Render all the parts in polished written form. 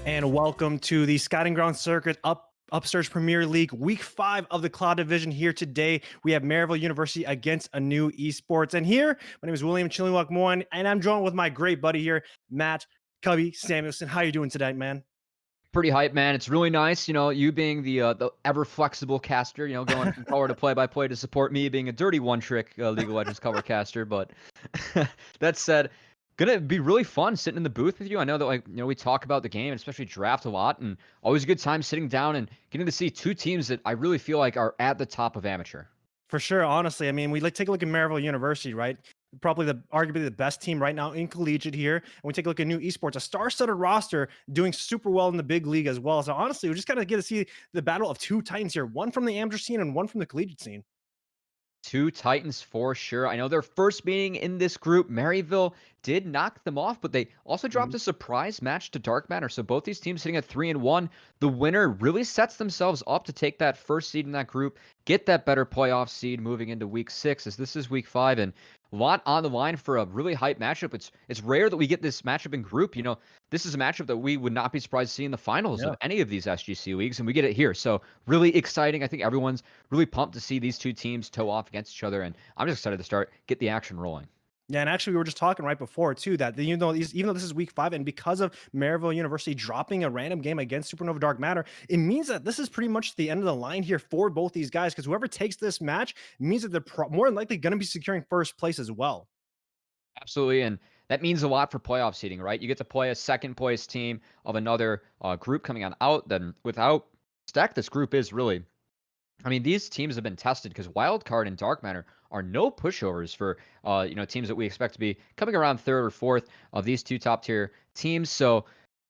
And welcome to the Scouting Ground Circuit Upsurge Premier League Week 5 of the Cloud Division. Here today, we have Maryville University against ANEW Esports. And here, my name is William Chiliwak Moine, and I'm joined with my great buddy here, Matt Cubby Samuelson. How you doing today, man? Pretty hype, man. It's really nice, you being the ever flexible caster, going from color to play-by-play to support me being a dirty one-trick League of Legends color caster. But that said, gonna be really fun sitting in the booth with you. I know that we talk about the game, especially draft a lot, and always a good time sitting down and getting to see two teams that I really feel like are at the top of amateur. For sure, honestly. I mean, we take a look at Maryville University, right? Probably arguably the best team right now in collegiate here. And we take a look at ANEW Esports, a star-studded roster doing super well in the big league as well. So honestly, we just kind of get to see the battle of two titans here, one from the amateur scene and one from the collegiate scene. Two Titans for sure. I know their first meeting in this group, Maryville did knock them off, but they also dropped a surprise match to Dark Matter. So both these teams sitting at 3-1. The winner really sets themselves up to take that first seed in that group, get that better playoff seed moving into week 6, as this is week 5, and a lot on the line for a really hype matchup. It's rare that we get this matchup in group. This is a matchup that we would not be surprised to see in the finals of any of these SGC leagues, and we get it here. So really exciting. I think everyone's really pumped to see these two teams toe off against each other, and I'm just excited to get the action rolling. Yeah, and actually, we were just talking right before too that even though this is week 5, and because of Maryville University dropping a random game against Supernova Dark Matter, it means that this is pretty much the end of the line here for both these guys. Because whoever takes this match means that they're more than likely going to be securing first place as well. Absolutely, and that means a lot for playoff seeding, right? You get to play a second place team of another group coming on out. Then with how stacked this group is, really. I mean, these teams have been tested because Wildcard and Dark Matter are no pushovers for teams that we expect to be coming around third or fourth of these two top tier teams. So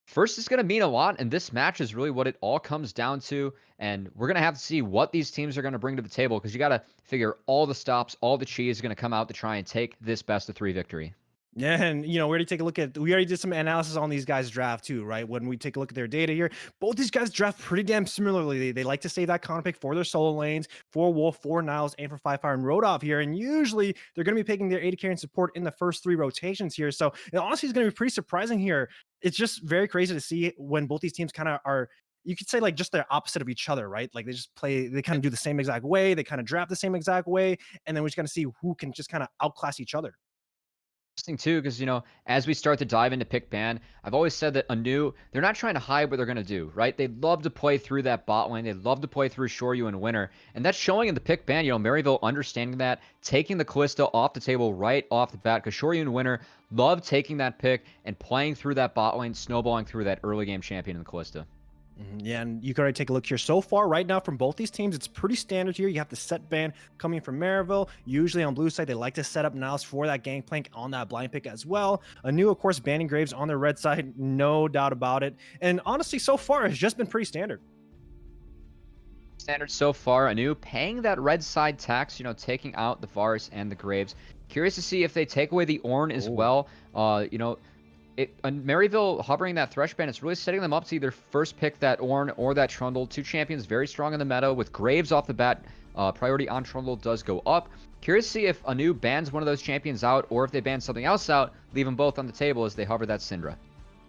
first is going to mean a lot, and this match is really what it all comes down to. And we're going to have to see what these teams are going to bring to the table, because you got to figure all the stops, all the cheese is going to come out to try and take this best of 3 victory. Yeah, and we already did some analysis on these guys' draft too, right? When we take a look at their data here, both these guys draft pretty damn similarly. They like to save that counter pick for their solo lanes, for Wolf, for Niles, and for Five Fire and Rodolph here. And usually they're going to be picking their AD carry and support in the first 3 rotations here. So honestly, it's going to be pretty surprising here. It's just very crazy to see when both these teams kind of are, you could say, like, just the opposite of each other, right? Like they kind of do the same exact way, they kind of draft the same exact way, and then we're just going to see who can just kind of outclass each other. Interesting too, because as we start to dive into pick ban, I've always said that ANEW, they're not trying to hide what they're going to do, right? They love to play through that bot lane. They love to play through Shoryu and Winter, and that's showing in the pick ban. Maryville understanding that, taking the Callisto off the table right off the bat, because Shoryu and Winter love taking that pick and playing through that bot lane, snowballing through that early game champion in the Callisto. Yeah, and you can already take a look here. So far, right now, from both these teams, it's pretty standard here. You have the set ban coming from Maryville. Usually on blue side, they like to set up Niles for that gangplank on that blind pick as well. ANEW, of course, banning Graves on their red side, no doubt about it. And honestly, so far, it's just been pretty standard. Standard so far. ANEW paying that red side tax, taking out the Varus and the Graves. Curious to see if they take away the Ornn as well. Maryville hovering that Thresh ban, it's really setting them up to either first pick that Ornn or that Trundle. Two champions very strong in the meta. With Graves off the bat, priority on Trundle does go up. Curious to see if ANEW bans one of those champions out, or if they ban something else out, leave them both on the table as they hover that Syndra.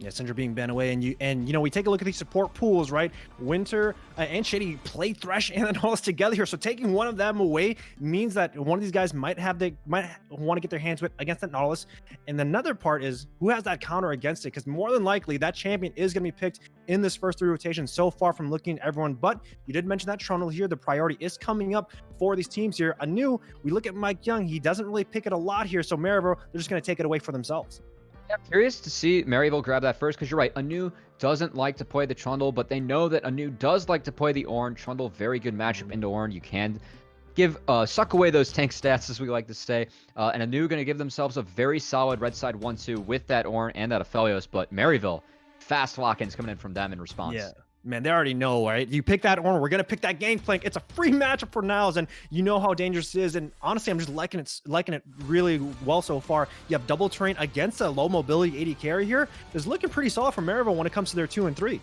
Yeah, Syndra being banned away, and we take a look at these support pools, right? Winter and Shady play Thresh and Niles together here, so taking one of them away means that one of these guys might want to get their hands with against that Nautilus. And another part is who has that counter against it, because more than likely that champion is going to be picked in this first 3 rotations so far from looking at everyone. But you did mention that Trundle here, the priority is coming up for these teams here. ANEW, we look at Mike Young, he doesn't really pick it a lot here, so Maryville, they're just going to take it away for themselves. Yeah, curious to see Maryville grab that first, because you're right. ANEW doesn't like to play the Trundle, but they know that ANEW does like to play the Ornn. Trundle, very good matchup into Ornn. You can suck away those tank stats, as we like to say. And ANEW going to give themselves a very solid red side 1-2 with that Ornn and that Aphelios. But Maryville, fast lock-ins coming in from them in response. Yeah. Man, they already know, right? You pick that Ornn, we're gonna pick that gangplank. It's a free matchup for Niles, and you know how dangerous it is. And honestly, I'm just liking it really well so far. You have double terrain against a low mobility AD carry here. It's looking pretty solid for Maryville when it comes to their 2 and 3.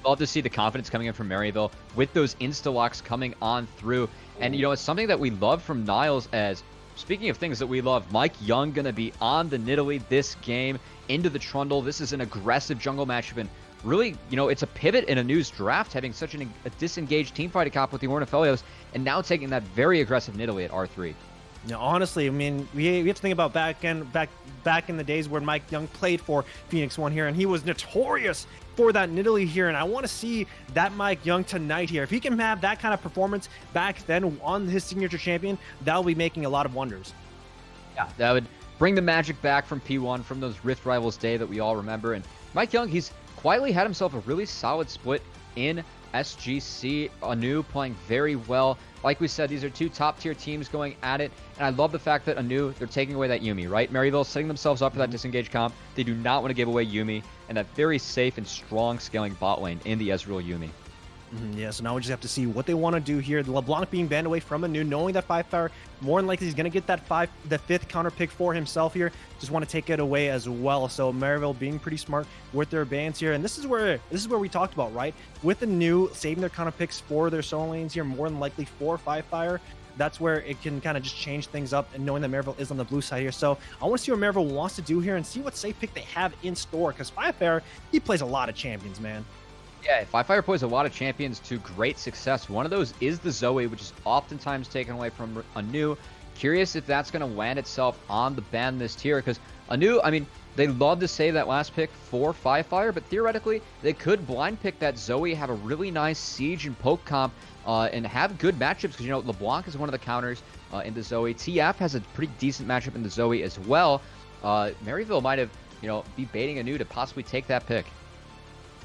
Love to see the confidence coming in from Maryville with those insta-locks coming on through. And, it's something that we love from Niles. As speaking of things that we love, Mike Young going to be on the Nidalee this game into the Trundle. This is an aggressive jungle matchup, and really, it's a pivot in ANEW's draft, having such a disengaged teamfight comp with the Ornifelios, and now taking that very aggressive Nidalee at R3. Yeah, honestly, I mean, we have to think about back in the days where Mike Young played for Phoenix One here, and he was notorious for that Nidalee here, and I want to see that Mike Young tonight here. If he can have that kind of performance back then on his signature champion, that'll be making a lot of wonders. Yeah, that would bring the magic back from P1, from those Rift Rivals day that we all remember. And Mike Young, he's quietly had himself a really solid split in SGC. ANEW playing very well. Like we said, these are two top-tier teams going at it, and I love the fact that ANEW, they're taking away that Yuumi, right? Maryville setting themselves up for that disengaged comp. They do not want to give away Yuumi, and that very safe and strong scaling bot lane in the Ezreal Yuumi. Yeah, so now we just have to see what they want to do here. LeBlanc being banned away from ANEW, knowing that 5-star, more than likely he's going to get that the 5th counter pick for himself here. Just want to take it away as well. So Maryville being pretty smart with their bans here, and this is where we talked about, right? With ANEW saving their counter picks for their solo lanes here, more than likely for 5-fire. That's where it can kind of just change things up, and knowing that Maryville is on the blue side here. So I want to see what Maryville wants to do here and see what safe pick they have in store, because 5-fire, he plays a lot of champions, man. Yeah, 5-fire plays a lot of champions to great success. One of those is the Zoe, which is oftentimes taken away from ANEW. Curious if that's going to land itself on the ban list here, because ANEW, I mean, they love to save that last pick for 5-fire, but theoretically, they could blind pick that Zoe, have a really nice siege and poke comp, and have good matchups, because, LeBlanc is one of the counters in the Zoe. TF has a pretty decent matchup in the Zoe as well. Maryville might have, be baiting ANEW to possibly take that pick.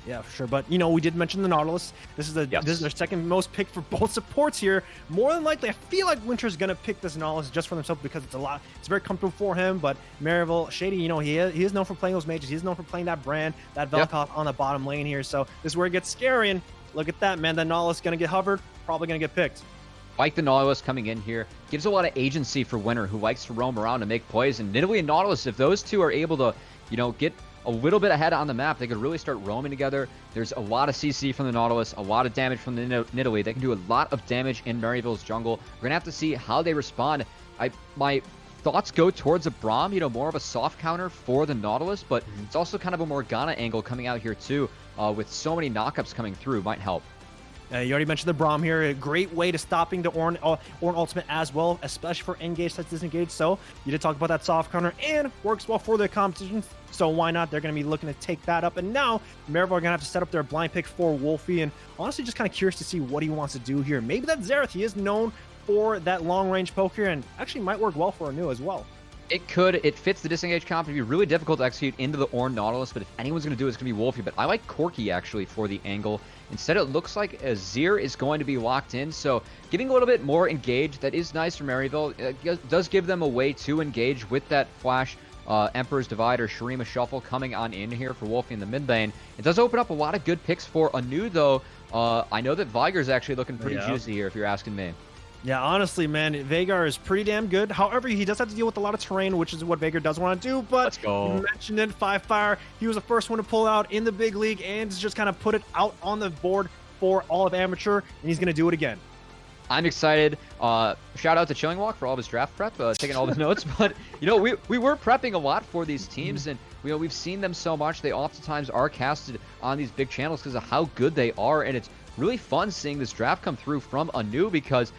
Yeah, for sure. But, we did mention the Nautilus. This is their second most pick for both supports here. More than likely, I feel like Winter's going to pick this Nautilus just for himself because it's very comfortable for him. But Maryville, Shady, he is known for playing those mages. He's known for playing that brand, that Velkoff on the bottom lane here. So this is where it gets scary. And look at that, man. That Nautilus going to get hovered, probably going to get picked. Like the Nautilus coming in here, gives a lot of agency for Winter, who likes to roam around and make plays. And Nidalee and Nautilus, if those two are able to, get a little bit ahead on the map, they could really start roaming together. There's a lot of CC from the Nautilus, a lot of damage from the Nidalee. They can do a lot of damage in Maryville's jungle. We're gonna have to see how they respond. My thoughts go towards a Braum, more of a soft counter for the Nautilus, but it's also kind of a Morgana angle coming out here too, with so many knockups coming through, might help. You already mentioned the Braum here. A great way to stopping the Ornn ultimate as well, especially for engage that's disengaged. So you did talk about that soft counter, and works well for the competition. So why not? They're going to be looking to take that up. And now Maryville are going to have to set up their blind pick for Wolfie. And honestly, just kind of curious to see what he wants to do here. Maybe that Xerath, he is known for that long range poke here, and actually might work well for ANEW as well. It could. It fits the disengage comp. It'd be really difficult to execute into the Ornn Nautilus, but if anyone's going to do it, it's going to be Wolfie. But I like Corki, actually, for the angle. Instead, it looks like Azir is going to be locked in, so getting a little bit more engaged, that is nice for Maryville. It does give them a way to engage with that flash Emperor's Divide or Shurima Shuffle coming on in here for Wolfie in the mid lane. It does open up a lot of good picks for ANEW, though. I know that Viger's actually looking pretty juicy here, if you're asking me. Yeah, honestly, man, Veigar is pretty damn good. However, he does have to deal with a lot of terrain, which is what Veigar does want to do. But let's go. You mentioned it, 5-fire. He was the first one to pull out in the big league and just kind of put it out on the board for all of Amateur, and he's going to do it again. I'm excited. Shout out to Chilling Walk for all of his draft prep, taking all the notes. But, we were prepping a lot for these teams, and, we've seen them so much. They oftentimes are casted on these big channels because of how good they are, and it's really fun seeing this draft come through from ANEW because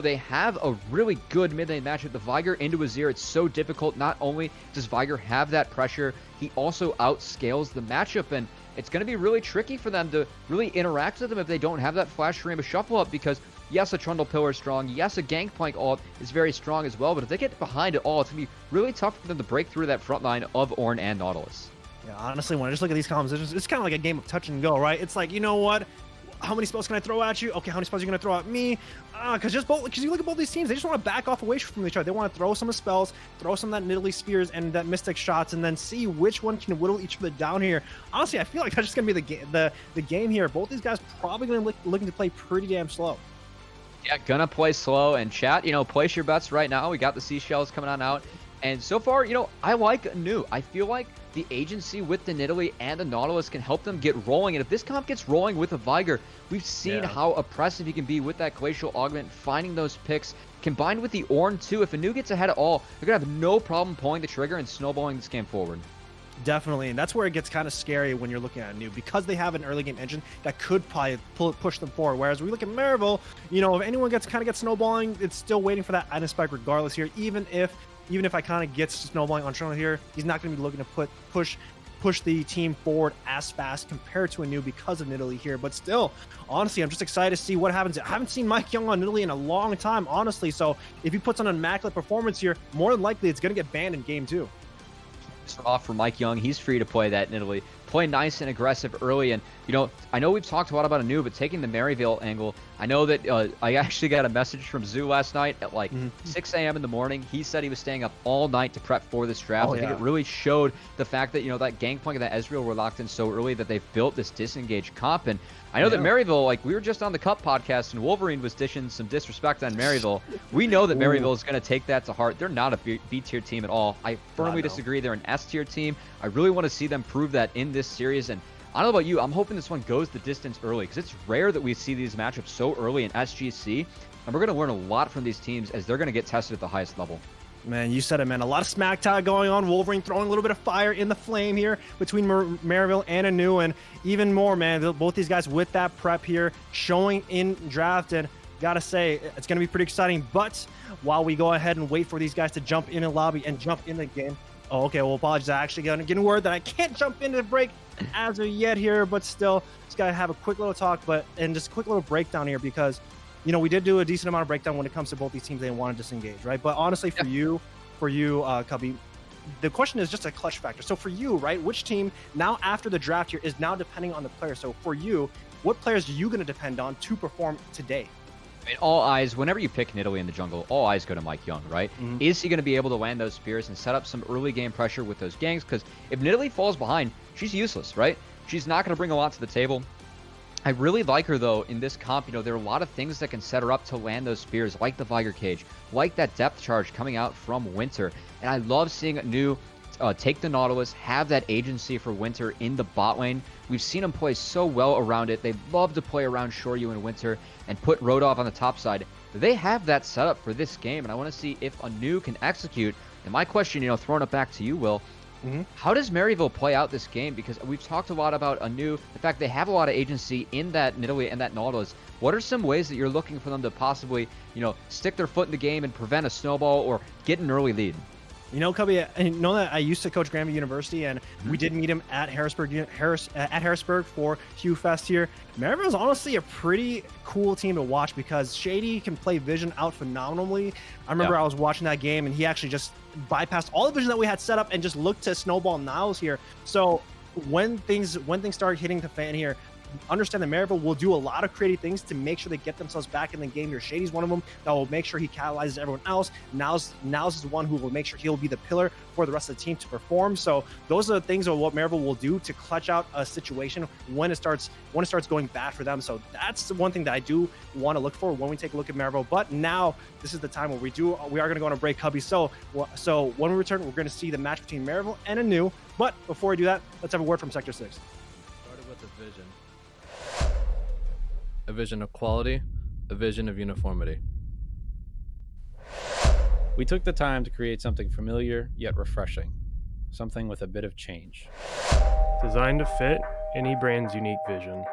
they have a really good mid-lane matchup. The Viger into Azir, it's so difficult. Not only does Viger have that pressure, he also outscales the matchup, and it's going to be really tricky for them to really interact with them if they don't have that Flash Shurima Shuffle up, because yes, a Trundle Pillar is strong, yes, a Gangplank ult is very strong as well, but if they get behind it all, it's going to be really tough for them to break through that front line of Ornn and Nautilus. Yeah, honestly, when I just look at these columns, it's kind of like a game of touch and go, right? It's like, you know what? How many spells can I throw at you? Okay, how many spells are you going to throw at me? Because you look at both these teams, they just want to back off away from each other. They want to throw some spells, throw some of that Nidalee spears and that Mystic shots, and then see which one can whittle each other down here. Honestly, I feel like that's just going to be the game here. Both these guys probably going to looking to play pretty damn slow. Yeah, gonna play slow. And chat, place your bets right now. We got the seashells coming on out. And so far, I like ANEW. I feel like the agency with the Nidalee and the Nautilus can help them get rolling. And if this comp gets rolling with a Viger, we've seen how oppressive he can be with that Glacial Augment, finding those picks. Combined with the Ornn, too, if ANEW gets ahead at all, they're going to have no problem pulling the trigger and snowballing this game forward. Definitely, and that's where it gets kind of scary when you're looking at ANEW, because they have an early game engine that could probably push them forward. Whereas we look at Maryville, you know, if anyone gets snowballing, it's still waiting for that item spike regardless here. Even if Iconic gets snowballing on Toronto here, he's not going to be looking to push the team forward as fast compared to ANEW because of Nidalee here. But still, honestly, I'm just excited to see what happens. I haven't seen Mike Young on Nidalee in a long time, honestly. So if he puts on an immaculate performance here, more than likely it's going to get banned in game 2. Off for Mike Young. He's free to play that in Italy. Play nice and aggressive early. And, you know, I know we've talked a lot about ANEW, but taking the Maryville angle, I know that I actually got a message from Zoo last night at like 6 a.m. in the morning. He said he was staying up all night to prep for this draft. I think it really showed the fact that, you know, that Gangplank and that Ezreal were locked in so early that they've built this disengaged comp. And I know that Maryville, like, we were just on the Cup podcast and Wolverine was dishing some disrespect on Maryville. We know that Maryville is going to take that to heart. They're not a B-tier team at all. I firmly disagree. They're an S-tier team. I really want to see them prove that in this series. And I don't know about you, I'm hoping this one goes the distance early, because it's rare that we see these matchups so early in SGC. And we're going to learn a lot from these teams as they're going to get tested at the highest level. Man, you said it, man. A lot of smack talk going on. Wolverine throwing a little bit of fire in the flame here between Maryville and ANEW, and even more, man. Both these guys with that prep here showing in draft, and gotta say, it's going to be pretty exciting. But while we go ahead and wait for these guys to jump in the lobby and jump in the game. Oh, okay. Well, apologies. I actually getting word that I can't jump into the break as of yet here, but still, just gotta have a quick little talk, and just a quick little breakdown here, because you know, we did do a decent amount of breakdown when it comes to both these teams. They want to disengage, right? But honestly, for you, Cubby, the question is just a clutch factor. So for you, right, which team now after the draft here is now depending on the player? So for you, what players are you going to depend on to perform today? I mean, all eyes, whenever you pick Nidalee in the jungle, all eyes go to Mike Young, right? Is he going to be able to land those spears and set up some early game pressure with those gangs? Because if Nidalee falls behind, she's useless, right? She's not going to bring a lot to the table. I really like her, though, in this comp. You know, there are a lot of things that can set her up to land those spears, like the Viger Cage, like that depth charge coming out from Winter. And I love seeing ANEW take the Nautilus, have that agency for Winter in the bot lane. We've seen him play so well around it. They love to play around Shoryu and Winter and put Rodolph on the top side. They have that set up for this game, and I want to see if ANEW can execute. And my question, you know, throwing it back to you, Will, how does Maryville play out this game? Because we've talked a lot about ANEW, the fact they have a lot of agency in that Nidalee and that Nautilus. What are some ways that you're looking for them to possibly, you know, stick their foot in the game and prevent a snowball or get an early lead? You know, Cubby, I know that I used to coach Granby University, and we did meet him at Harrisburg for Hugh Fest here. Maryville is honestly a pretty cool team to watch because Shady can play vision out phenomenally. I remember I was watching that game, and he actually just bypassed all the vision that we had set up and just looked to snowball Niles here. So when things start hitting the fan here, understand that Maryville will do a lot of creative things to make sure they get themselves back in the game here. Shady's one of them that will make sure he catalyzes everyone else. Niles is one who will make sure he'll be the pillar for the rest of the team to perform. So those are the things of what Maryville will do to clutch out a situation when it starts going bad for them. So that's the one thing that I do want to look for when we take a look at Maryville. But now this is the time where we are going to go on a break, Cubby. So when we return, we're going to see the match between Maryville and ANEW. But before we do that, let's have a word from Sector 6. Started with a vision. A vision of quality, a vision of uniformity. We took the time to create something familiar yet refreshing, something with a bit of change. Designed to fit any brand's unique vision.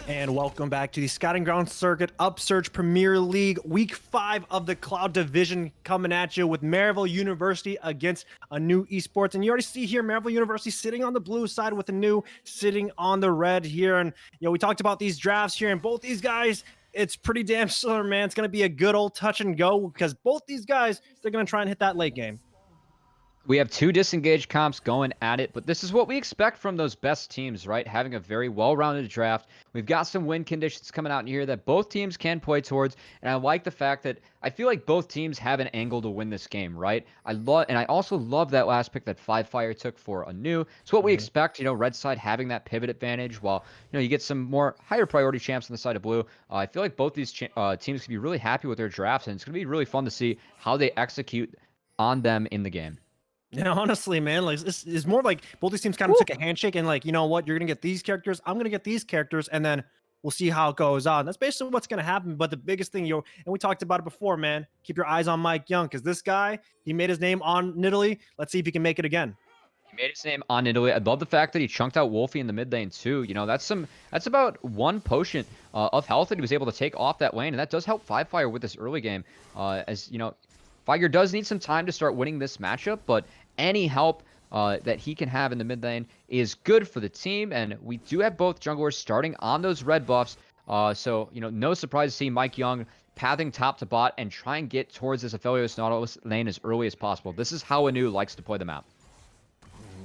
And welcome back to the Scouting Ground Circuit Upsurge Premier League, Week 5 of the Cloud Division, coming at you with Maryville University against ANEW Esports. And you already see here Maryville University sitting on the blue side with ANEW sitting on the red here. And, you know, we talked about these drafts here, and both these guys, it's pretty damn similar, man. It's going to be a good old touch and go because both these guys, they're going to try and hit that late game. We have two disengaged comps going at it, but this is what we expect from those best teams, right? Having a very well-rounded draft. We've got some win conditions coming out in here that both teams can play towards, and I like the fact that I feel like both teams have an angle to win this game, right? I also love that last pick that Five Fire took for ANEW. It's what we expect, you know, red side having that pivot advantage, while, you know, you get some more higher priority champs on the side of blue. I feel like both these teams can be really happy with their drafts, and it's going to be really fun to see how they execute on them in the game. Yeah, honestly, man, like this is more like both these teams kind of took a handshake and like, you know what, you're gonna get these characters, I'm gonna get these characters, and then we'll see how it goes on. That's basically what's gonna happen. But the biggest thing, and we talked about it before, man, keep your eyes on Mike Young, because this guy, he made his name on Nidalee. Let's see if he can make it again. He made his name on Nidalee. I love the fact that he chunked out Wolfie in the mid lane too. You know, that's about one potion of health that he was able to take off that lane, and that does help Five Fire with this early game. As you know, Fire does need some time to start winning this matchup, but any help that he can have in the mid lane is good for the team, and we do have both junglers starting on those red buffs. So, you know, no surprise to see Mike Young pathing top to bot and try and get towards this Aphelios Nautilus lane as early as possible. This is how ANEW likes to play the map.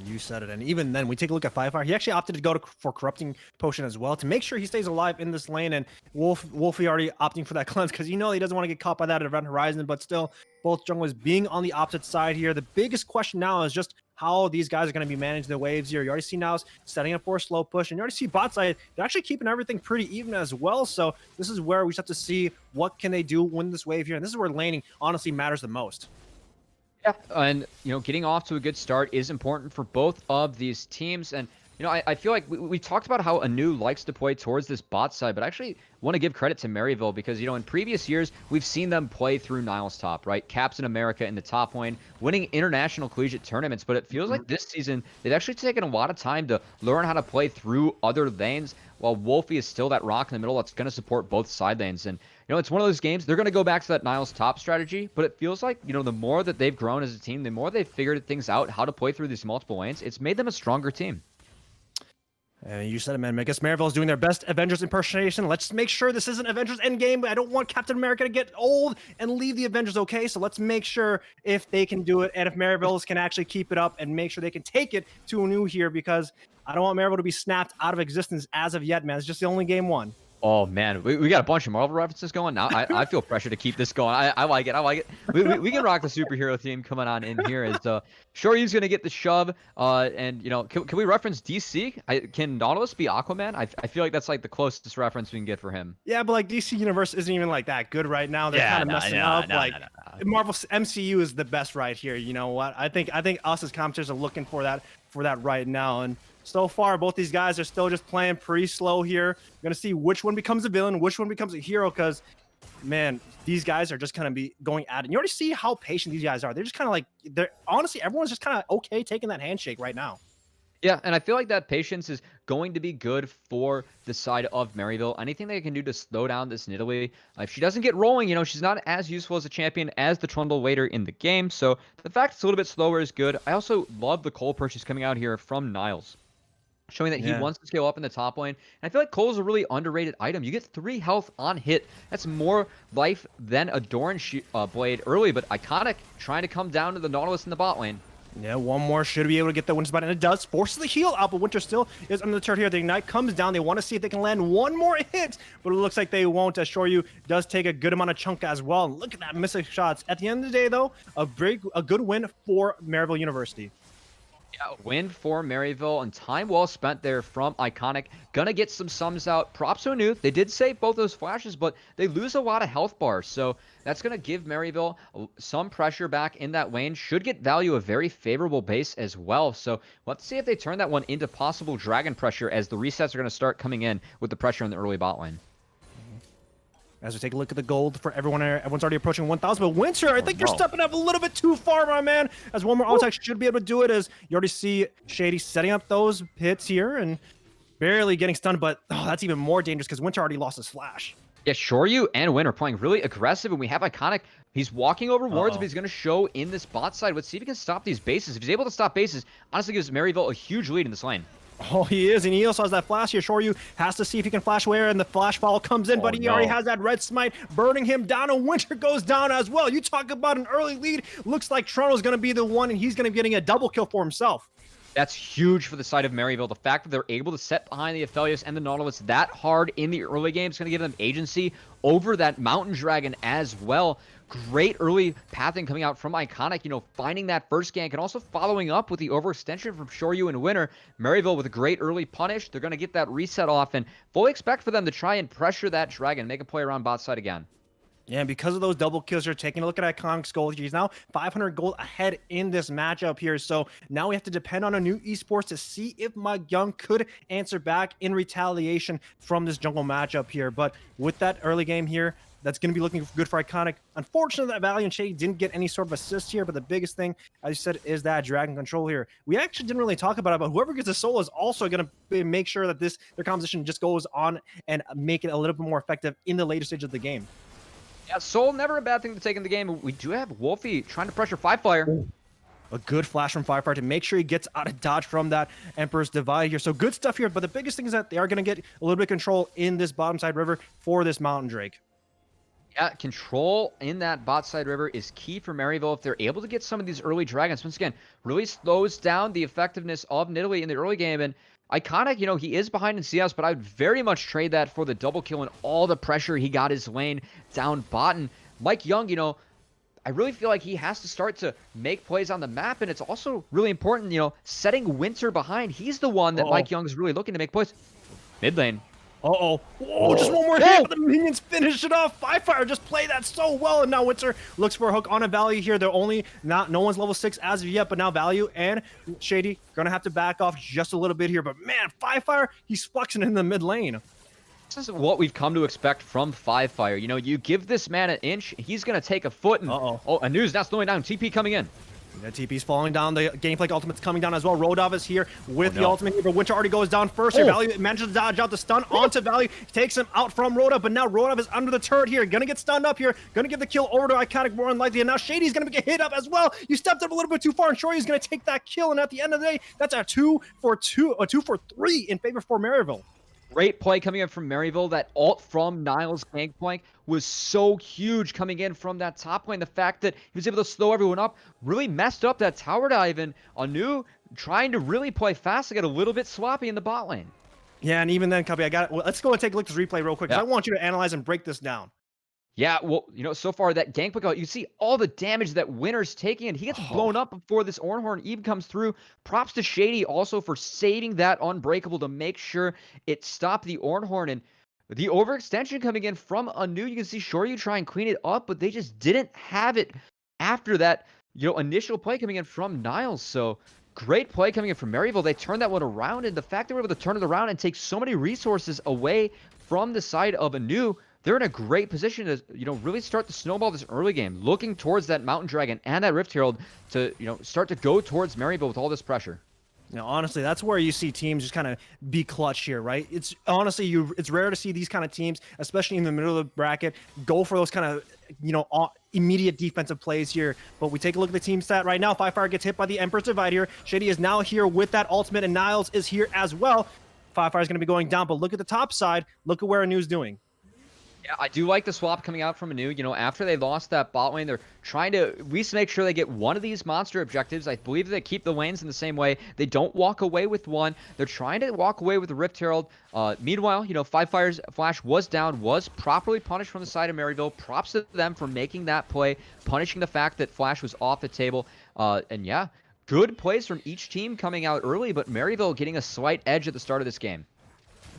You said it. And even then, we take a look at Five Fire. He actually opted to go for Corrupting Potion as well to make sure he stays alive in this lane. And Wolfie already opting for that cleanse because, you know, he doesn't want to get caught by that at Event Horizon. But still, both junglers being on the opposite side here. The biggest question now is just how these guys are going to be managing the waves here. You already see now setting up for a slow push. And you already see bot side, they're actually keeping everything pretty even as well. So this is where we just have to see what can they do win this wave here. And this is where laning honestly matters the most. Yeah, and, you know, getting off to a good start is important for both of these teams. And, you know, I feel like we talked about how ANEW likes to play towards this bot side, but I actually want to give credit to Maryville because, you know, in previous years, we've seen them play through Niles top, right? Captain America in the top lane, winning international collegiate tournaments, but it feels like this season, they've actually taken a lot of time to learn how to play through other lanes, while Wolfie is still that rock in the middle that's going to support both side lanes. And, you know, it's one of those games, they're going to go back to that Niles top strategy, but it feels like, you know, the more that they've grown as a team, the more they've figured things out, how to play through these multiple lanes, it's made them a stronger team. You said it, man. I guess Maryville is doing their best Avengers impersonation. Let's make sure this isn't Avengers Endgame. I don't want Captain America to get old and leave the Avengers, okay? So let's make sure if they can do it and if Maryville can actually keep it up and make sure they can take it to ANEW here, because I don't want Maryville to be snapped out of existence as of yet, man. It's just the only game one. Oh, man, we got a bunch of Marvel references going now. I feel pressure to keep this going. I like it. I like it. We can rock the superhero theme coming on in here. As Shoryu's going to get the shove. And, you know, can we reference DC? Can Nautilus be Aquaman? I feel like that's like the closest reference we can get for him. Yeah, but like DC Universe isn't even like that good right now. They're kind of messing up. Marvel MCU is the best right here. You know what? I think us as commentators are looking for that right now. And so far, both these guys are still just playing pretty slow here. We're going to see which one becomes a villain, which one becomes a hero, because, man, these guys are just going to be going at it. You already see how patient these guys are. They're just kind of like, honestly, everyone's just kind of okay taking that handshake right now. Yeah, and I feel like that patience is going to be good for the side of Maryville. Anything they can do to slow down this Nidalee. If she doesn't get rolling, you know, she's not as useful as a champion as the Trundle later in the game. So the fact it's a little bit slower is good. I also love the Cole purchase coming out here from Niles, showing that he wants to scale up in the top lane. And I feel like Cole's a really underrated item. You get 3 health on hit. That's more life than a Doran blade early, but Iconic trying to come down to the Nautilus in the bot lane. Yeah, one more should be able to get the Winter spot, and it does. Forces the heal out, but Winter still is under the turret here. The Ignite comes down. They want to see if they can land one more hit, but it looks like they won't. Shoryu does take a good amount of chunk as well. Look at that missing shots. At the end of the day, though, a good win for Maryville University. Yeah, win for Maryville, and time well spent there from Iconic. Gonna get some sums out. Props to ANEW. They did save both those flashes, but they lose a lot of health bars, so that's gonna give Maryville some pressure back in that lane. Should get value a very favorable base as well, so let's see if they turn that one into possible dragon pressure as the resets are gonna start coming in with the pressure in the early bot lane. As we take a look at the gold for everyone, everyone's already approaching 1,000. But Winter, I think you're stepping up a little bit too far, my man. As one more attack should be able to do it, as you already see Shady setting up those hits here. And barely getting stunned, but that's even more dangerous because Winter already lost his flash. Yeah, Shoryu and Win are playing really aggressive, and we have Iconic. He's walking over wards, but he's going to show in this bot side. Let's see if he can stop these bases. If he's able to stop bases, honestly gives Maryville a huge lead in this lane. Oh, he is, and he also has that flash here. Shoryu has to see if he can flash away, and the flash follow comes in, but he already has that red smite burning him down, and Winter goes down as well. You talk about an early lead. Looks like Toronto's going to be the one, and he's going to be getting a double kill for himself. That's huge for the side of Maryville. The fact that they're able to set behind the Aphelios and the Nautilus that hard in the early game is going to give them agency over that Mountain Dragon as well. Great early pathing coming out from Iconic, finding that first gank and also following up with the overextension from Shoryu and Winter. Maryville with a great early punish. They're going to get that reset off and fully expect for them to try and pressure that Dragon, make a play around bot side again. Yeah, and because of those double kills, you're taking a look at Iconic's gold. He's now 500 gold ahead in this matchup here. So now we have to depend on ANEW Esports to see if Mike Young could answer back in retaliation from this jungle matchup here. But with that early game here, that's going to be looking good for Iconic. Unfortunately, that Valley and Shady didn't get any sort of assist here, but the biggest thing, as you said, is that Dragon control here. We actually didn't really talk about it, but whoever gets a soul is also going to make sure that their composition just goes on and make it a little bit more effective in the later stage of the game. Yeah, Soul, never a bad thing to take in the game. We do have Wolfie trying to pressure Firefire. A good flash from Firefire to make sure he gets out of dodge from that Emperor's Divide here. So good stuff here, but the biggest thing is that they are going to get a little bit of control in this bottom side river for this Mountain Drake. Yeah, control in that bot side river is key for Maryville. If they're able to get some of these early dragons, once again, really slows down the effectiveness of Nidalee in the early game. And Iconic, he is behind in CS, but I would very much trade that for the double kill and all the pressure he got his lane down bot. And Mike Young, I really feel like he has to start to make plays on the map, and it's also really important, setting Winter behind. He's the one that Mike Young is really looking to make plays. Mid lane. Oh, just one more hit, but the minions finish it off. Firefire just played that so well, and now Winter looks for a hook on a Value here. They're only no one's level 6 as of yet, but now Value and Shady gonna have to back off just a little bit here. But man, Firefire, he's flexing in the mid lane. This is what we've come to expect from Firefire. You give this man an inch, he's gonna take a foot, and ANEW's now slowing down. TP coming in. The TP's falling down. The Gameplay ultimate's coming down as well. Rodov is here with the ultimate here, but Winter already goes down first here. Value manages to dodge out the stun onto Value. Takes him out from Rodov, but now Rodov is under the turret here. Gonna get stunned up here. Gonna give the kill over to Iconic more unlikely. And now Shady's gonna get hit up as well. You stepped up a little bit too far, and Shoryu's gonna take that kill. And at the end of the day, that's a 2 for 3 in favor for Maryville. Great play coming in from Maryville. That ult from Niles Gangplank was so huge coming in from that top lane. The fact that he was able to slow everyone up really messed up that tower dive, and ANEW trying to really play fast to get a little bit sloppy in the bot lane. Yeah, and even then, Cubby, let's go and take a look at this replay real quick, because I want you to analyze and break this down. Yeah, well, so far that Gangplank, you see all the damage that Winter's taking, and he gets blown up before this Ornhorn even comes through. Props to Shady also for saving that Unbreakable to make sure it stopped the Ornhorn. And the overextension coming in from ANEW, you can see Shoryu try and clean it up, but they just didn't have it after that, initial play coming in from Niles. So great play coming in from Maryville. They turned that one around, and the fact they were able to turn it around and take so many resources away from the side of ANEW, they're in a great position to, really start to snowball this early game, looking towards that Mountain Dragon and that Rift Herald to, start to go towards Maryville with all this pressure. Honestly, that's where you see teams just kind of be clutch here, right? It's honestly, it's rare to see these kind of teams, especially in the middle of the bracket, go for those kind of, immediate defensive plays here. But we take a look at the team stat right now. Firefire gets hit by the Emperor's Divide here. Shady is now here with that ultimate, and Niles is here as well. Firefire is going to be going down, but look at the top side. Look at where ANEW's doing. Yeah, I do like the swap coming out from ANEW. After they lost that bot lane, they're trying to at least make sure they get one of these monster objectives. I believe they keep the lanes in the same way. They don't walk away with one. They're trying to walk away with the Rift Herald. Meanwhile, Firefire's flash was down, was properly punished from the side of Maryville. Props to them for making that play, punishing the fact that flash was off the table. And yeah, good plays from each team coming out early, but Maryville getting a slight edge at the start of this game.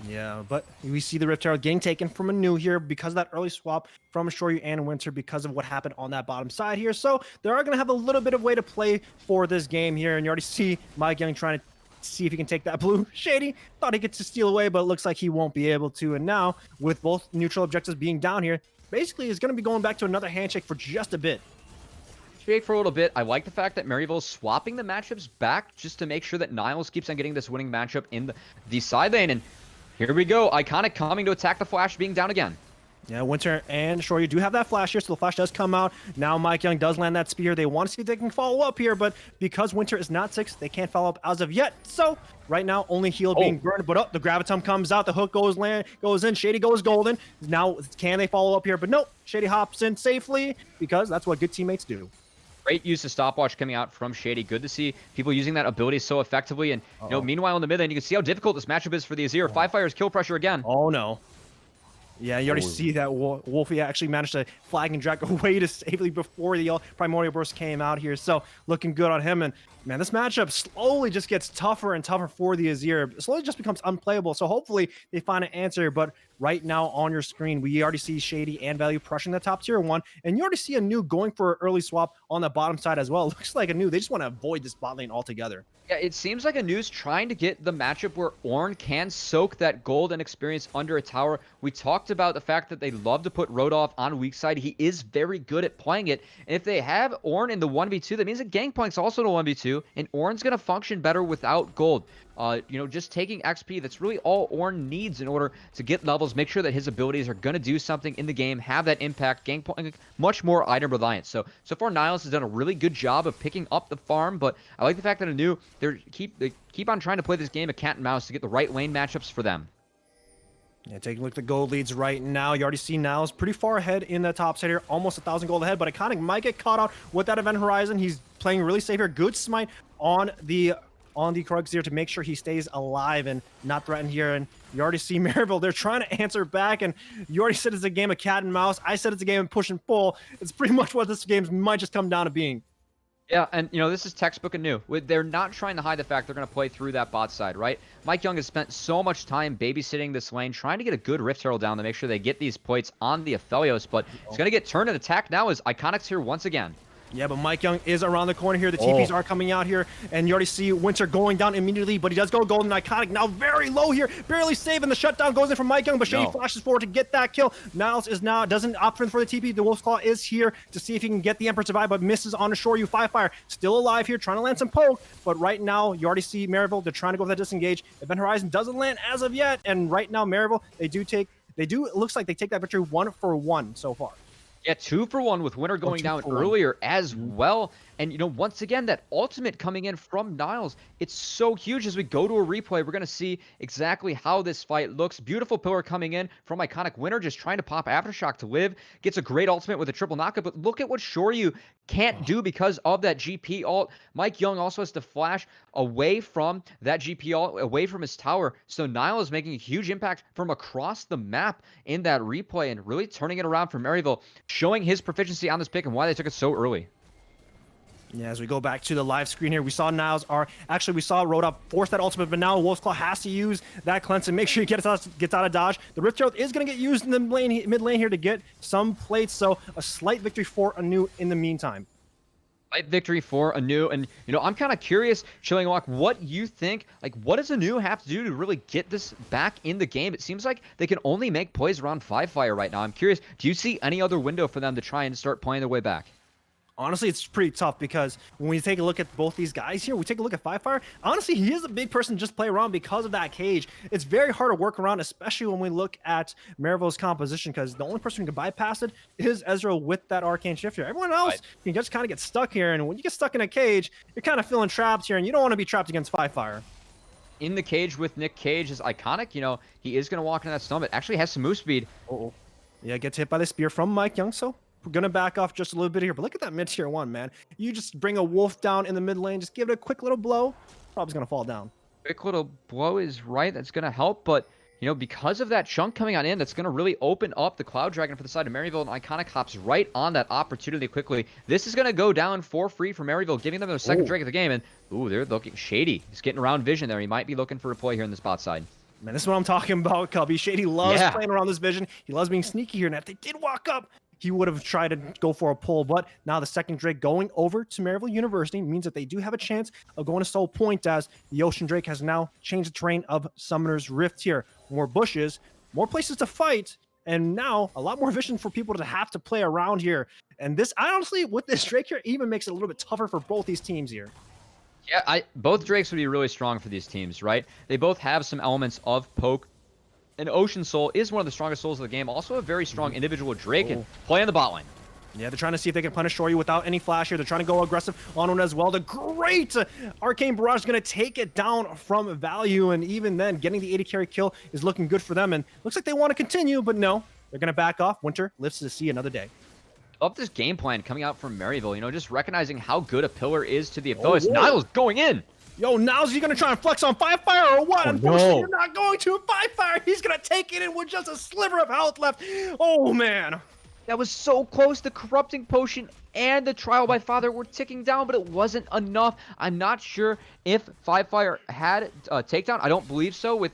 Yeah, but we see the Rift Herald getting taken from ANEW here because of that early swap from Shoryu and Winter because of what happened on that bottom side here. So they are going to have a little bit of way to play for this game here. And you already see Mike Young trying to see if he can take that blue. Shady thought he gets to steal away, but it looks like he won't be able to. And now, with both neutral objectives being down here, basically is going to be going back to another handshake for just a bit. Shake for a little bit. I like the fact that Maryville's swapping the matchups back just to make sure that Niles keeps on getting this winning matchup in the side lane. And here we go. Iconic coming to attack the Flash, being down again. Yeah, Winter and Shore, you do have that flash here, so the flash does come out. Now Mike Young does land that spear. They want to see if they can follow up here, but because Winter is not 6, they can't follow up as of yet. So right now, only heal being burned, but the Gravitum comes out, the hook goes in, Shady goes golden. Now, can they follow up here? But nope, Shady hops in safely because that's what good teammates do. Great use of stopwatch coming out from Shady. Good to see people using that ability so effectively. And meanwhile in the mid lane, you can see how difficult this matchup is for the Azir. Fire's kill pressure again. Oh no. Yeah, you already see that Wolfie actually managed to flag and drag away to safely before the Primordial Burst came out here. So looking good on him. And man, this matchup slowly just gets tougher and tougher for the Azir. It slowly just becomes unplayable. So hopefully they find an answer. But right now on your screen, we already see Shady and Value crushing the top tier 1. And you already see ANEW going for an early swap on the bottom side as well. It looks like ANEW, they just want to avoid this bot lane altogether. Yeah, it seems like ANEW's trying to get the matchup where Ornn can soak that gold and experience under a tower. We talked about the fact that they love to put Rodolph on weak side. He is very good at playing it. And if they have Ornn in the 1v2, that means that Gangplank's also in the 1v2, and Ornn's going to function better without gold. Just taking XP, that's really all Ornn needs in order to get levels, make sure that his abilities are going to do something in the game, have that impact. Gangplank, much more item reliant. So far Niles has done a really good job of picking up the farm, but I like the fact that ANEW, they keep on trying to play this game of cat and mouse to get the right lane matchups for them. Yeah, taking a look at the gold leads right now. You already see Niles pretty far ahead in the top side here, almost 1,000 gold ahead, but Iconic might get caught out with that event horizon. He's playing really safe here. Good smite on the Krugs here to make sure he stays alive and not threatened here. And you already see Maryville, they're trying to answer back, and you already said it's a game of cat and mouse. I said it's a game of push and pull. It's pretty much what this game might just come down to being. Yeah, and this is textbook ANEW. They're not trying to hide the fact they're going to play through that bot side, right? Mike Young has spent so much time babysitting this lane, trying to get a good Rift Herald down to make sure they get these plates on the Aphelios, but it's going to get turned and attacked now as Iconic's here once again. Yeah, but Mike Young is around the corner here. The TPs are coming out here, and you already see Winter going down immediately, but he does go golden. Iconic now very low here, barely saving. The shutdown goes in from Mike Young, but Shady flashes forward to get that kill. Niles is now doesn't opt for the TP. The Wolf's Claw is here to see if he can get the Emperor survive, but misses on the shore. You Fire still alive here, trying to land some poke, but right now you already see Maryville. They're trying to go for that disengage. Event Horizon doesn't land as of yet, and right now Maryville, it looks like they take that victory 1-for-1 so far. Yeah, 2-for-1 with Winter going down earlier as well. And, once again, that ultimate coming in from Niles, it's so huge. As we go to a replay, we're going to see exactly how this fight looks. Beautiful pillar coming in from Iconic. Winter just trying to pop Aftershock to live. Gets a great ultimate with a triple knockup, but look at what Shoryu can't do because of that GP ult. Mike Young also has to flash away from that GP ult, away from his tower. So Niles is making a huge impact from across the map in that replay and really turning it around for Maryville, showing his proficiency on this pick and why they took it so early. Yeah, as we go back to the live screen here, we saw we saw Rodolph force that ultimate, but now Wolf's Claw has to use that cleanse and make sure he gets out of dodge. The Rift Herald is going to get used in the mid lane here to get some plates, so a slight victory for ANEW in the meantime. Slight victory for ANEW, and I'm kind of curious, Chilling Walk, what you think, what does ANEW have to do to really get this back in the game? It seems like they can only make plays around Fire right now. I'm curious, do you see any other window for them to try and start playing their way back? Honestly, it's pretty tough because when we take a look at both these guys here, we take a look at Fire. Honestly, he is a big person to just play around because of that cage. It's very hard to work around, especially when we look at Maryville's composition, because the only person who can bypass it is Ezreal with that Arcane Shifter. Everyone else can just kind of get stuck here, and when you get stuck in a cage, you're kind of feeling trapped here, and you don't want to be trapped against Fire. In the cage with Nick Cage is Iconic. He is going to walk into that stun, but actually has some move speed. Yeah, gets hit by the spear from Mike Young, so we're going to back off just a little bit here, but look at that mid-tier 1, man. You just bring a wolf down in the mid lane, just give it a quick little blow, probably going to fall down. Quick little blow is right, that's going to help, but, because of that chunk coming on in, that's going to really open up the Cloud Dragon for the side of Maryville, and Iconic hops right on that opportunity quickly. This is going to go down for free for Maryville, giving them their second drink of the game, and, they're looking shady. He's getting around vision there. He might be looking for a play here in the bot side. Man, this is what I'm talking about, Cubby. Shady loves playing around this vision. He loves being sneaky here, and if they did walk up, he would have tried to go for a pull, but now the second Drake going over to Maryville University means that they do have a chance of going to Soul Point, as the Ocean Drake has now changed the terrain of Summoner's Rift here. More bushes, more places to fight, And now a lot more vision for people to have to play around here. And this, I honestly, with this Drake here, even makes it a little bit tougher for both these teams here. Yeah, both Drakes would be really strong for these teams, right? They both have some elements of poke. And Ocean Soul is one of the strongest souls of the game. Also a very strong individual Drake and playing the bot lane. Yeah, they're trying to see if they can punish Shoryu without any flash here. They're trying to go aggressive on one as well. The great Arcane Barrage is going to take it down from Value. And even then, getting the 80 carry kill is looking good for them. And looks like they want to continue, but no. They're going to back off. Winter lives to see another day. Love this game plan coming out from Maryville. You know, just recognizing how good a pillar is to the affiliates. Niles going in. Yo, now's he going to try and flex on Firefire or what? Oh, Unfortunately, no. you're not going to. Firefire, he's going to take it in with just a sliver of health left. Oh, man. That was so close. The Corrupting Potion and the Trial by Father were ticking down, but it wasn't enough. I'm not sure if Firefire had a takedown. I don't believe so with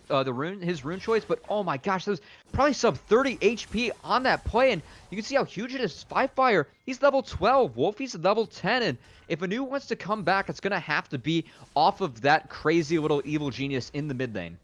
his rune choice, but oh my gosh, that was probably sub 30 HP on that play, and you can see how huge it is. Firefire, he's level 12. Wolfie's level 10, and if ANEW wants to come back, it's going to have to be off of that crazy little evil genius in the mid lane.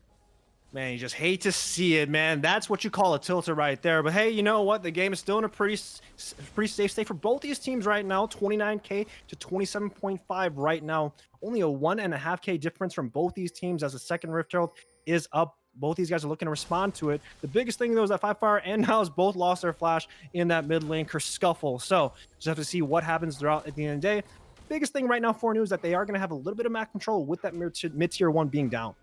Man, you just hate to see it, man. That's what you call a tilter right there. But hey, you know what? The game is still in a pretty safe state for both these teams right now. 29K to 27.5 right now. Only a 1.5K difference from both these teams as the second Rift Herald is up. Both these guys are looking to respond to it. The biggest thing, though, is that Firefire and Niles both lost their flash in that mid lane scuffle. So just have to see what happens throughout at the end of the day. Biggest thing right now for ANEW is that they are going to have a little bit of map control with that mid-tier 1 being down.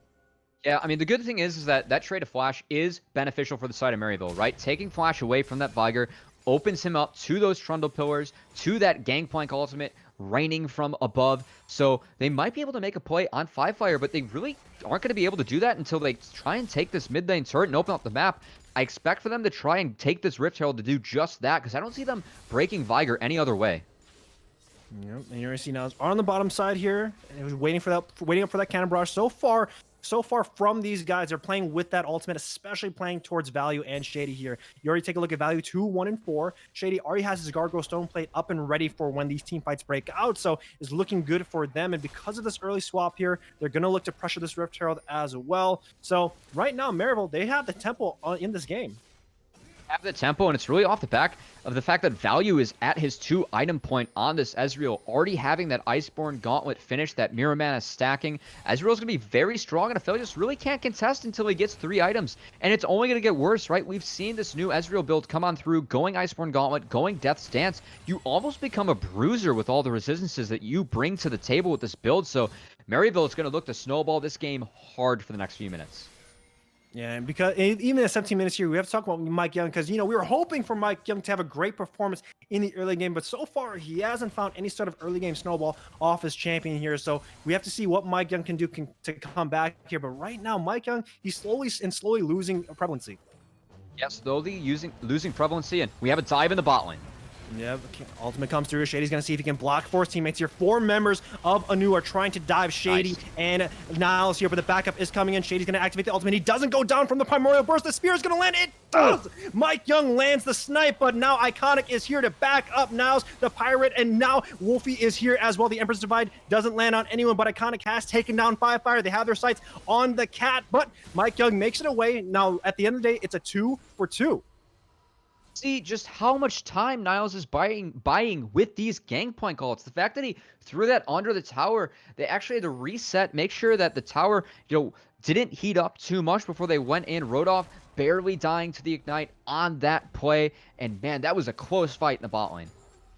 Yeah, I mean, the good thing is that that trade of Flash is beneficial for the side of Maryville, right? Taking Flash away from that Viger opens him up to those Trundle Pillars, to that Gangplank ultimate raining from above. So they might be able to make a play on Firefire, but they really aren't going to be able to do that until they try and take this mid lane turret and open up the map. I expect for them to try and take this Rift Herald to do just that, because I don't see them breaking Viger any other way. Yep, and you're going to see now on the bottom side here, and it was waiting up for that cannon barrage. So far from these guys, they're playing with that ultimate, especially playing towards Value and Shady here. You already take a look at Value 2, 1, and 4. Shady already has his Gargoyle Stone Plate up and ready for when these team fights break out, so is looking good for them. And because of this early swap here, they're going to look to pressure this Rift Herald as well. So right now, Maryville, they have the tempo in this game. Have the tempo, and it's really off the back of the fact that Value is at his 2 item point on this Ezreal, already having that Iceborne Gauntlet finished, that Mirror Mana stacking. Ezreal's going to be very strong, and Aphelios really can't contest until he gets 3 items, and it's only going to get worse, right? We've seen this new Ezreal build come on through, going Iceborne Gauntlet, going Death's Dance. You almost become a bruiser with all the resistances that you bring to the table with this build, so Maryville is going to look to snowball this game hard for the next few minutes. Yeah, and because even at 17 minutes here, we have to talk about Mike Young because, you know, we were hoping for Mike Young to have a great performance in the early game, but so far he hasn't found any sort of early game snowball off his champion here. So we have to see what Mike Young can do to come back here. But right now, Mike Young, he's slowly losing prevalency. Yeah, slowly losing prevalency, and we have a dive in the bot lane. Yeah, ultimate comes through. Shady's going to see if he can block for his teammates here. 4 members of ANEW are trying to dive Shady and Niles here, but the backup is coming in. Shady's going to activate the ultimate. He doesn't go down from the Primordial Burst. The spear is going to land. It does! Mike Young lands the snipe, but now Iconic is here to back up Niles, the Pirate, and now Wolfie is here as well. The Emperor's Divide doesn't land on anyone, but Iconic has taken down Firefire. They have their sights on the cat, but Mike Young makes it away. Now, at the end of the day, it's a 2 for 2. See just how much time Niles is buying with these Gangplank ults. The fact that he threw that under the tower, they actually had to reset, make sure that the tower, didn't heat up too much before they went in. Rodolph barely dying to the Ignite on that play, and man, that was a close fight in the bot lane.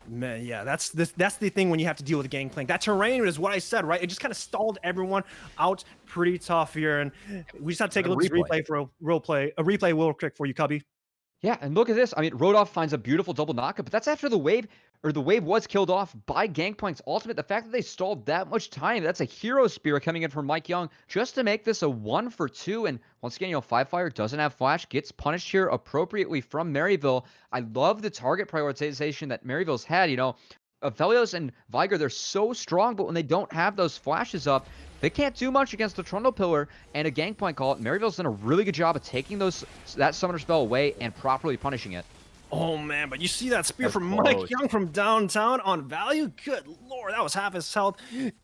Man, yeah, that's the thing when you have to deal with Gangplank. That terrain is what I said, right? It just kind of stalled everyone out pretty tough here, and we just have to take a look at the replay for a replay real quick for you, Cubby. Yeah, and look at this. I mean, Rodolph finds a beautiful double knockup, but that's after the wave was killed off by Gangplank's ultimate. The fact that they stalled that much time, that's a hero spear coming in from Mike Young just to make this a 1 for 2. And once again, Firefire doesn't have flash, gets punished here appropriately from Maryville. I love the target prioritization that Maryville's had. Aphelios and Viger, they're so strong, but when they don't have those flashes up, they can't do much against the Trundle Pillar and a Gangplank ult. Maryville's done a really good job of taking that summoner spell away and properly punishing it. Oh man, but you see that spear from Mike Young from downtown on Value? Good lord, that was half his health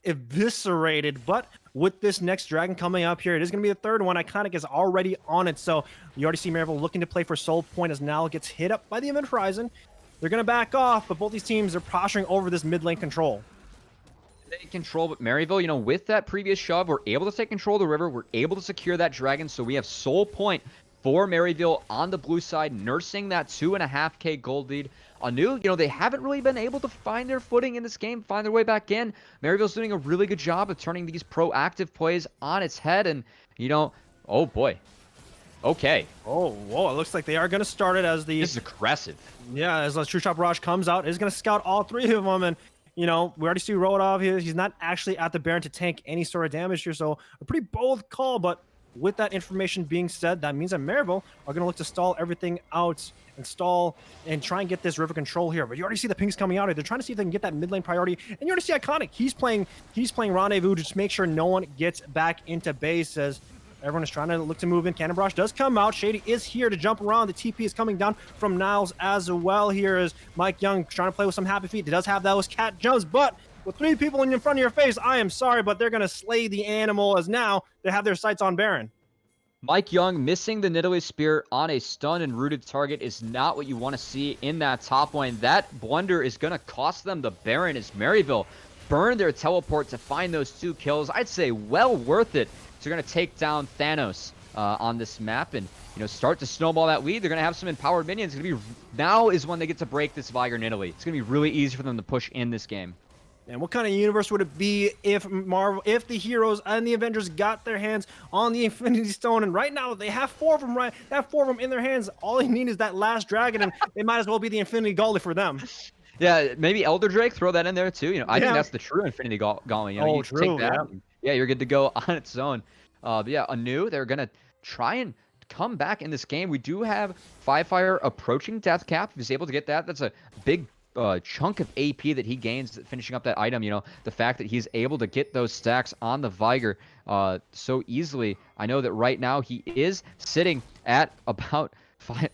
eviscerated. But with this next dragon coming up here. It is going to be the third one. Iconic is already on it. So you already see Maryville looking to play for soul point as now gets hit up by the Event Horizon. They're going to back off, but both these teams are posturing over this mid lane control. They control, but Maryville, you know, with that previous shove, we're able to take control of the river. We're able to secure that dragon. So we have soul point for Maryville on the blue side, nursing that 2.5K gold lead. ANEW, you know, they haven't really been able to find their footing in this game, find their way back in. Maryville's doing a really good job of turning these proactive plays on its head, and, you know, oh boy. Okay. Oh, whoa, it looks like they are going to start it as the... This is aggressive. Yeah, as the True Shot Barrage comes out, is going to scout all three of them, and, you know, we already see Rodov here. He's not actually at the Baron to tank any sort of damage here, so a pretty bold call, but with that information being said, that means that Maryville are going to look to stall everything out and stall and try and get this river control here. But you already see the pings coming out here. They're trying to see if they can get that mid lane priority. And you already see Iconic. He's playing Rendezvous to just make sure no one gets back into base as everyone is trying to look to move in. Cannon Barrage does come out. Shady is here to jump around. The TP is coming down from Niles as well here as Mike Young trying to play with some happy feet. He does have those cat jumps, but with 3 people in front of your face, I am sorry, but they're going to slay the animal as now they have their sights on Baron. Mike Young missing the Nidalee Spear on a stun and rooted target is not what you want to see in that top lane. That blunder is going to cost them the Baron as Maryville burn their teleport to find those 2 kills. I'd say well worth it. So they're going to take down Thanos on this map and, you know, start to snowball that lead. They're going to have some empowered minions. It's going to be, now is when they get to break this Viger Nidalee. It's going to be really easy for them to push in this game. And what kind of universe would it be if if the heroes and the Avengers got their hands on the Infinity Stone? And right now they have 4 of them, right? They have 4 of them in their hands. All they need is that last dragon, and they might as well be the Infinity Gauntlet for them. Yeah, maybe Elder Drake, throw that in there too. You know, I think that's the true Infinity Gauntlet. You know, you true, take that. Yeah, you're good to go on its own. But yeah, ANEW, they're gonna try and come back in this game. We do have Firefire approaching death cap. If he's able to get that, that's a big chunk of AP that he gains finishing up that item. You know, the fact that he's able to get those stacks on the Viger so easily. I know that right now he is sitting at about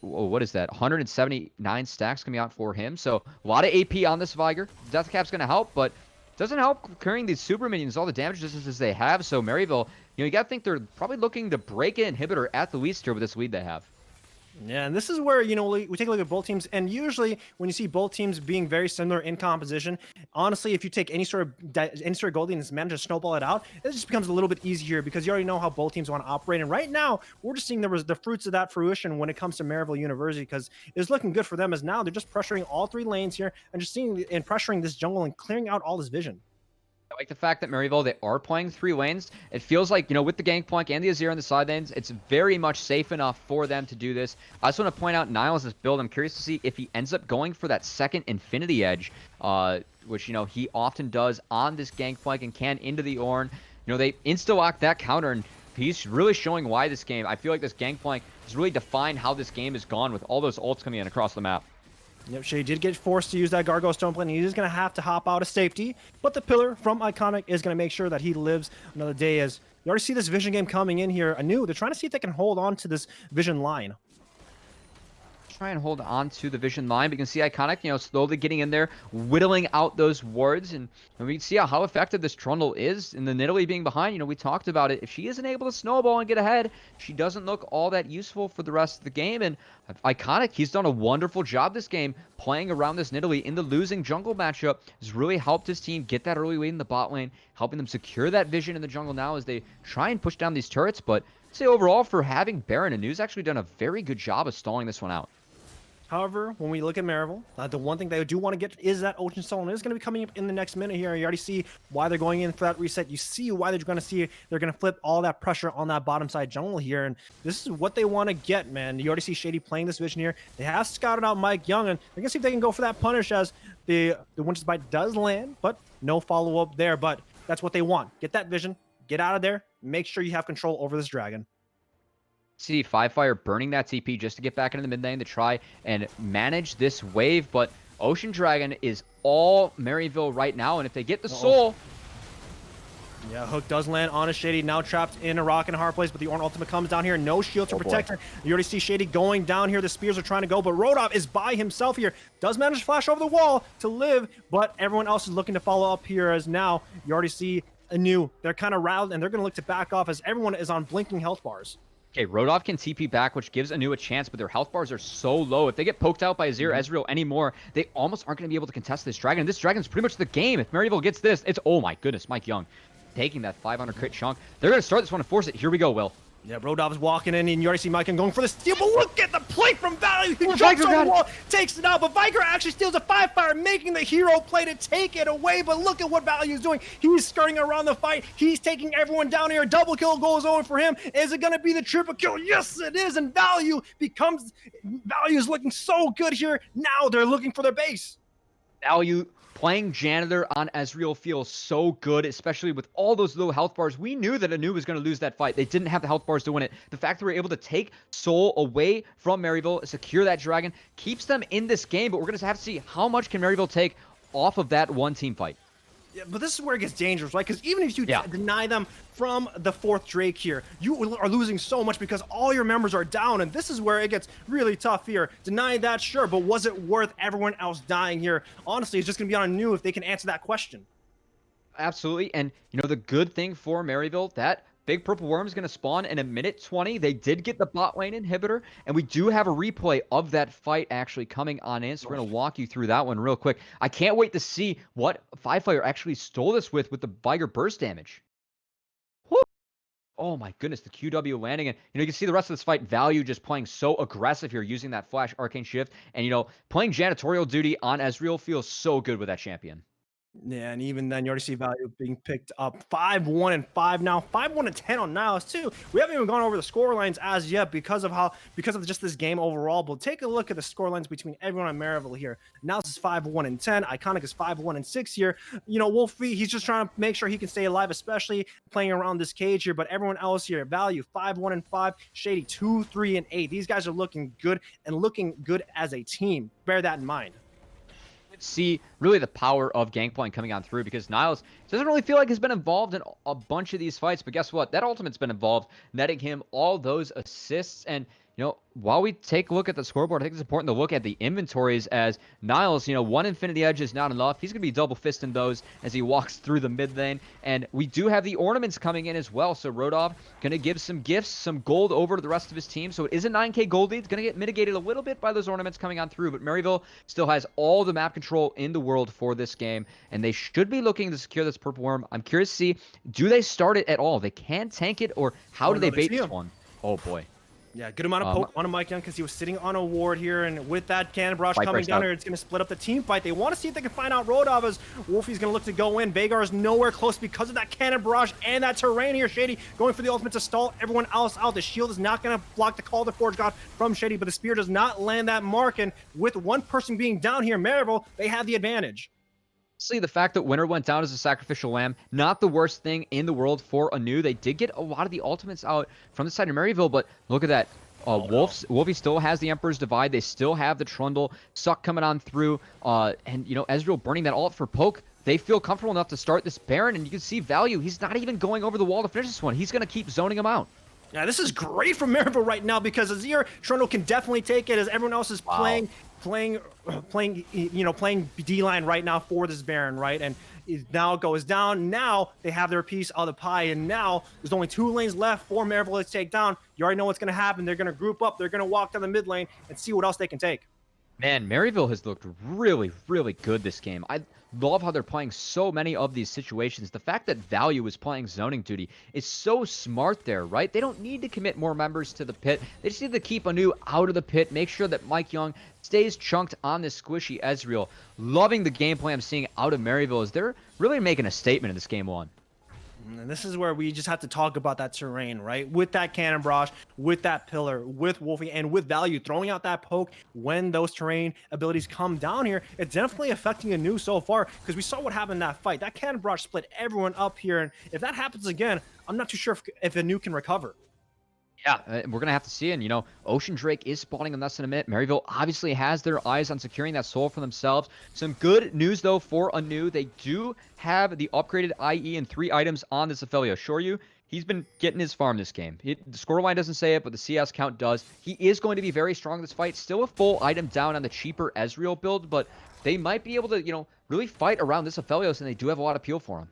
what is that, 179 stacks coming out for him. So a lot of AP on this Viger. Death cap's going to help, but doesn't help carrying these super minions, all the damage distances they have. So Maryville, you know, you got to think they're probably looking to break an inhibitor at the least here with this lead they have. Yeah, and this is where, you know, we take a look at both teams, and usually when you see both teams being very similar in composition, honestly, if you take any sort of gold and manage to snowball it out, it just becomes a little bit easier because you already know how both teams want to operate. And right now, we're just seeing the fruits of that fruition when it comes to Maryville University, because it's looking good for them as now they're just pressuring all 3 lanes here and just seeing and pressuring this jungle and clearing out all this vision. I like the fact that Maryville, they are playing 3 lanes. It feels like, you know, with the Gangplank and the Azir on the side lanes, it's very much safe enough for them to do this. I just want to point out Niles' build. I'm curious to see if he ends up going for that second Infinity Edge, which, you know, he often does on this Gangplank and can into the Ornn. You know, they insta-lock that counter, and he's really showing why this game, I feel like this Gangplank has really defined how this game has gone with all those ults coming in across the map. Yep, Shay did get forced to use that Gargoyle Stone Plane. He's going to have to hop out of safety, but the pillar from Iconic is going to make sure that he lives another day. As you already see this vision game coming in here ANEW, they're trying to see if they can hold on to this vision line. Try and hold on to the vision line. But you can see Iconic, you know, slowly getting in there, whittling out those wards, and we can see how effective this Trundle is. And the Nidalee being behind, you know, we talked about it. If she isn't able to snowball and get ahead, she doesn't look all that useful for the rest of the game. And Iconic, he's done a wonderful job this game playing around this Nidalee in the losing jungle matchup. Has really helped his team get that early lead in the bot lane, helping them secure that vision in the jungle now as they try and push down these turrets. But I'd say overall, for having Baron, ANEW's actually done a very good job of stalling this one out. However, when we look at Maryville, the one thing they do want to get is that Ocean Soul, and it's going to be coming up in the next minute here. You already see why they're going in for that reset. You see why they're going to flip all that pressure on that bottom side jungle here, and this is what they want to get, man. You already see Shady playing this vision here. They have scouted out Mike Young, and they're going to see if they can go for that punish as the Winter's Bite does land, but no follow-up there. But that's what they want. Get that vision, get out of there, make sure you have control over this dragon. See Firefire burning that TP just to get back into the mid lane to try and manage this wave, but Ocean Dragon is all Maryville right now, and if they get the soul... Yeah, Hook does land on a Shady, now trapped in a rock and a hard place, but the Ornn ultimate comes down here. No shield to protect her. You already see Shady going down here. The spears are trying to go, but Rodov is by himself here. Does manage to flash over the wall to live, but everyone else is looking to follow up here as now you already see ANEW, they're kind of riled and they're going to look to back off as everyone is on blinking health bars. Okay, Rodolph can TP back, which gives ANEW a chance, but their health bars are so low. If they get poked out by Azir Ezreal anymore, they almost aren't going to be able to contest this dragon. And this dragon's pretty much the game. If Maryville gets this, it's, oh my goodness, Mike Young taking that 500 crit chunk. They're going to start this one and force it. Here we go, Will. Yeah, Rodolph is walking in, and you already see Mike going for the steal, but look at the play from Value. He jumps Viker on got the wall, takes it out, but Viker actually steals a 5-fire, making the hero play to take it away, but look at what Value is doing. He's skirting around the fight. He's taking everyone down here. Double kill goes over for him. Is it going to be the triple kill? Yes, it is, and Value is looking so good here. Now they're looking for their base. Value playing janitor on Ezreal feels so good, especially with all those low health bars. We knew that ANEW was going to lose that fight. They didn't have the health bars to win it. The fact that we're able to take Soul away from Maryville, secure that dragon, keeps them in this game, but we're going to have to see how much can Maryville take off of that one team fight. Yeah, but this is where it gets dangerous, right? Because even if you deny them from the 4th Drake here, you are losing so much because all your members are down, and this is where it gets really tough here. Denying that, sure, but was it worth everyone else dying here? Honestly, it's just going to be on ANEW if they can answer that question. Absolutely, and you know the good thing for Maryville, that big purple worm is going to spawn in a minute 20. They did get the bot lane inhibitor, and we do have a replay of that fight actually coming on in, so we're going to walk you through that one real quick. I can't wait to see what 5-fire actually stole this with the Viger burst damage. Woo! Oh my goodness, the QW landing, and you can see the rest of this fight, Value just playing so aggressive here, using that flash arcane shift, and playing janitorial duty on Ezreal feels so good with that champion. Yeah, and even then, you already see Value being picked up 5-1-5 now, 5-1-10 on Niles too. We haven't even gone over the score lines as yet because of just this game overall. But take a look at the score lines between everyone on Maryville here. Niles is 5-1-10. Iconic is 5-1-6 here. Wolfie, he's just trying to make sure he can stay alive, especially playing around this cage here. But everyone else here, Value 5-1-5, Shady 2-3-8. These guys are looking good and looking good as a team. Bear that in mind. See really the power of Gangplank coming on through, because Niles doesn't really feel like he's been involved in a bunch of these fights, but guess what? That ultimate's been involved, netting him all those assists. And while we take a look at the scoreboard, I think it's important to look at the inventories, as Niles, one Infinity Edge is not enough. He's going to be double fisting those as he walks through the mid lane. And we do have the ornaments coming in as well. So Rodolph going to give some gifts, some gold over to the rest of his team. So it is a 9k gold lead. It's going to get mitigated a little bit by those ornaments coming on through. But Maryville still has all the map control in the world for this game, and they should be looking to secure this purple worm. I'm curious to see, do they start it at all? They can tank it, or how do they bait this one? Oh boy. Yeah, good amount of poke on a Mike Young because he was sitting on a ward here, and with that cannon barrage coming down here, it's going to split up the team fight. They want to see if they can find out Rodolph, as Wolfie's going to look to go in. Veigar is nowhere close because of that cannon barrage and that terrain here. Shady going for the ultimate to stall everyone else out. The shield is not going to block the call of the Forge God from Shady, but the spear does not land that mark, and with one person being down here, Maryville, they have the advantage. See, the fact that Winter went down as a sacrificial lamb, not the worst thing in the world for ANEW. They did get a lot of the ultimates out from the side of Maryville, but look at that. Wolfie still has the Emperor's Divide. They still have the Trundle. Suck coming on through. And, Ezreal burning that ult for poke. They feel comfortable enough to start this Baron, and you can see Value. He's not even going over the wall to finish this one. He's going to keep zoning him out. Yeah, this is great from Maryville right now, because Azir Trundle can definitely take it, as everyone else is playing D-line right now for this Baron, right? And it now goes down. Now they have their piece of the pie, and now there's only 2 lanes left for Maryville to take down. You already know what's going to happen. They're going to group up. They're going to walk down the mid lane and see what else they can take. Man, Maryville has looked really, really good this game. I love how they're playing so many of these situations. The fact that Value is playing zoning duty is so smart there, right? They don't need to commit more members to the pit. They just need to keep ANEW out of the pit, make sure that Mike Young stays chunked on this squishy Ezreal. Loving the gameplay I'm seeing out of Maryville, as they're really making a statement in this game 1. And this is where we just have to talk about that terrain, right? With that cannon barrage, with that pillar, with Wolfie, and with Value throwing out that poke when those terrain abilities come down here, it's definitely affecting ANEW so far, because we saw what happened in that fight. That cannon barrage split everyone up here, and if that happens again, I'm not too sure if ANEW can recover. Yeah, we're going to have to see. And, Ocean Drake is spawning in less than a minute. Maryville obviously has their eyes on securing that soul for themselves. Some good news, though, for ANEW. They do have the upgraded IE and 3 items on this Ophelia. Assure you, he's been getting his farm this game. The scoreline doesn't say it, but the CS count does. He is going to be very strong in this fight. Still a full item down on the cheaper Ezreal build, but they might be able to, really fight around this Aphelios, and they do have a lot of appeal for him.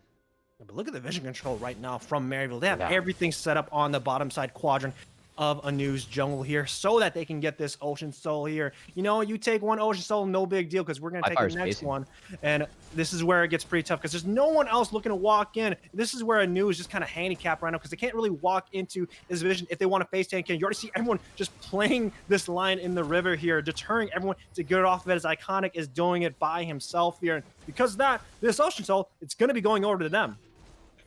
But look at the vision control right now from Maryville. They have Yeah. everything set up on the bottom side quadrant of ANEW's jungle here so that they can get this Ocean Soul here. You know, you take one Ocean Soul, no big deal, because we're going to take the Fire's next spacing. one. And this is where it gets pretty tough because there's no one else looking to walk in. This is where ANEW is just kind of handicapped right now because they can't really walk into his vision if they want to face tank in. You already see everyone just playing this line in the river here, deterring everyone to get it off of it as Iconic is doing it by himself here. And because of that, this Ocean Soul, it's going to be going over to them.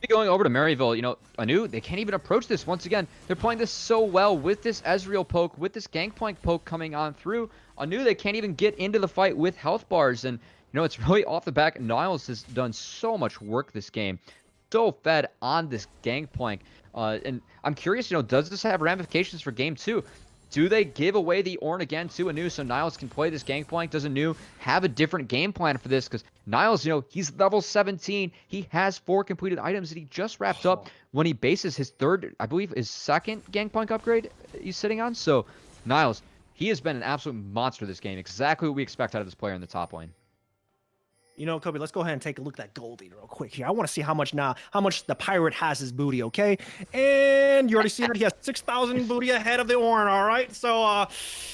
Going over to Maryville, you know, ANEW, they can't even approach this. Once again, they're playing this so well with this Ezreal poke, with this Gangplank poke coming on through. ANEW, they can't even get into the fight with health bars. And, you know, it's really off the back. Niles has done so much work this game. So fed on this Gangplank. And I'm curious, you know, does this have ramifications for game 2? Do they give away the Ornn again to ANEW so Niles can play this Gangplank? Does ANEW have a different game plan for this? Because Niles, you know, he's level 17. He has 4 completed items that he just wrapped up when he bases his third, I believe, his second Gangplank upgrade he's sitting on. So Niles, he has been an absolute monster this game. Exactly what we expect out of this player in the top lane. You know, Kobe, let's go ahead and take a look at that gold lead real quick here. I want to see how much the pirate has his booty, okay? And you already see that he has 6,000 booty ahead of the Ornn, all right? So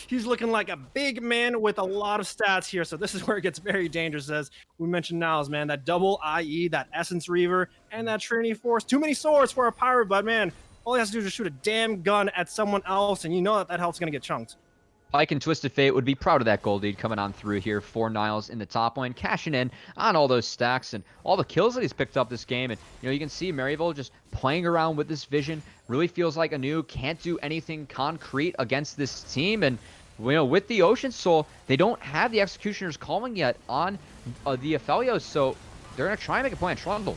he's looking like a big man with a lot of stats here. So this is where it gets very dangerous, as we mentioned Niles, man. That double IE, that Essence Reaver, and that Trinity Force. Too many swords for a pirate, but man, all he has to do is just shoot a damn gun at someone else, and you know that health's going to get chunked. Pike and Twisted Fate would be proud of that gold lead coming on through here for Niles in the top lane, cashing in on all those stacks and all the kills that he's picked up this game. And, you know, you can see Maryville just playing around with this vision. Really feels like ANEW can't do anything concrete against this team. And, you know, with the Ocean Soul, they don't have the Executioner's calling yet on the Aphelios, so they're going to try and make a play on Trundle.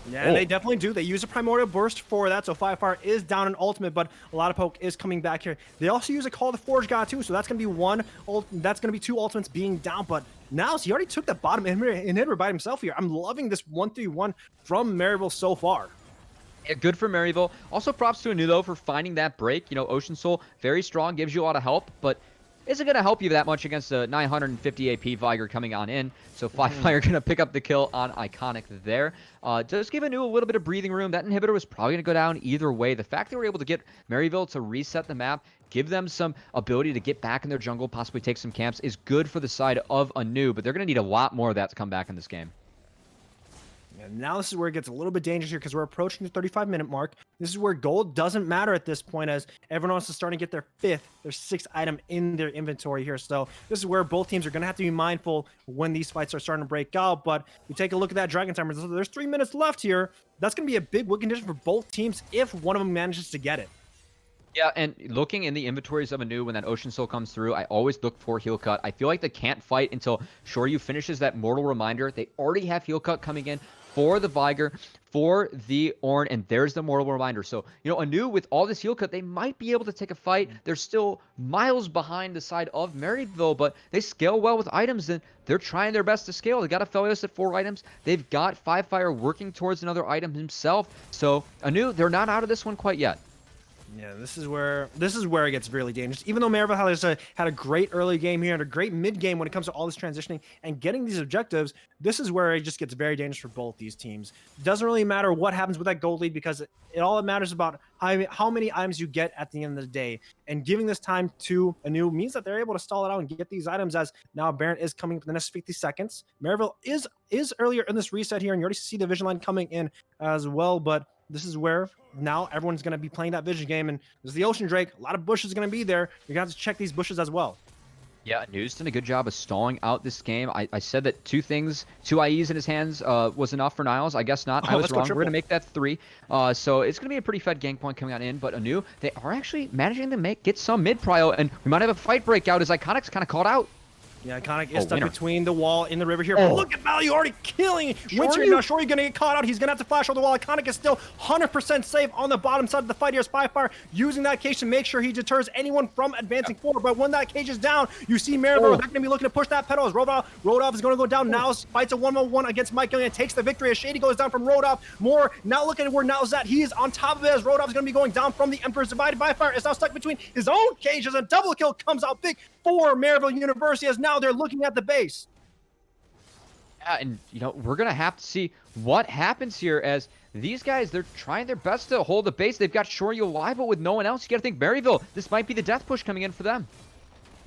Yeah, they definitely do. They use a Primordial Burst for that, so Firefire is down in ultimate, but a lot of poke is coming back here. They also use a Call the Forge God too, so that's going to be that's going to be 2 ultimates being down, but now he already took the bottom inhibitor by himself here. I'm loving this 1-3-1 from Maryville so far. Yeah, good for Maryville. Also props to ANEW though for finding that break. You know, Ocean Soul, very strong, gives you a lot of help, but isn't going to help you that much against a 950 AP Viger coming on in. So Firefire going to pick up the kill on Iconic there. Just give ANEW a little bit of breathing room. That inhibitor was probably going to go down either way. The fact they were able to get Maryville to reset the map, give them some ability to get back in their jungle, possibly take some camps, is good for the side of ANEW, but they're going to need a lot more of that to come back in this game. And now this is where it gets a little bit dangerous here because we're approaching the 35-minute mark. This is where gold doesn't matter at this point, as everyone else is starting to get their 6th item in their inventory here. So this is where both teams are going to have to be mindful when these fights are starting to break out. But we take a look at that Dragon Timer. There's 3 minutes left here. That's going to be a big win condition for both teams if one of them manages to get it. Yeah, and looking in the inventories of ANEW when that Ocean Soul comes through, I always look for heal cut. I feel like they can't fight until Shoryu finishes that Mortal Reminder. They already have heal cut coming in for the Viger, for the Ornn, and there's the Mortal Reminder. So, you know, ANEW, with all this heal cut, they might be able to take a fight. They're still miles behind the side of Maryville, but they scale well with items, and they're trying their best to scale. They got Aphelios at 4 items. They've got Firefire working towards another item himself. So, ANEW, they're not out of this one quite yet. Yeah, this is where it gets really dangerous. Even though Maryville had a great early game here and a great mid game when it comes to all this transitioning and getting these objectives, this is where it just gets very dangerous for both these teams. It doesn't really matter what happens with that gold lead because it all matters about how many items you get at the end of the day. And giving this time to ANEW means that they're able to stall it out and get these items, as now Baron is coming up in the next 50 seconds. Maryville is earlier in this reset here, and you already see the vision line coming in as well, but this is where now everyone's going to be playing that vision game, and there's the Ocean Drake. A lot of bushes going to be there. You're going to have to check these bushes as well. Yeah, ANEW's done a good job of stalling out this game. I said that 2 IEs in his hands was enough for Niles. I guess not. I was wrong. We're going to make that 3. So it's going to be a pretty fed Gangplank coming on in, but ANEW, they are actually managing to get some mid-prio, and we might have a fight breakout as Iconic's kind of called out. Yeah, Iconic is stuck between the wall in the river here. But look at Value already killing Winter. Now Shoryu gonna get caught out. He's gonna have to flash over the wall. Iconic is still 100% safe on the bottom side of the fight here. Spyfire using that cage to make sure he deters anyone from advancing forward. But when that cage is down, you see Maryville. They're gonna be looking to push that pedal as Rodolph is gonna go down. Now fights a 1-on-1 against Mike Young and takes the victory as Shady goes down from Rodolph. More now look at where Niles at. He is on top of it as Rodolph is gonna be going down from the Emperor's Divided by Fire. Is now stuck between his own cages. A double kill comes out big for Maryville University as now they're looking at the base. Yeah, and, you know, we're going to have to see what happens here as these guys, they're trying their best to hold the base. They've got Shoryu alive, but with no one else, you got to think Maryville, this might be the death push coming in for them.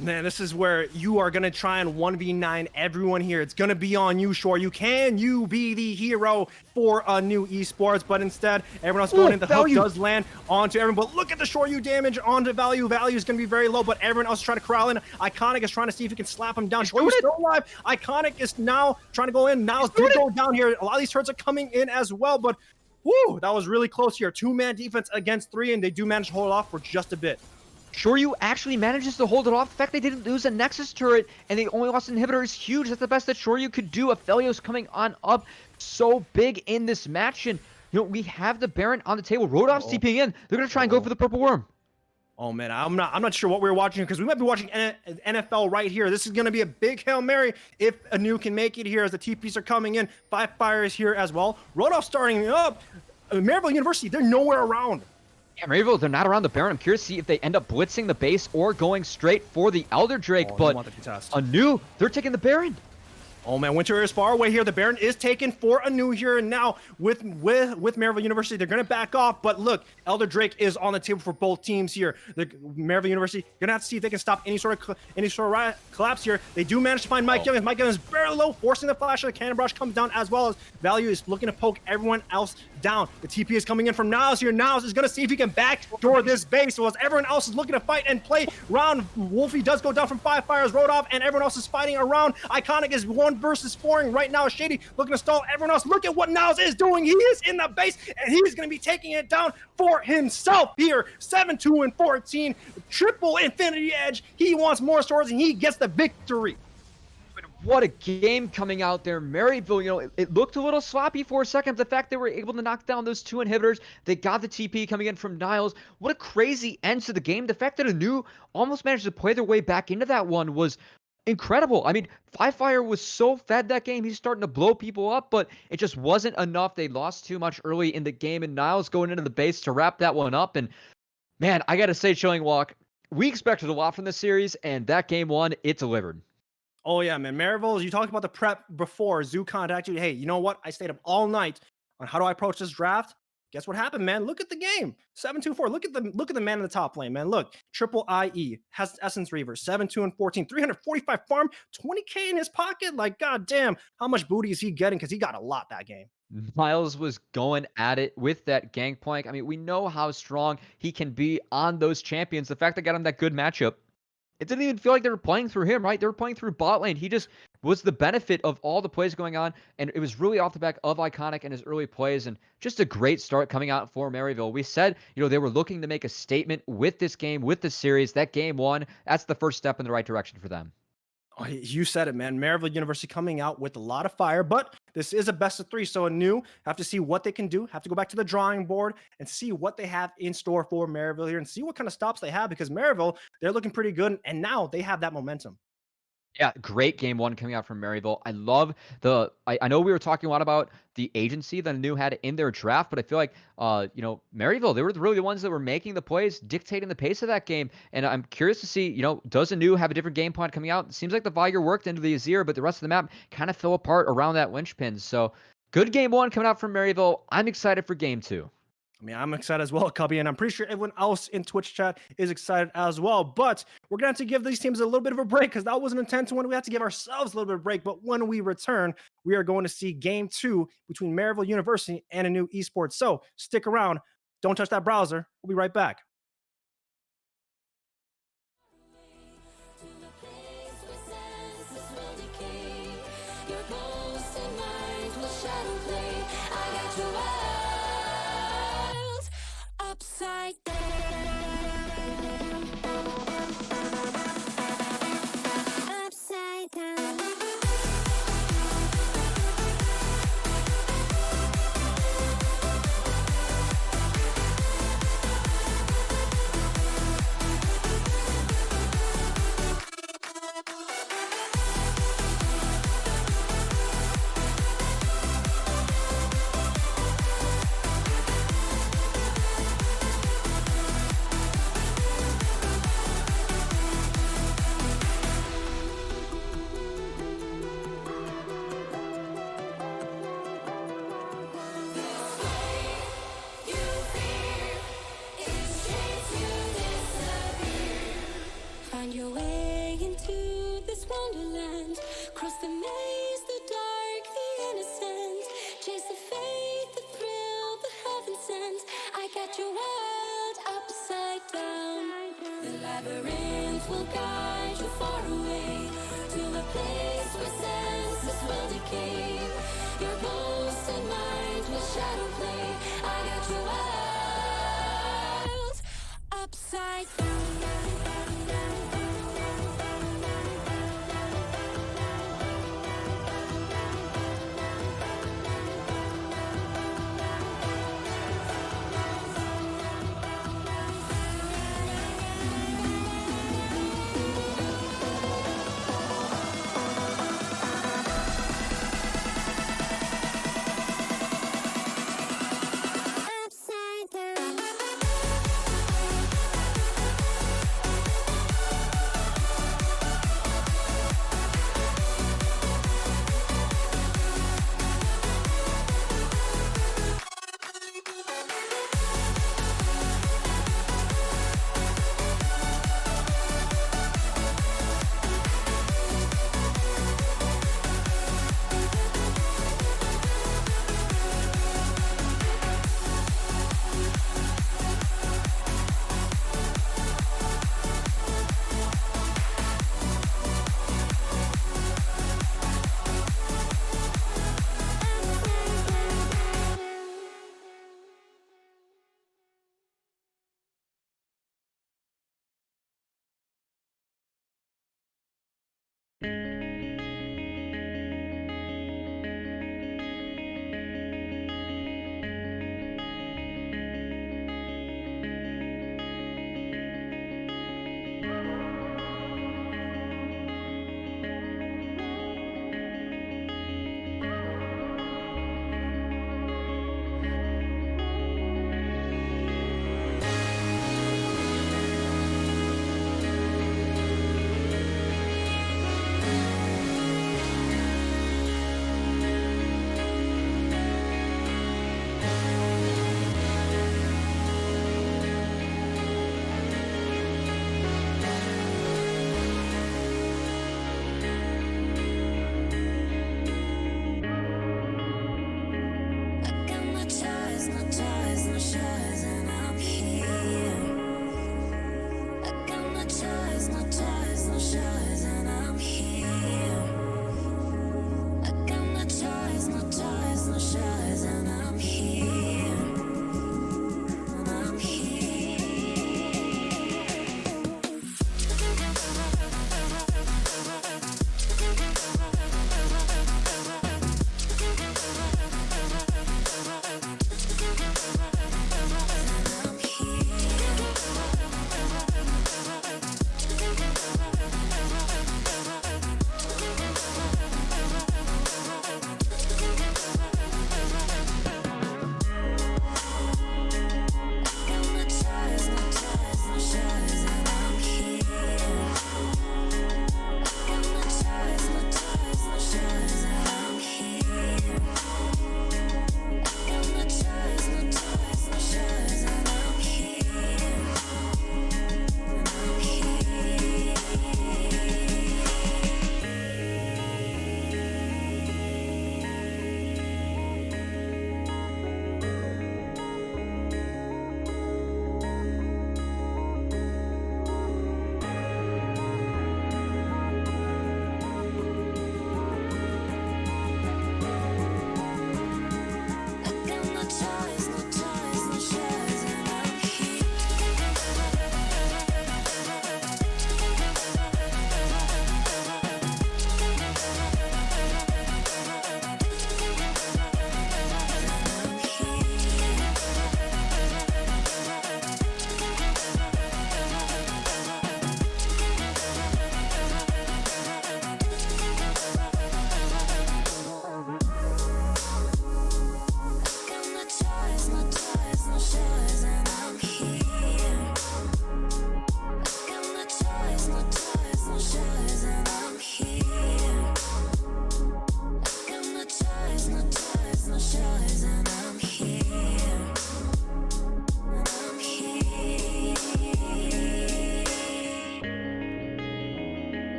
Man, this is where you are going to try and 1v9 everyone here. It's going to be on you, Shoryu. Can you be the hero for ANEW Esports? But instead, everyone else going in. The hook does land onto everyone. But look at the Shoryu damage onto Value. Value is going to be very low, but everyone else is trying to corral in. Iconic is trying to see if he can slap him down. Shoryu's still alive. Iconic is now trying to go in. Now it's going to go down here. A lot of these turrets are coming in as well, but whoo, that was really close here. 2-man defense against 3, and they do manage to hold it off for just a bit. Shoryu actually manages to hold it off. The fact they didn't lose a Nexus turret and they only lost an inhibitor is huge. That's the best that Shoryu could do. Aphelios coming on up so big in this match. And, you know, we have the Baron on the table. Rodolph's TPing in. They're going to try and go for the Purple Worm. Oh, man, I'm not sure what we're watching because we might be watching NFL right here. This is going to be a big Hail Mary if ANEW can make it here as the TPs are coming in. 5 fires here as well. Rodolph starting up. Maryville University, they're nowhere around. Yeah, Maryville, they're not around the Baron. I'm curious to see if they end up blitzing the base or going straight for the Elder Drake, but ANEW, they're taking the Baron. Oh man, Winter is far away here. The Baron is taken for ANEW here, and now with Maryville University, they're gonna back off. But look, Elder Drake is on the table for both teams here. The Maryville University gonna have to see if they can stop any sort of collapse here. They do manage to find Mike Young. Mike Young is very low, forcing the flash. The cannon barrage comes down as well as Value is looking to poke everyone else down. The TP is coming in from Niles here. Niles is gonna see if he can backdoor this base. So as everyone else is looking to fight and play round, Wolfie does go down from 5 fires. Rodolph and everyone else is fighting around. Iconic is 1 versus 4 right now. Shady looking to stall everyone else. Look at what Niles is doing. He is in the base and he's going to be taking it down for himself here. 7-2-14, triple Infinity Edge. He wants more swords and he gets the victory. What a game coming out there. Maryville, you know, it looked a little sloppy for a second. The fact they were able to knock down those 2 inhibitors, they got the TP coming in from Niles. What a crazy end to the game. The fact that ANEW almost managed to play their way back into that one was incredible. I mean, 5 Fire was so fed that game. He's starting to blow people up, but it just wasn't enough. They lost too much early in the game, and Niles going into the base to wrap that one up. And man, I got to say, Chilling Walk, we expected a lot from this series, and that game 1, it delivered. Oh yeah, man. Maryville, you talked about the prep before. Zoo contacted you. Hey, you know what? I stayed up all night on how do I approach this draft. Guess what happened, man? Look at the game. 7-2-4. Look at the man in the top lane, man. Look, triple IE has Essence Reaver. 7-2-14. 345 farm. 20K in his pocket. Like, goddamn, how much booty is he getting? Because he got a lot that game. Miles was going at it with that Gangplank. I mean, we know how strong he can be on those champions. The fact they got him that good matchup, it didn't even feel like they were playing through him, right? They were playing through bot lane. He just was the benefit of all the plays going on, and it was really off the back of Iconic and his early plays, and just a great start coming out for Maryville. We said, you know, they were looking to make a statement with this game, with this series. That game 1, that's the first step in the right direction for them. Oh, you said it, man. Maryville University coming out with a lot of fire, but this is a best of 3. So ANEW have to see what they can do, have to go back to the drawing board and see what they have in store for Maryville here and see what kind of stops they have, because Maryville, they're looking pretty good. And now they have that momentum. Yeah, great game 1 coming out from Maryville. I love I know we were talking a lot about the agency that ANEW had in their draft, but I feel like, you know, Maryville, they were really the ones that were making the plays, dictating the pace of that game. And I'm curious to see, you know, does ANEW have a different game plan coming out? It seems like the Vigor worked into the Azir, but the rest of the map kind of fell apart around that linchpin. So good game 1 coming out from Maryville. I'm excited for game 2. I mean, I'm excited as well, Cubby, and I'm pretty sure everyone else in Twitch chat is excited as well. But we're going to have to give these teams a little bit of a break because that wasn't intent to win. We have to give ourselves a little bit of a break. But when we return, we are going to see game 2 between Maryville University and ANEW Esports. So stick around. Don't touch that browser. We'll be right back. Upside down. Upside down. The labyrinth will guide you far away to the place where senses will decay. Your ghost and mind will shadow play. I got you out upside down. Upside down.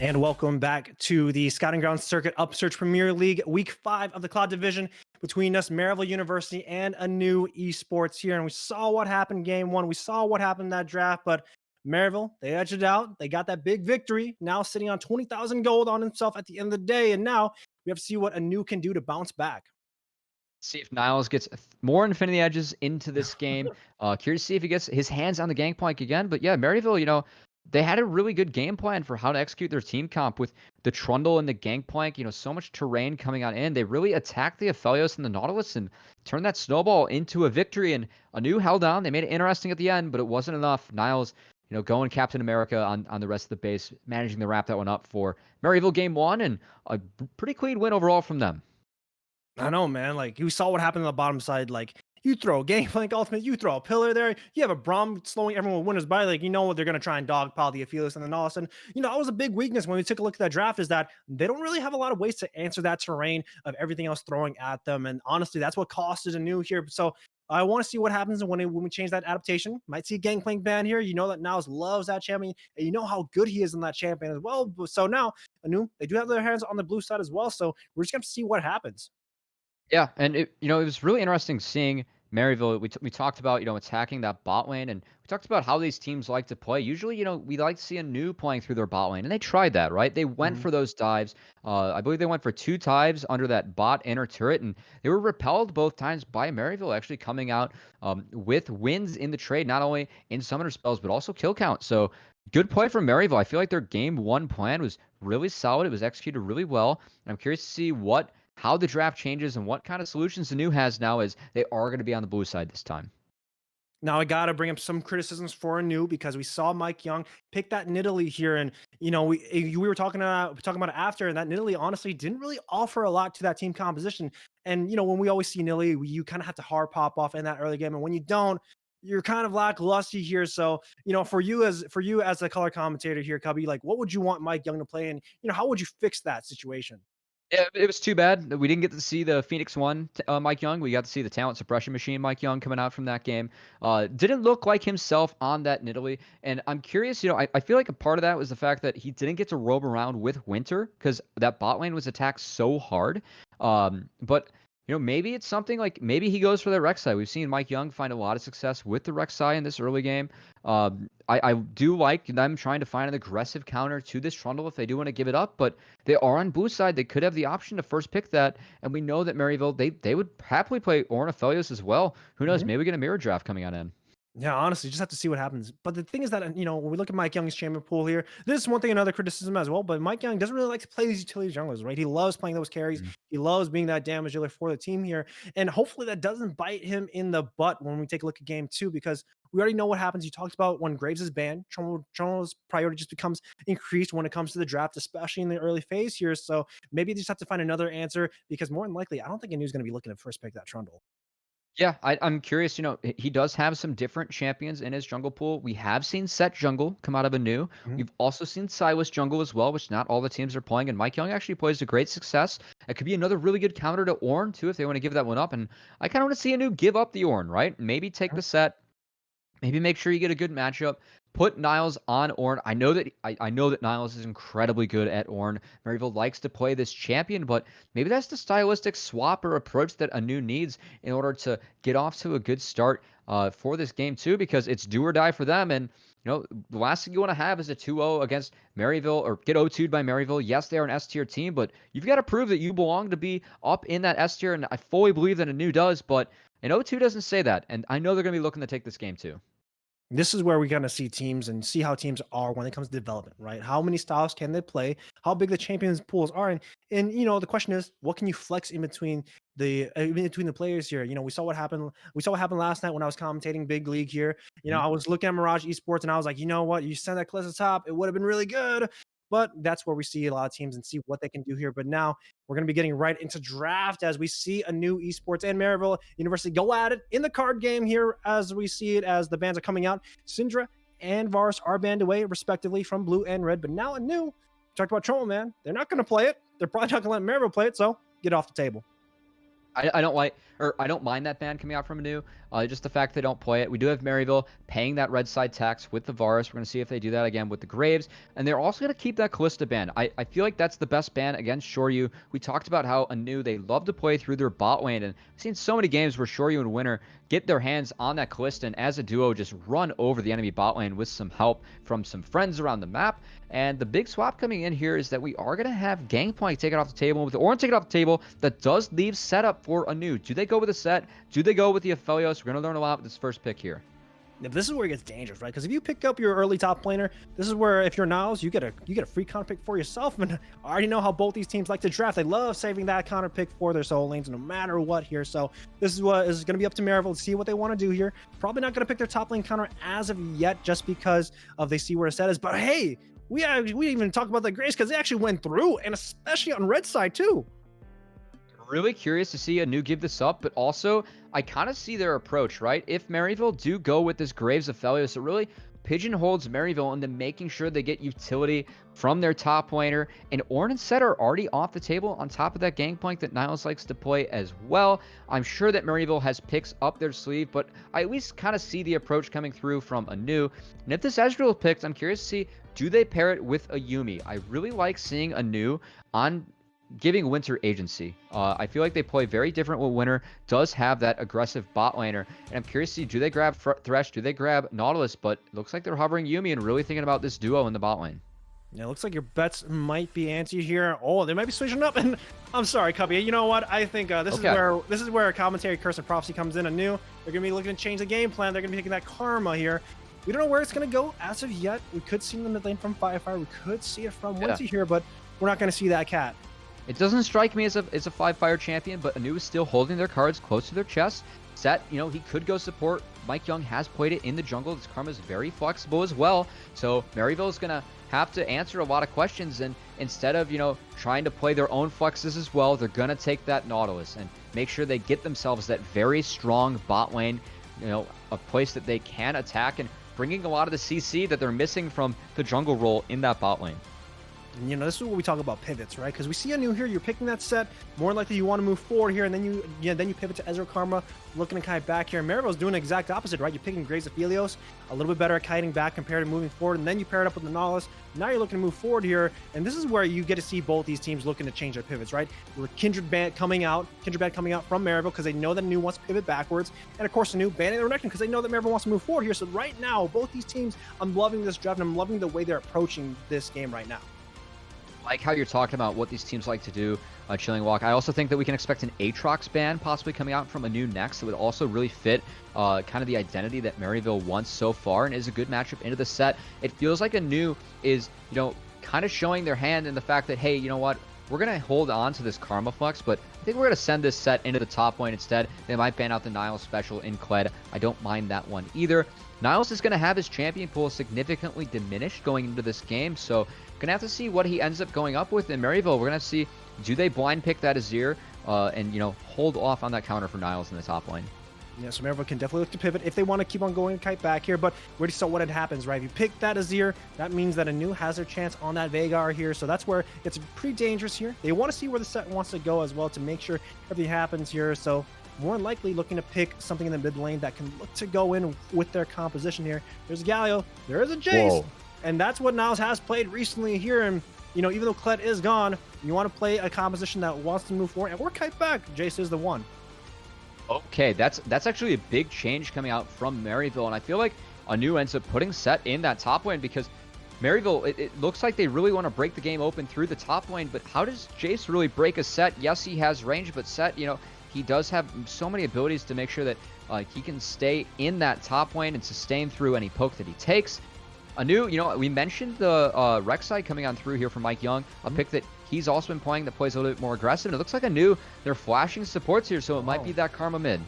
And welcome back to the Scouting Ground Circuit Upsurge Premier League, Week 5 of the Cloud Division between us, Maryville University, and ANEW Esports here. And we saw what happened Game 1. We saw what happened in that draft, but Maryville, they edged it out. They got that big victory, now sitting on 20,000 gold on himself at the end of the day. And now we have to see what ANEW can do to bounce back. See if Niles gets more Infinity Edges into this game. Curious to see if he gets his hands on the Gangplank again. But yeah, Maryville, they had a really good game plan for how to execute their team comp with the Trundle and the Gangplank. So much terrain coming on in. They really attacked the Aphelios and the Nautilus and turned that snowball into a victory. And ANEW held on. They made it interesting at the end, but it wasn't enough. Niles, going Captain America on the rest of the base, managing to wrap that one up for Maryville Game 1, and a pretty clean win overall from them. I know, man. Like, you saw what happened on the bottom side. Like, you throw a Gangplank Ultimate, you throw a pillar there, you have a Braum slowing everyone with winners by. Like, you know what they're going to try and dogpile the Aphelios, and then all of a sudden, that was a big weakness when we took a look at that draft, is that they don't really have a lot of ways to answer that terrain of everything else throwing at them. And honestly, that's what costed ANEW here. So I want to see what happens when we change that adaptation. Might see a Gangplank ban here. You know that Niles loves that champion, and you know how good he is in that champion as well. So now, ANEW, they do have their hands on the blue side as well. So we're just going to see what happens. Yeah, and it was really interesting seeing Maryville. We talked about attacking that bot lane, and we talked about how these teams like to play. Usually, we like to see ANEW playing through their bot lane, and they tried that, right? They went for those dives. I believe they went for 2 dives under that bot inner turret, and they were repelled both times by Maryville, actually coming out with wins in the trade, not only in summoner spells but also kill count. So good play from Maryville. I feel like their game 1 plan was really solid. It was executed really well, and I'm curious to see how the draft changes and what kind of solutions ANEW has now, as they are going to be on the blue side this time. Now I gotta bring up some criticisms for ANEW, because we saw Mike Young pick that Nidalee here, and we were talking about it after, and that Nidalee honestly didn't really offer a lot to that team composition. And when we always see Nidalee, you kind of have to hard pop off in that early game, and when you don't, you're kind of lackluster here. So for you as a color commentator here, Cubby, like, what would you want Mike Young to play, and how would you fix that situation? Yeah, it was too bad that we didn't get to see the Phoenix 1 Mike Young. We got to see the talent suppression machine Mike Young coming out from that game. Didn't look like himself on that Nidalee. And I'm curious, I feel like a part of that was the fact that he didn't get to roam around with Winter because that bot lane was attacked so hard. But maybe it's something like, maybe he goes for the Rek'Sai. We've seen Mike Young find a lot of success with the Rek'Sai in this early game. I do like them trying to find an aggressive counter to this Trundle if they do want to give it up, but they are on blue side. They could have the option to first pick that, and we know that Maryville, they would happily play Ornn Aphelios as well. Who knows? Maybe we get a mirror draft coming on in. Yeah, honestly, just have to see what happens. But the thing is that, when we look at Mike Young's champion pool here, this is one thing, another criticism as well. But Mike Young doesn't really like to play these utility junglers, right? He loves playing those carries. He loves being that damage dealer for the team here. And hopefully that doesn't bite him in the butt when we take a look at game 2, because we already know what happens. You talked about when Graves is banned, Trundle's priority just becomes increased when it comes to the draft, especially in the early phase here. So maybe they just have to find another answer, because more than likely, I don't think ANEW's going to be looking to first pick that Trundle. Yeah, I'm curious. He does have some different champions in his jungle pool. We have seen Set Jungle come out of ANEW. We've also seen Silas Jungle as well, which not all the teams are playing. And Mike Young actually plays to great success. It could be another really good counter to Ornn, too, if they want to give that one up. And I kind of want to see ANEW give up the Ornn, right? Maybe take the set. Maybe make sure you get a good matchup. Put Niles on Ornn. I know that Niles is incredibly good at Ornn. Maryville likes to play this champion, but maybe that's the stylistic swap or approach that ANEW needs in order to get off to a good start for this game too, because it's do or die for them. And the last thing you want to have is a 2-0 against Maryville, or get 0-2'd by Maryville. Yes, they're an S tier team, but you've got to prove that you belong to be up in that S tier, and I fully believe that ANEW does, but an 0-2 doesn't say that, and I know they're going to be looking to take this game too. This is where we're going to see teams and see how teams are when it comes to development, right? How many styles can they play? How big the champions pools are, and the question is, what can you flex in between the players here? We saw what happened. We saw what happened last night when I was commentating Big League here. I was looking at Mirage Esports, and I was like, you know what? You send that class to the top, it would have been really good. But that's where we see a lot of teams and see what they can do here. But now we're going to be getting right into draft as we see ANEW Esports and Maryville University go at it in the card game here, as we see it as the bans are coming out. Syndra and Varus are banned away, respectively, from blue and red. But now ANEW, talked about Trumbull, man. They're not going to play it. They're probably not going to let Maryville play it. So get off the table. I don't like, or I don't mind that ban coming out from ANEW. Just the fact they don't play it. We do have Maryville paying that red side tax with the Varus. We're going to see if they do that again with the Graves. And they're also going to keep that Callista ban. I feel like that's the best ban against Shoryu. We talked about how ANEW, they love to play through their bot lane. And I've seen so many games where Shoryu and Winner get their hands on that Callista and as a duo just run over the enemy bot lane with some help from some friends around the map. And the big swap coming in here is that we are going to have Gangplank taken off the table. With the Ornn taken off the table, that does leave setup for ANEW. Do they go with a set? Do they go with the Aphelios? We're going to learn a lot with this first pick here. Now, this is where it gets dangerous, right? Because if you pick up your early top laner, this is where if you're Niles, you get a free counter pick for yourself. And I already know how both these teams like to draft. They love saving that counter pick for their solo lanes, no matter what here. So this is what is going to be up to Maryville to see what they want to do here. Probably not going to pick their top lane counter as of yet, just because of they see where a set is. But hey, we didn't even talk about the Grace because they actually went through, and especially on red side too. Really curious to see ANEW give this up, but also I kind of see their approach, right? If Maryville do go with this Graves Aphelios, it really pigeonholes Maryville into making sure they get utility from their top laner. And Ornn and Set are already off the table on top of that Gangplank that Niles likes to play as well. I'm sure that Maryville has picks up their sleeve, but I at least kind of see the approach coming through from ANEW. And if this Ezreal is picked, I'm curious to see, do they pair it with a Yuumi? I really like seeing ANEW on giving Winter agency. I feel like they play very different with Winter, does have that aggressive bot laner, and I'm curious to see, do they grab Thresh, do they grab Nautilus, but it looks like they're hovering Yuumi and really thinking about this duo in the bot lane. Yeah, it looks like your bets might be anti here. Oh, they might be switching up, and I'm sorry, Cubby. You know what? I think this is where commentary curse and prophecy comes in ANEW. They're gonna be looking to change the game plan. They're gonna be taking that Karma here. We don't know where it's gonna go as of yet. We could see it in the mid lane from Firefire. We could see it from Winter here, but we're not gonna see that cat. It doesn't strike me as a 5-fire champion, but ANEW is still holding their cards close to their chest. Set, you know, he could go support. Mike Young has played it in the jungle. This Karma is very flexible as well. So Maryville is going to have to answer a lot of questions. And instead of, you know, trying to play their own flexes as well, they're going to take that Nautilus and make sure they get themselves that very strong bot lane, you know, a place that they can attack and bringing a lot of the CC that they're missing from the jungle role in that bot lane. And, you know, this is what we talk about pivots, right? Because we see ANEW here, you're picking that set. More likely you want to move forward here, and then you pivot to Ezreal Karma, looking to kite back here. Maryville's doing the exact opposite, right? You're picking Graves Aphelios, a little bit better at kiting back compared to moving forward, and then you pair it up with the Nautilus. Now you're looking to move forward here, and this is where you get to see both these teams looking to change their pivots, right? With Kindred Ban coming out from Maryville because they know that ANEW wants to pivot backwards, and of course ANEW banning the Renekton because they know that Maryville wants to move forward here. So right now, both these teams, I'm loving this draft, and I'm loving the way they're approaching this game right now. Like how you're talking about what these teams like to do, Chilling Walk. I also think that we can expect an Aatrox ban possibly coming out from ANEW next. It would also really fit kind of the identity that Maryville wants so far and is a good matchup into the set. It feels like ANEW is, you know, kind of showing their hand in the fact that, hey, you know what, we're going to hold on to this Karma Flex, but I think we're going to send this set into the top lane instead. They might ban out the Niles special in Kled. I don't mind that one either. Niles is going to have his champion pool significantly diminished going into this game, so going to have to see what he ends up going up with in Maryville. We're going to see, do they blind pick that Azir and, you know, hold off on that counter for Niles in the top lane. Yeah, so Maryville can definitely look to pivot if they want to keep on going and kite back here, but we already saw what happens, right? If you pick that Azir, that means that ANEW has their chance on that Veigar here, so that's where it's pretty dangerous here. They want to see where the set wants to go as well to make sure everything happens here, so more than likely looking to pick something in the mid lane that can look to go in with their composition here. There's Galio, there is a Jace, and that's what Niles has played recently here, and you know, even though Kled is gone, you want to play a composition that wants to move forward, and we're kite back. Jace is the one. Okay, that's actually a big change coming out from Maryville, and I feel like ANEW ends up putting Set in that top lane because Maryville, it looks like they really want to break the game open through the top lane, but how does Jace really break a Set? Yes, he has range, but Set, you know, he does have so many abilities to make sure that he can stay in that top lane and sustain through any poke that he takes. ANEW, you know, we mentioned the Rek'Sai coming on through here from Mike Young, a pick that he's also been playing that plays a little bit more aggressive. And it looks like ANEW, they're flashing supports here, so it might be that Karma mid.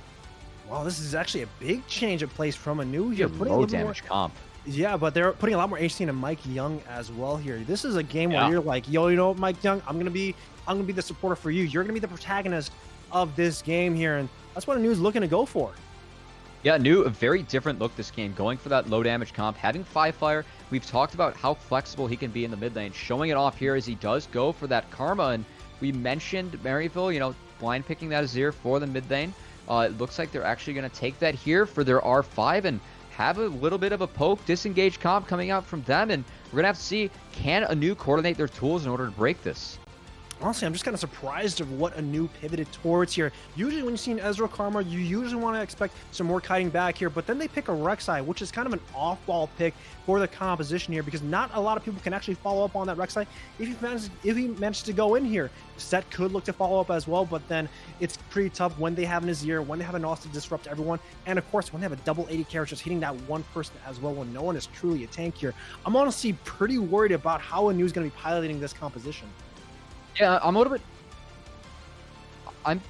Wow, this is actually a big change of place from ANEW here. Putting low damage comp. Yeah, but they're putting a lot more HC into Mike Young as well here. This is a game where you're like, yo, you know what, Mike Young, I'm gonna be the supporter for you. You're gonna be the protagonist of this game here, and that's what ANEW's looking to go for. Yeah, ANEW, a very different look this game, going for that low damage comp, having 5-fire. We've talked about how flexible he can be in the mid lane, showing it off here as he does go for that Karma, and we mentioned Maryville, you know, blind picking that Azir for the mid lane. It looks like they're actually going to take that here for their R5 and have a little bit of a poke, disengage comp coming out from them, and we're going to have to see, can ANEW coordinate their tools in order to break this? Honestly, I'm just kind of surprised of what ANEW pivoted towards here. Usually when you see an Ezreal Karma, you usually want to expect some more kiting back here, but then they pick a Rek'Sai, which is kind of an off-ball pick for the composition here, because not a lot of people can actually follow up on that Rek'Sai if he manages to go in here. Set could look to follow up as well, but then it's pretty tough when they have an Azir, when they have an Nos to disrupt everyone, and of course when they have a double 80 carry just hitting that one person as well when no one is truly a tank here. I'm honestly pretty worried about how ANEW is going to be piloting this composition. Yeah, I'm a little bit. I'm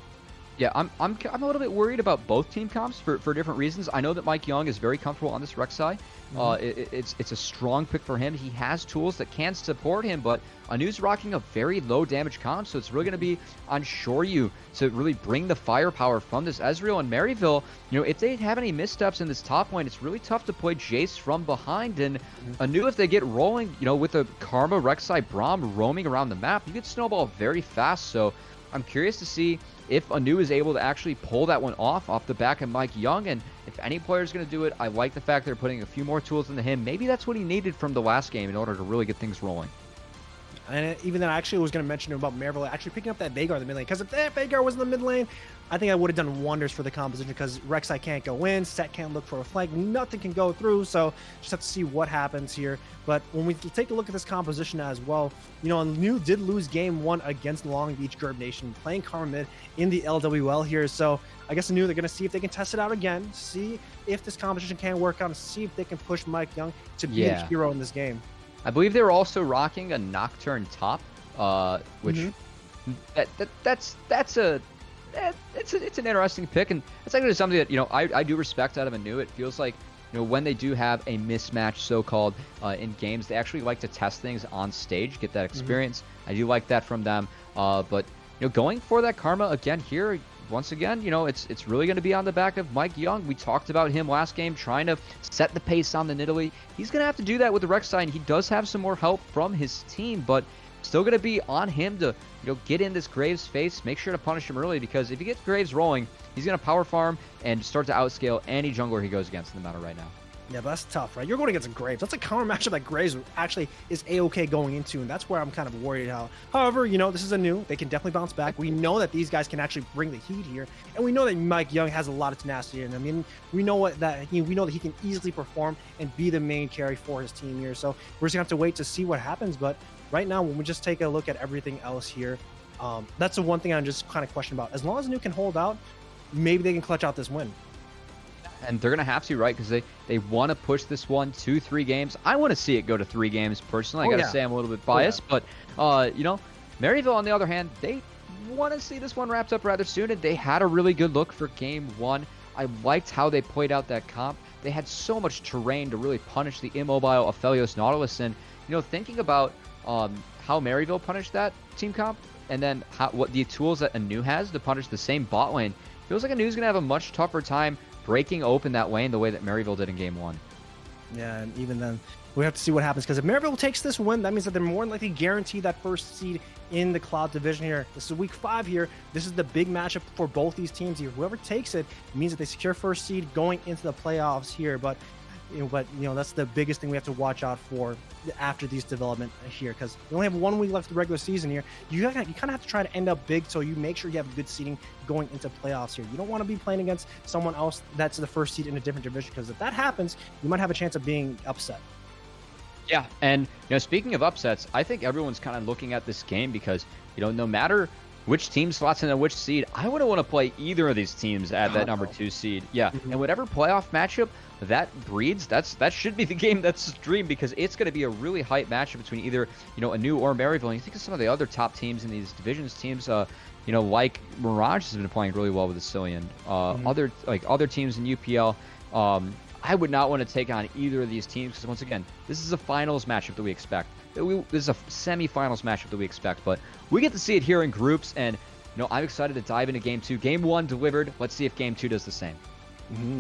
a little bit worried about both team comps for different reasons. I know that Mike Young is very comfortable on this Rek'Sai. It's a strong pick for him. He has tools that can support him, but ANEW's rocking a very low damage comp, so it's really going to be on Shoryu to really bring the firepower from this Ezreal and Maryville. If they have any missteps in this top lane, it's really tough to play Jace from behind. And ANEW, if they get rolling, with a Karma, Rek'Sai, Braum roaming around the map, you get snowball very fast. So I'm curious to see if ANEW is able to actually pull that one off the back of Mike Young. And if any player is going to do it, I like the fact they're putting a few more tools into him. Maybe that's what he needed from the last game in order to really get things rolling. And even then, I actually was going to mention about Maryville actually picking up that Veigar in the mid lane, because if that Veigar was in the mid lane, I think I would have done wonders for the composition, because Rek'Sai can't go in, Set can't look for a flank, nothing can go through, so just have to see what happens here. But when we take a look at this composition as well, ANEW did lose game 1 against Long Beach Gerb Nation, playing Karma mid in the LWL here, so I guess ANEW, they're going to see if they can test it out again, see if this composition can work out, and see if they can push Mike Young to be a hero in this game. I believe they were also rocking a Nocturne top, which it's an interesting pick, and it's actually something that I do respect out of ANEW. It feels like when they do have a mismatch, so-called, in games, they actually like to test things on stage, get that experience. I do like that from them, but going for that Karma again here. Once again, it's really going to be on the back of Mike Young. We talked about him last game, trying to set the pace on the Nidalee. He's going to have to do that with the Rek'Sai, and he does have some more help from his team, but still going to be on him to get in this Graves face, make sure to punish him early, because if he gets Graves rolling, he's going to power farm and start to outscale any jungler he goes against in the meta right now. Yeah, but that's tough, right? You're going against Graves. That's a counter matchup that Graves actually is A-okay going into, and that's where I'm kind of worried how. However, this is ANEW. They can definitely bounce back. We know that these guys can actually bring the heat here, and we know that Mike Young has a lot of tenacity, and I mean, we know that he can easily perform and be the main carry for his team here. So we're just gonna have to wait to see what happens. But right now, when we just take a look at everything else here, that's the one thing I'm just kind of questioning about. As long as ANEW can hold out, maybe they can clutch out this win. And they're going to have to, right? Because they want to push this one to 3 games. I want to see it go to 3 games, personally. I got to say I'm a little bit biased. But, Maryville, on the other hand, they want to see this one wrapped up rather soon. And they had a really good look for game 1. I liked how they played out that comp. They had so much terrain to really punish the immobile Aphelios Nautilus. And, thinking about how Maryville punished that team comp, and then what the tools that ANEW has to punish the same bot lane, feels like ANEW's going to have a much tougher time breaking open that lane the way that Maryville did in game 1. Yeah, and even then, we have to see what happens, because if Maryville takes this win, that means that they're more than likely guaranteed that first seed in the Cloud division here. This is week 5 here. This is the big matchup for both these teams here. Whoever takes it means that they secure first seed going into the playoffs here. But that's the biggest thing we have to watch out for after these development here, because you only have 1 week left of the regular season here. You kind of have to try to end up big, so you make sure you have good seeding going into playoffs here. You don't want to be playing against someone else that's the first seed in a different division, because if that happens, you might have a chance of being upset. Yeah, and speaking of upsets, I think everyone's kind of looking at this game because no matter which team slots into which seed, I wouldn't want to play either of these teams at that number 2 seed. Yeah, and whatever playoff matchup that breeds, that should be the game that's streamed, because it's going to be a really hype matchup between either ANEW or Maryville. And you think of some of the other top teams in these divisions, teams like Mirage has been playing really well with the Cillian. Other teams in UPL. I would not want to take on either of these teams, because once again, this is a finals matchup that we expect. This is a semi-finals matchup that we expect, but we get to see it here in groups, and I'm excited to dive into game 2. Game 1 delivered. Let's see if game 2 does the same.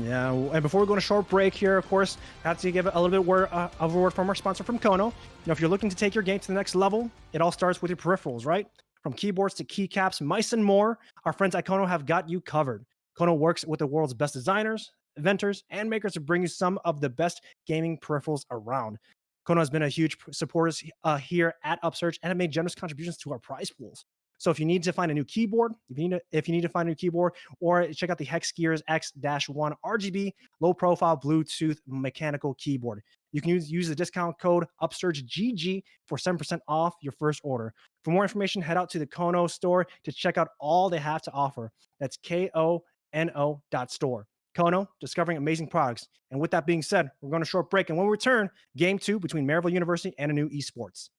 Yeah, and before we go on a short break here, of course, I have to give a little bit of a word from our sponsor from Kono. If you're looking to take your game to the next level, it all starts with your peripherals, right? From keyboards to keycaps, mice, and more, our friends at Kono have got you covered. Kono works with the world's best designers, inventors, and makers to bring you some of the best gaming peripherals around. Kono has been a huge supporter here at Upsurge and have made generous contributions to our prize pools. So if you need to find a new keyboard, if you need to find a new keyboard, or check out the Hex Gears X-1 RGB low profile Bluetooth mechanical keyboard, you can use the discount code UpsurgeGG for 7% off your first order. For more information, head out to the Kono store to check out all they have to offer. That's KONO.store. Kono, discovering amazing products. And with that being said, we're going to short break. And when we return, game 2 between Maryville University and ANEW Esports.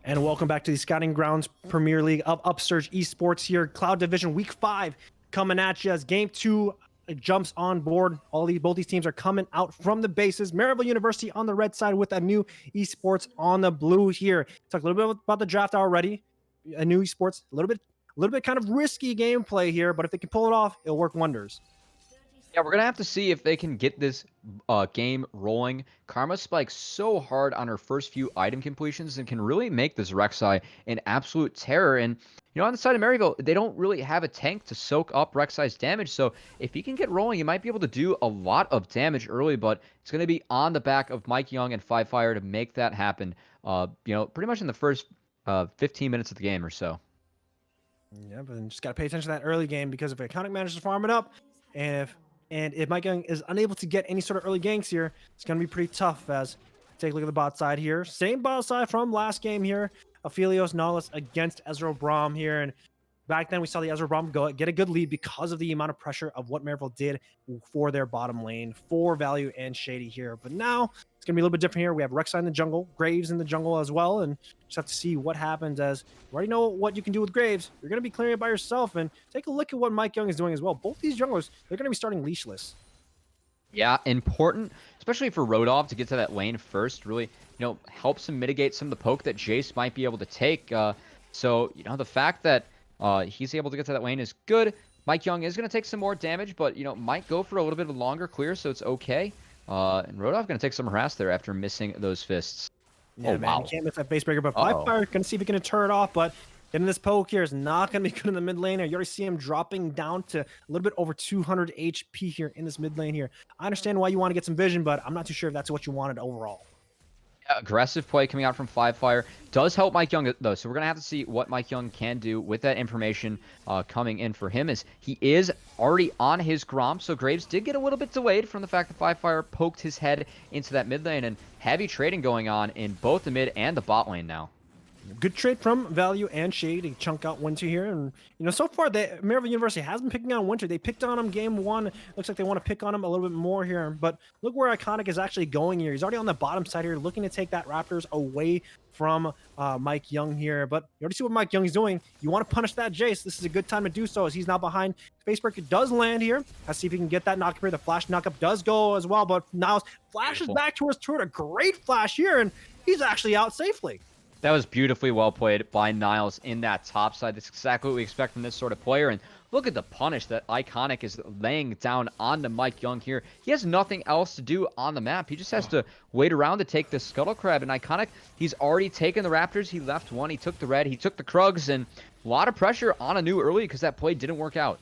And welcome back to the Scouting Grounds Premier League of Upsurge Esports here. Cloud Division Week 5 coming at you as Game 2 jumps on board. Both these teams are coming out from the bases. Maryville University on the red side with ANEW Esports on the blue here. Talked a little bit about the draft already. ANEW Esports, a little bit kind of risky gameplay here, but if they can pull it off, it'll work wonders. Yeah, we're going to have to see if they can get this game rolling. Karma spikes so hard on her first few item completions and can really make this Rek'Sai an absolute terror. And, you know, on the side of Maryville, they don't really have a tank to soak up Rek'Sai's damage. So if he can get rolling, he might be able to do a lot of damage early, but it's going to be on the back of Mike Young and Five Fire to make that happen, you know, pretty much in the first 15 minutes of the game or so. Yeah, but just got to pay attention to that early game, because if Iconic manages to farm it up, and if Mike Young is unable to get any sort of early ganks here, it's going to be pretty tough. As take a look at the bot side here. Same bot side from last game here. Aphelios Nautilus against Ezreal Braum here. And back then we saw the Ezreal Braum get a good lead because of the amount of pressure of what Maryville did for their bottom lane, for Value and Shady here. But now it's going to be a little bit different here. We have Rek'Sai in the jungle, Graves in the jungle as well, and just have to see what happens, as you already know what you can do with Graves. You're going to be clearing it by yourself, and take a look at what Mike Young is doing as well. Both these junglers, they're going to be starting leashless. Yeah, important, especially for Rodov to get to that lane first. Really, you know, helps him mitigate some of the poke that Jace might be able to take. So, you know, the fact that he's able to get to that lane is good. Mike Young is going to take some more damage, but, you know, might go for a little bit of a longer clear, so it's okay. And Rodov going to take some harass there after missing those fists. Yeah, oh, man, wow. you can't miss that face breaker, but Five Fire going to see if he can turn it off, but Getting this poke here is not going to be good in the mid lane. You already see him dropping down to a little bit over 200 HP here in this mid lane here. I understand why you want to get some vision, but I'm not too sure if that's what you wanted overall. Aggressive play coming out from Fire does help Mike Young, though. So we're going to have to see what Mike Young can do with that information coming in for him, as he is already on his Grom. So Graves did get a little bit delayed from the fact that Fire poked his head into that mid lane, and heavy trading going on in both the mid and the bot lane now. Good trade from Value and Shade to chunk out Winter here. And, so far, Maryville University has been picking on Winter. They picked on him game 1. Looks like they want to pick on him a little bit more here. But look where Iconic is actually going here. He's already on the bottom side here, looking to take that Raptors away from Mike Young here. But you already see what Mike Young is doing. You want to punish that Jace. This is a good time to do so, as he's now behind. Facebreaker does land here. Let's see if he can get that knock up here. The flash knockup does go as well. But Niles flashes back towards turret. A great flash here, and he's actually out safely. That was beautifully well played by Niles in that top side. That's exactly what we expect from this sort of player. And look at the punish that Iconic is laying down onto Mike Young here. He has nothing else to do on the map. He just has to wait around to take the Scuttle Crab. And Iconic, he's already taken the Raptors. He left one. He took the red. He took the Krugs. And a lot of pressure on ANEW early because that play didn't work out.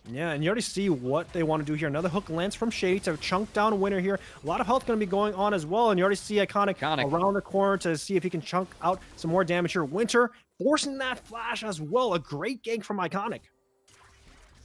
Yeah, and you already see what they want to do here. Another hook lands from Shady to chunk down Winter here. A lot of health going to be going on as well, and you already see Iconic around the corner to see if he can chunk out some more damage here. Winter forcing that flash as well. A great gank from Iconic.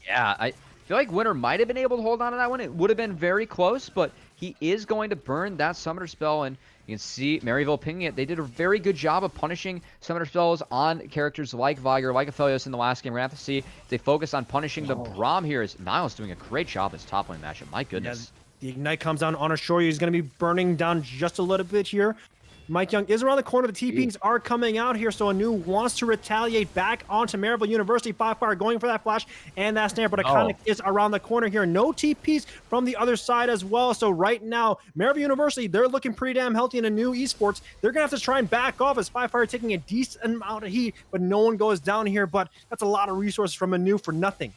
Yeah, I feel like Winter might have been able to hold on to that one. It would have been very close, but he is going to burn that Summoner Spell, and you can see Maryville pinging it. They did a very good job of punishing Summoner Spells on characters like Viger, like Aphelios in the last game. We're going to have to see if they focus on punishing the Braum here, as Niles doing a great job as top lane matchup. My goodness. Yeah, the Ignite comes down on Ashore. He's going to be burning down just a little bit here. Mike Young is around the corner. The TPs are coming out here, so ANEW wants to retaliate back onto Maryville University. Fire going for that flash and that snare, but Iconic is around the corner here. No TPs from the other side as well. So right now, Maryville University, they're looking pretty damn healthy in ANEW Esports. They're going to have to try and back off as Fire taking a decent amount of heat, but no one goes down here. But that's a lot of resources from ANEW for nothing.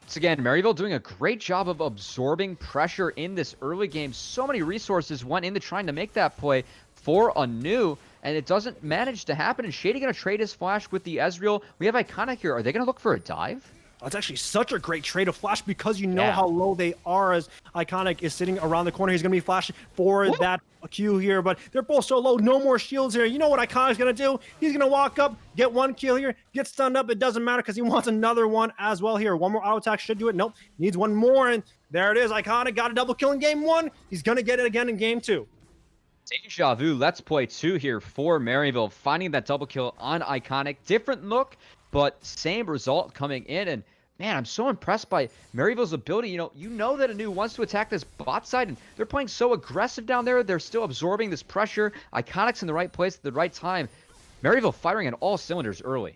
Once again, Maryville doing a great job of absorbing pressure in this early game. So many resources went into trying to make that play for ANEW, and it doesn't manage to happen. And Shady going to trade his flash with the Ezreal. We have Iconic here. Are they going to look for a dive? It's actually such a great trade of flash because you know how low they are, as Iconic is sitting around the corner. He's going to be flashing for that Q here, but they're both so low. No more shields here. You know what Iconic's going to do? He's going to walk up, get one kill here, get stunned up. It doesn't matter because he wants another one as well here. One more auto attack should do it. Nope. Needs one more, and there it is. Iconic got a double kill in game 1. He's going to get it again in game 2. Deja Vu, let's play 2 here for Maryville, finding that double kill on Iconic. Different look, but same result coming in. And man, I'm so impressed by Maryville's ability. You know that ANEW wants to attack this bot side, and they're playing so aggressive down there. They're still absorbing this pressure. Iconic's in the right place at the right time. Maryville firing on all cylinders early.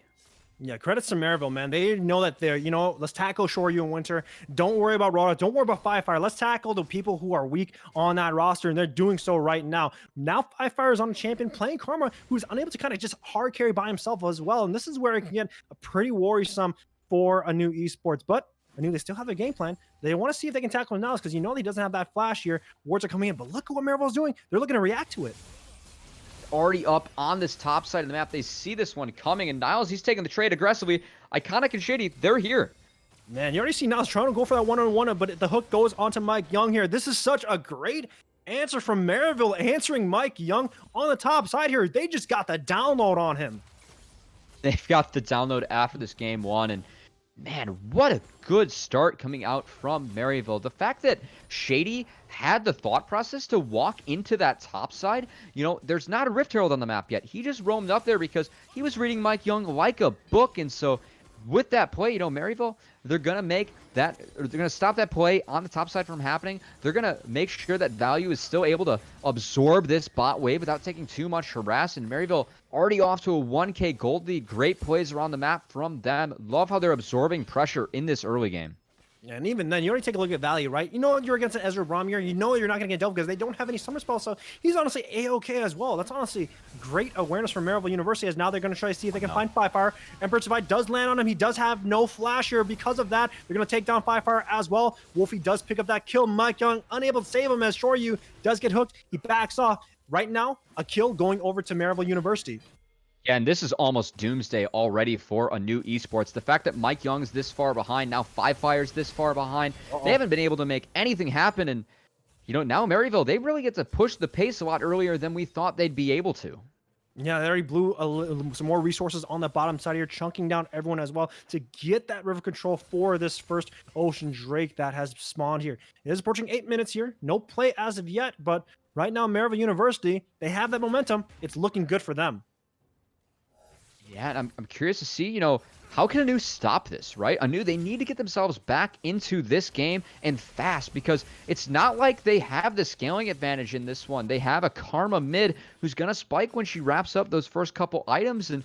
Yeah, credits to Maryville, man. They know that they're, let's tackle Shoryu and Winter. Don't worry about Rora. Don't worry about Fire. Let's tackle the people who are weak on that roster, and they're doing so right now. Now Fire is on a champion playing Karma, who's unable to kind of just hard carry by himself as well, and this is where it can get a pretty worrisome for ANEW Esports. But ANEW, they still have a game plan. They want to see if they can tackle Niles because he doesn't have that flash here. Wards are coming in, but look at what Maryville's doing. They're looking to react to it. Already up on this top side of the map. They see this one coming, and Niles, he's taking the trade aggressively. Iconic and Shady, they're here. Man, you already see Niles trying to go for that one-on-one, but the hook goes onto Mike Young here. This is such a great answer from Maryville, answering Mike Young on the top side here. They just got the download on him. They've got the download after this game 1, and man, what a good start coming out from Maryville. The fact that Shady had the thought process to walk into that top side, there's not a Rift Herald on the map yet. He just roamed up there because he was reading Mike Young like a book, and so with that play, Maryville, they're going to stop that play on the top side from happening. They're going to make sure that Value is still able to absorb this bot wave without taking too much harass. And Maryville already off to a 1K gold lead. Great plays around the map from them. Love how they're absorbing pressure in this early game. And even then, you already take a look at Value, right? You're against an Ezra Braum here. You're not going to get dealt because they don't have any summer spells. So he's honestly A-okay as well. That's honestly great awareness from Maryville University, as now they're going to try to see if they can find Fire. Emperor Survive does land on him. He does have no flash here. Because of that, they're going to take down Fire as well. Wolfie does pick up that kill. Mike Young unable to save him as Shoryu does get hooked. He backs off. Right now, a kill going over to Maryville University. Yeah, and this is almost doomsday already for ANEW Esports. The fact that Mike Young's this far behind, now Five Fire's this far behind, they haven't been able to make anything happen. And, now Maryville, they really get to push the pace a lot earlier than we thought they'd be able to. Yeah, they already blew some more resources on the bottom side here, chunking down everyone as well to get that river control for this first Ocean Drake that has spawned here. It is approaching 8 minutes here. No play as of yet, but right now, Maryville University, they have that momentum. It's looking good for them. Yeah, and I'm curious to see, how can ANEW stop this, right? ANEW, they need to get themselves back into this game and fast, because it's not like they have the scaling advantage in this one. They have a Karma mid who's going to spike when she wraps up those first couple items. And,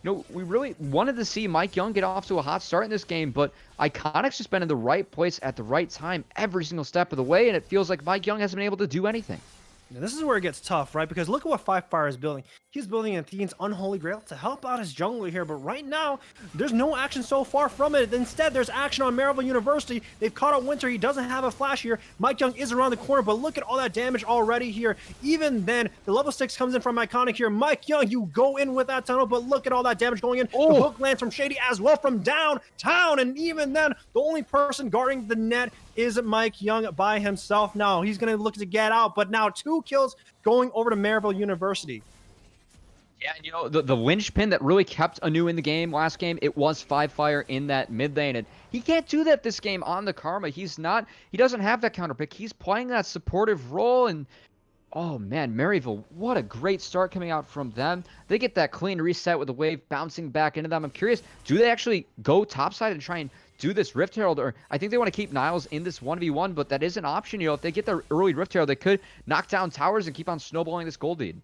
we really wanted to see Mike Young get off to a hot start in this game, but Iconic's just been in the right place at the right time every single step of the way, and it feels like Mike Young hasn't been able to do anything. Now, this is where it gets tough, right? Because look at what Five Fire is building. He's building Athene's Unholy Grail to help out his jungler here, but right now, there's no action so far from it. Instead, there's action on Maryville University. They've caught out Winter. He doesn't have a flash here. Mike Young is around the corner, but look at all that damage already here. Even then, the level 6 comes in from Iconic here. Mike Young, you go in with that tunnel, but look at all that damage going in. The hook lands from Shady as well from downtown, and even then, the only person guarding the net is Mike Young by himself. Now, he's going to look to get out, but now 2 kills going over to Maryville University. Yeah, and the linchpin that really kept ANEW in the game last game, it was Five Fire in that mid lane, and he can't do that this game on the Karma. He doesn't have that counter pick. He's playing that supportive role, and oh man, Maryville, what a great start coming out from them. They get that clean reset with the wave bouncing back into them. I'm curious, do they actually go topside and try and do this Rift Herald? Or I think they want to keep Niles in this 1v1, but that is an option. If they get the early Rift Herald, they could knock down towers and keep on snowballing this gold lead.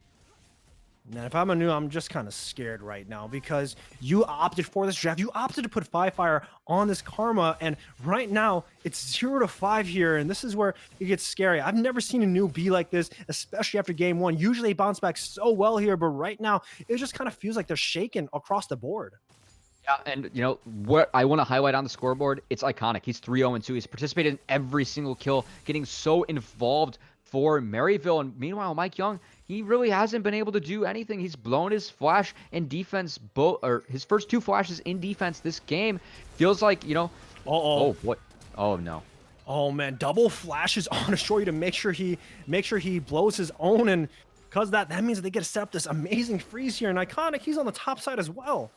Now, if I'm ANEW, I'm just kind of scared right now because you opted for this draft. You opted to put Five Fire on this Karma, and right now it's 0-5 here, and this is where it gets scary. I've never seen ANEW be like this, especially after game 1. Usually they bounce back so well here, but right now it just kind of feels like they're shaken across the board. Yeah, and what I want to highlight on the scoreboard, it's Iconic. He's 3-0-2. He's participated in every single kill, getting so involved for Maryville. And meanwhile, Mike Young, he really hasn't been able to do anything. He's blown his flash in defense, his first 2 flashes in defense this game. Feels like, oh, what? Oh, no. Oh, man, double flashes on Shory to make sure he blows his own, and because that means that they get to set up this amazing freeze here. And Iconic, he's on the top side as well.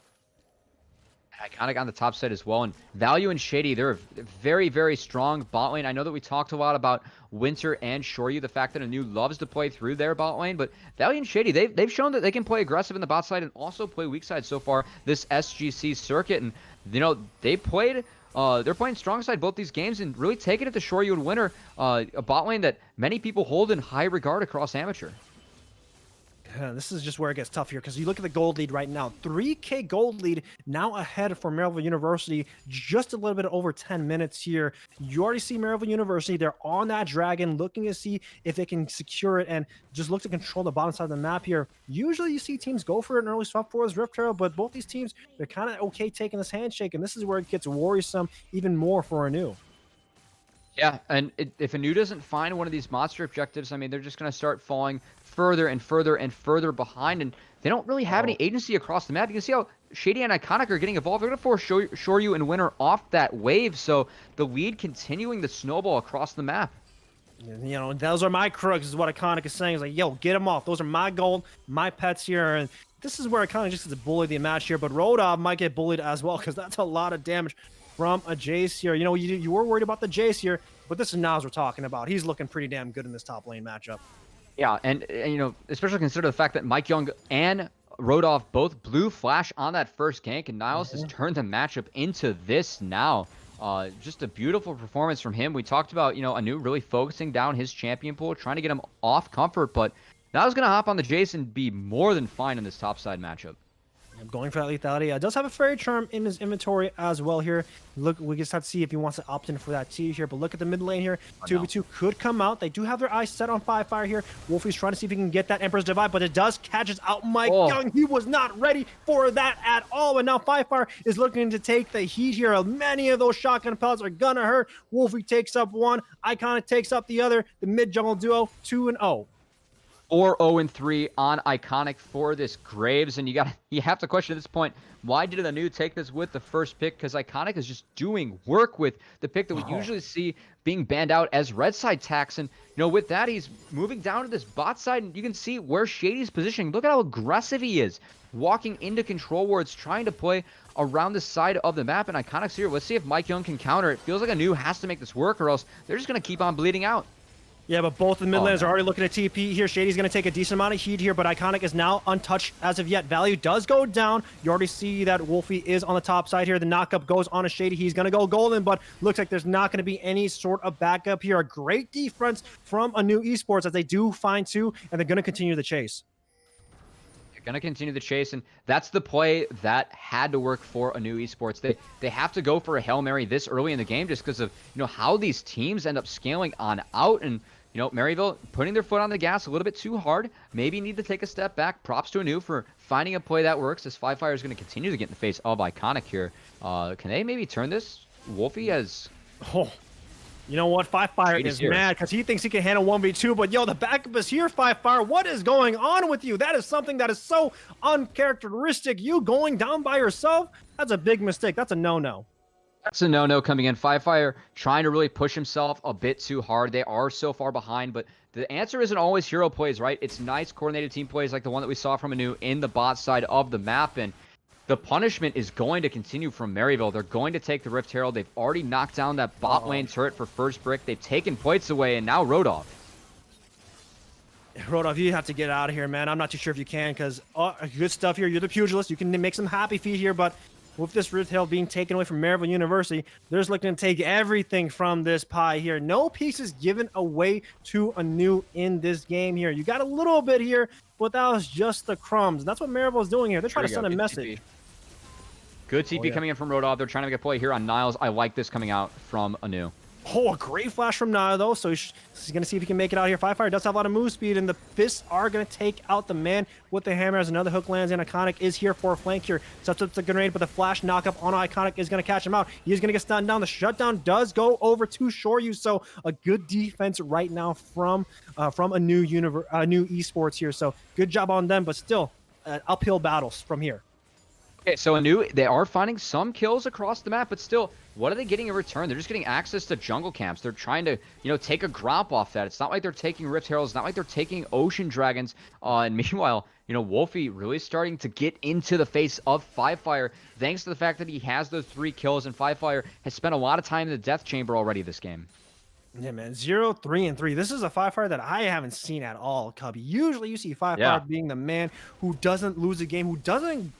Iconic on the top side as well, and Value and Shady, they're a very, very strong bot lane. I know that we talked a lot about Winter and Shoryu, the fact that ANEW loves to play through their bot lane, but Value and Shady, they've shown that they can play aggressive in the bot side and also play weak side so far this SGC circuit. And they're playing strong side both these games and really taking it to Shoryu and Winter, a bot lane that many people hold in high regard across amateur. This is just where it gets tough here because you look at the gold lead right now. 3K gold lead now ahead for Maryville University. Just a little bit over 10 minutes here. You already see Maryville University. They're on that dragon looking to see if they can secure it and just look to control the bottom side of the map here. Usually you see teams go for it in early swap for this Rift Herald, but both these teams, they're kind of okay taking this handshake, and this is where it gets worrisome even more for ANEW. Yeah, and if ANEW doesn't find one of these monster objectives, I mean, they're just going to start falling further and further and further behind, and they don't really have any agency across the map. You can see how Shady and Iconic are getting involved. They're going to force Shoryu and Winter off that wave, so the lead continuing the snowball across the map. Those are my crooks is what Iconic is saying. It's like, yo, get them off. Those are my gold, my pets here, and this is where Iconic just gets to bully the match here, but Rodov might get bullied as well because that's a lot of damage from a Jace here. You were worried about the Jace here, but this is Nas we're talking about. He's looking pretty damn good in this top lane matchup. Yeah, and especially consider the fact that Mike Young and Rodolph both blew flash on that first gank, and Niles has turned the matchup into this now. Just a beautiful performance from him. We talked about, ANEW really focusing down his champion pool, trying to get him off comfort, but Niles going to hop on the Jace and be more than fine in this topside matchup. Going for that lethality. Does have a fairy charm in his inventory as well here. Look, we just have to see if he wants to opt in for that T here. But look at the mid lane here. 2v2 could come out. They do have their eyes set on Five Fire here. Wolfie's trying to see if he can get that Emperor's Divide, but it does catches out Mike Young. He was not ready for that at all. And now Five Fire is looking to take the heat here. Many of those shotgun pellets are gonna hurt. Wolfie takes up one. Iconic takes up the other. The mid jungle duo 2-0. 4-0-3 on Iconic for this Graves, and you have to question at this point, why did ANEW take this with the first pick? Because Iconic is just doing work with the pick that we usually see being banned out as red side tax, and with that he's moving down to this bot side, and you can see where Shady's positioning. Look at how aggressive he is, walking into control wards, trying to play around the side of the map, and Iconic's here. Let's see if Mike Young can counter. It feels like ANEW has to make this work, or else they're just going to keep on bleeding out. Yeah, but both the mid laners are already looking at TP here. Shady's going to take a decent amount of heat here, but Iconic is now untouched as of yet. Value does go down. You already see that Wolfie is on the top side here. The knockup goes on a Shady. He's going to go golden, but looks like there's not going to be any sort of backup here. A great defense from ANEW Esports as they do find two, and they're going to continue the chase. Going to continue the chase, and that's the play that had to work for ANEW Esports. They have to go for a Hail Mary this early in the game just because of how these teams end up scaling on out, and Maryville putting their foot on the gas a little bit too hard. Maybe need to take a step back. Props to ANEW for finding a play that works, as Fire is going to continue to get in the face of Iconic here. Can they maybe turn this Wolfie as... You know what? Fire Shady's is here. mad because he thinks he can handle 1v2, but the backup is here, Fire. What is going on with you? That is something that is so uncharacteristic. You going down by yourself? That's a big mistake. That's a no-no. That's a no-no coming in. Fire trying to really push himself a bit too hard. They are so far behind, but the answer isn't always hero plays, right? It's nice coordinated team plays like the one that we saw from ANEW in the bot side of the map, and the punishment is going to continue from Maryville. They're going to take the Rift Herald. They've already knocked down that bot lane turret for first brick. They've taken plates away, and now Rodolph. Rodolph, you have to get out of here, man. I'm not too sure if you can because good stuff here. You're the pugilist. You can make some happy feet here, but with this Rift Herald being taken away from Maryville University, they're just looking to take everything from this pie here. No pieces given away to ANEW in this game here. You got a little bit here, but that was just the crumbs. That's what Maryville is doing here. They're trying to send a message. Good TP coming in from Rodolph. They're trying to make a play here on Niles. I like this coming out from ANEW. A great flash from Nile, though, so he's going to see if he can make it out here. Fire does have a lot of move speed, and the fists are going to take out the man with the hammer as another hook lands, and Iconic is here for a flank here. Sets up the grenade, but the flash knockup on Iconic is going to catch him out. He is going to get stunned down. The shutdown does go over to Shoryu, so a good defense right now from ANEW Esports here. So good job on them, but still uphill battles from here. Okay, so ANEW, they are finding some kills across the map, but still, what are they getting in return? They're just getting access to jungle camps. They're trying to, take a gromp off that. It's not like they're taking Rift Heralds. It's not like they're taking Ocean Dragons. And meanwhile, Wolfie really starting to get into the face of Fire, thanks to the fact that he has those 3 kills, and Fire has spent a lot of time in the death chamber already this game. Yeah, man. 0, 3, and 3. This is a Fire that I haven't seen at all, Cubby. Usually you see Fire being the man who doesn't lose a game, who doesn't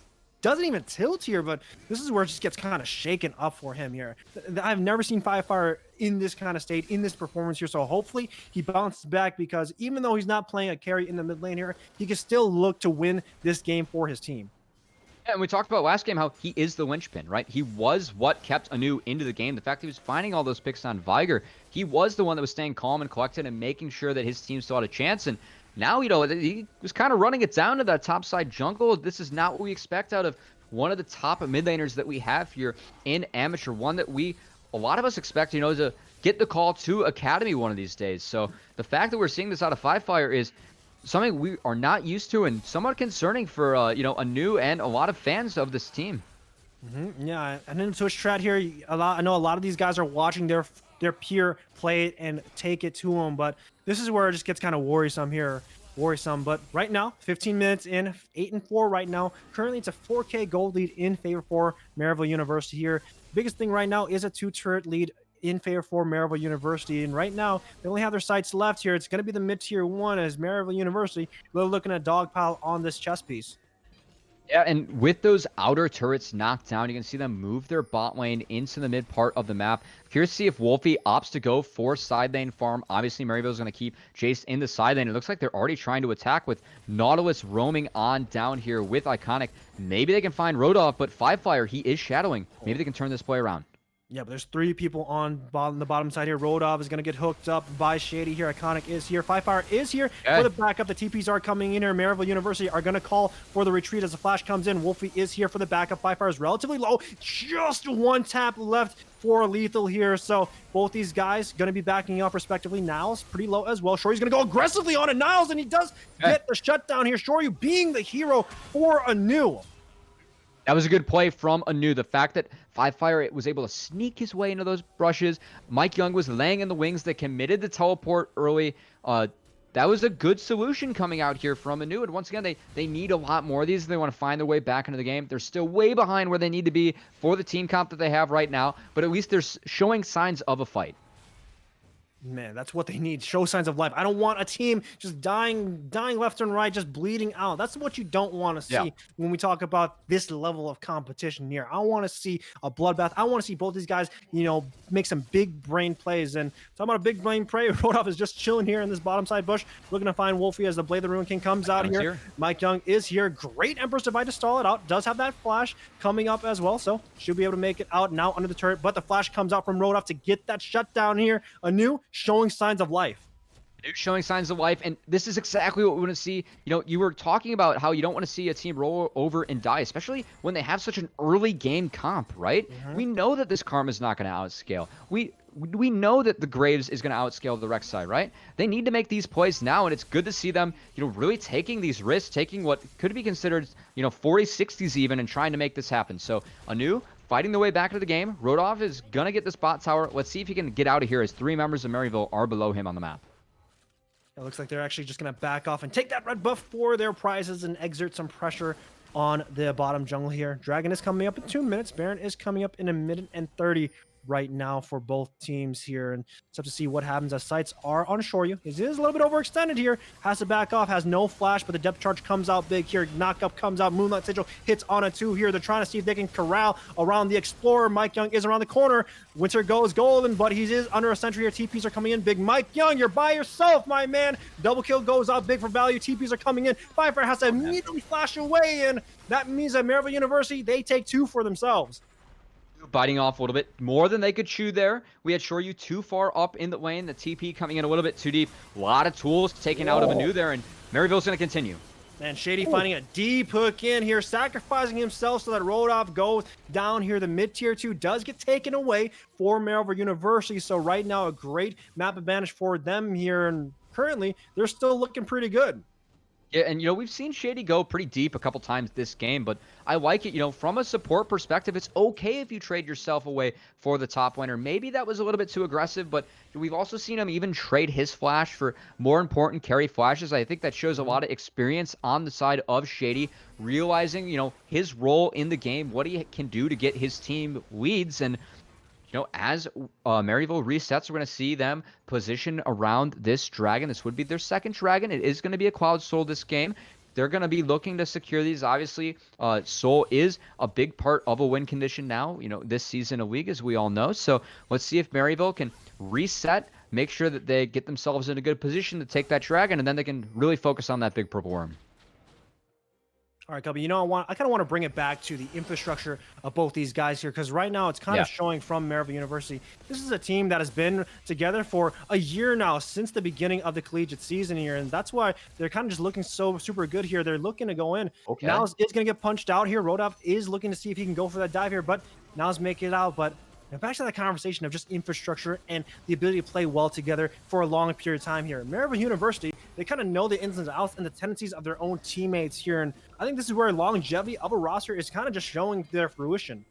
even tilt here, but this is where it just gets kind of shaken up for him here. I've never seen Fire in this kind of state, in this performance here, so hopefully he bounces back, because even though he's not playing a carry in the mid lane here, he can still look to win this game for his team. Yeah, and we talked about last game how he is the linchpin, right? He was what kept ANEW into the game. The fact that he was finding all those picks on Viger, he was the one that was staying calm and collected and making sure that his team still had a chance. And now, he was kind of running it down to that top side jungle. This is not what we expect out of one of the top mid laners that we have here in Amateur. One that a lot of us expect, to get the call to Academy one of these days. So the fact that we're seeing this out of Fire is something we are not used to, and somewhat concerning for, ANEW and a lot of fans of this team. Yeah, and in the Twitch chat here, I know a lot of these guys are watching their peer play it and take it to them, but this is where it just gets kind of worrisome here. But right now, 15 minutes in, 8-4 right now. Currently, it's a 4K gold lead in favor for Maryville University here. Biggest thing right now is a 2-turret lead in favor for Maryville University, and right now they only have their sights left here. It's going to be the mid-tier 1 as Maryville University. They're looking at dogpile on this chess piece. Yeah, and with those outer turrets knocked down, you can see them move their bot lane into the mid part of the map. Curious to see if Wolfie opts to go for side lane farm. Obviously, Maryville is going to keep Jace in the side lane. It looks like they're already trying to attack with Nautilus roaming on down here with Iconic. Maybe they can find Rodolph, but Fire, he is shadowing. Maybe they can turn this play around. Yeah, but there's 3 people on the bottom side here. Rodov is going to get hooked up by Shady here. Iconic is here. Fire is here for the backup. The TPs are coming in here. Maryville University are going to call for the retreat as the flash comes in. Wolfie is here for the backup. Fire is relatively low. Just 1 tap left for Lethal here. So both these guys going to be backing up respectively. Niles pretty low as well. Shoryu's going to go aggressively on it. Niles, and he does get the shutdown here. Shoryu being the hero for ANEW. That was a good play from ANEW. The fact that Fire was able to sneak his way into those brushes. Mike Young was laying in the wings that committed the teleport early. That was a good solution coming out here from ANEW. And once again, they need a lot more of these. They want to find their way back into the game. They're still way behind where they need to be for the team comp that they have right now. But at least they're showing signs of a fight. Man, that's what they need. Show signs of life. I don't want a team just dying left and right, just bleeding out. That's what you don't want to see when we talk about this level of competition here. I want to see a bloodbath. I want to see both these guys, make some big brain plays. And talking about a big brain play, Rodolph is just chilling here in this bottom side bush, looking to find Wolfie as the Blade of the Ruin King comes out here. Mike Young is here. Great Empress Divide to stall it out. Does have that flash coming up as well, so should be able to make it out now under the turret. But the flash comes out from Rodolph to get that shutdown here. ANEW showing signs of life. Showing signs of life, and this is exactly what we want to see. You were talking about how you don't want to see a team roll over and die, especially when they have such an early game comp, right? We know that this Karma is not going to outscale. We know that the Graves is going to outscale the Rek'Sai, right? They need to make these plays now, and it's good to see them, really taking these risks, taking what could be considered, 40s, 60s even, and trying to make this happen. So ANEW fighting the way back into the game. Rodolph is going to get this bot tower. Let's see if he can get out of here as 3 members of Maryville are below him on the map. It looks like they're actually just going to back off and take that red buff for their prizes and exert some pressure on the bottom jungle here. Dragon is coming up in 2 minutes. Baron is coming up in 1 minute and 30 right now for both teams here, and it's up to see what happens as sights are on Shoryu. He is a little bit overextended here, has to back off, has no flash, but the depth charge comes out big here. Knockup comes out, Moonlight Sigil hits on a 2 here. They're trying to see if they can corral around the Explorer. Mike Young is around the corner. Winter goes golden, but he is under a sentry here. TPs are coming in big. Mike Young, you're by yourself, my man. Double kill goes out big for value. TPs are coming in. Fire has to immediately flash away, and that means that Maryville University, they take 2 for themselves. Biting off a little bit more than they could chew there. We had Shoryu too far up in the lane. The TP coming in a little bit too deep. A lot of tools taken out of ANEW there, and Maryville's going to continue. And Shady finding a deep hook in here, sacrificing himself so that Rodolph goes down here. The mid-tier 2 does get taken away for Maryville University. So right now, a great map advantage for them here. And currently, they're still looking pretty good. Yeah, and we've seen Shady go pretty deep a couple times this game, but I like it. From a support perspective, it's okay if you trade yourself away for the top laner. Maybe that was a little bit too aggressive, but we've also seen him even trade his flash for more important carry flashes. I think that shows a lot of experience on the side of Shady, realizing, his role in the game, what he can do to get his team leads. And as Maryville resets, we're going to see them position around this dragon. This would be their second dragon. It is going to be a Cloud Soul this game. They're going to be looking to secure these. Obviously, Soul is a big part of a win condition now, this season of League, as we all know. So let's see if Maryville can reset, make sure that they get themselves in a good position to take that dragon, and then they can really focus on that big purple worm. All right, Cubby, I kind of want to bring it back to the infrastructure of both these guys here, because right now it's kind of showing from Maryville University. This is a team that has been together for a year now, since the beginning of the collegiate season here, and that's why they're kind of just looking so super good here. They're looking to go in. Now is going to get punched out here. Rodolph is looking to see if he can go for that dive here, but now's making it out. But back to that conversation of just infrastructure and the ability to play well together for a long period of time here. Maryville University, they kind of know the ins and outs and the tendencies of their own teammates here. And I think this is where longevity of a roster is kind of just showing their fruition.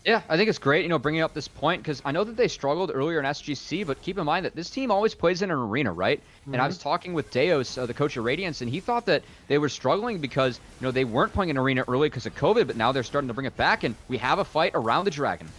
Yeah, I think it's great, bringing up this point, because I know that they struggled earlier in SGC, but keep in mind that this team always plays in an arena, right? And I was talking with Deos, the coach of Radiance, and he thought that they were struggling because, they weren't playing an arena early because of COVID, but now they're starting to bring it back, and we have a fight around the dragon.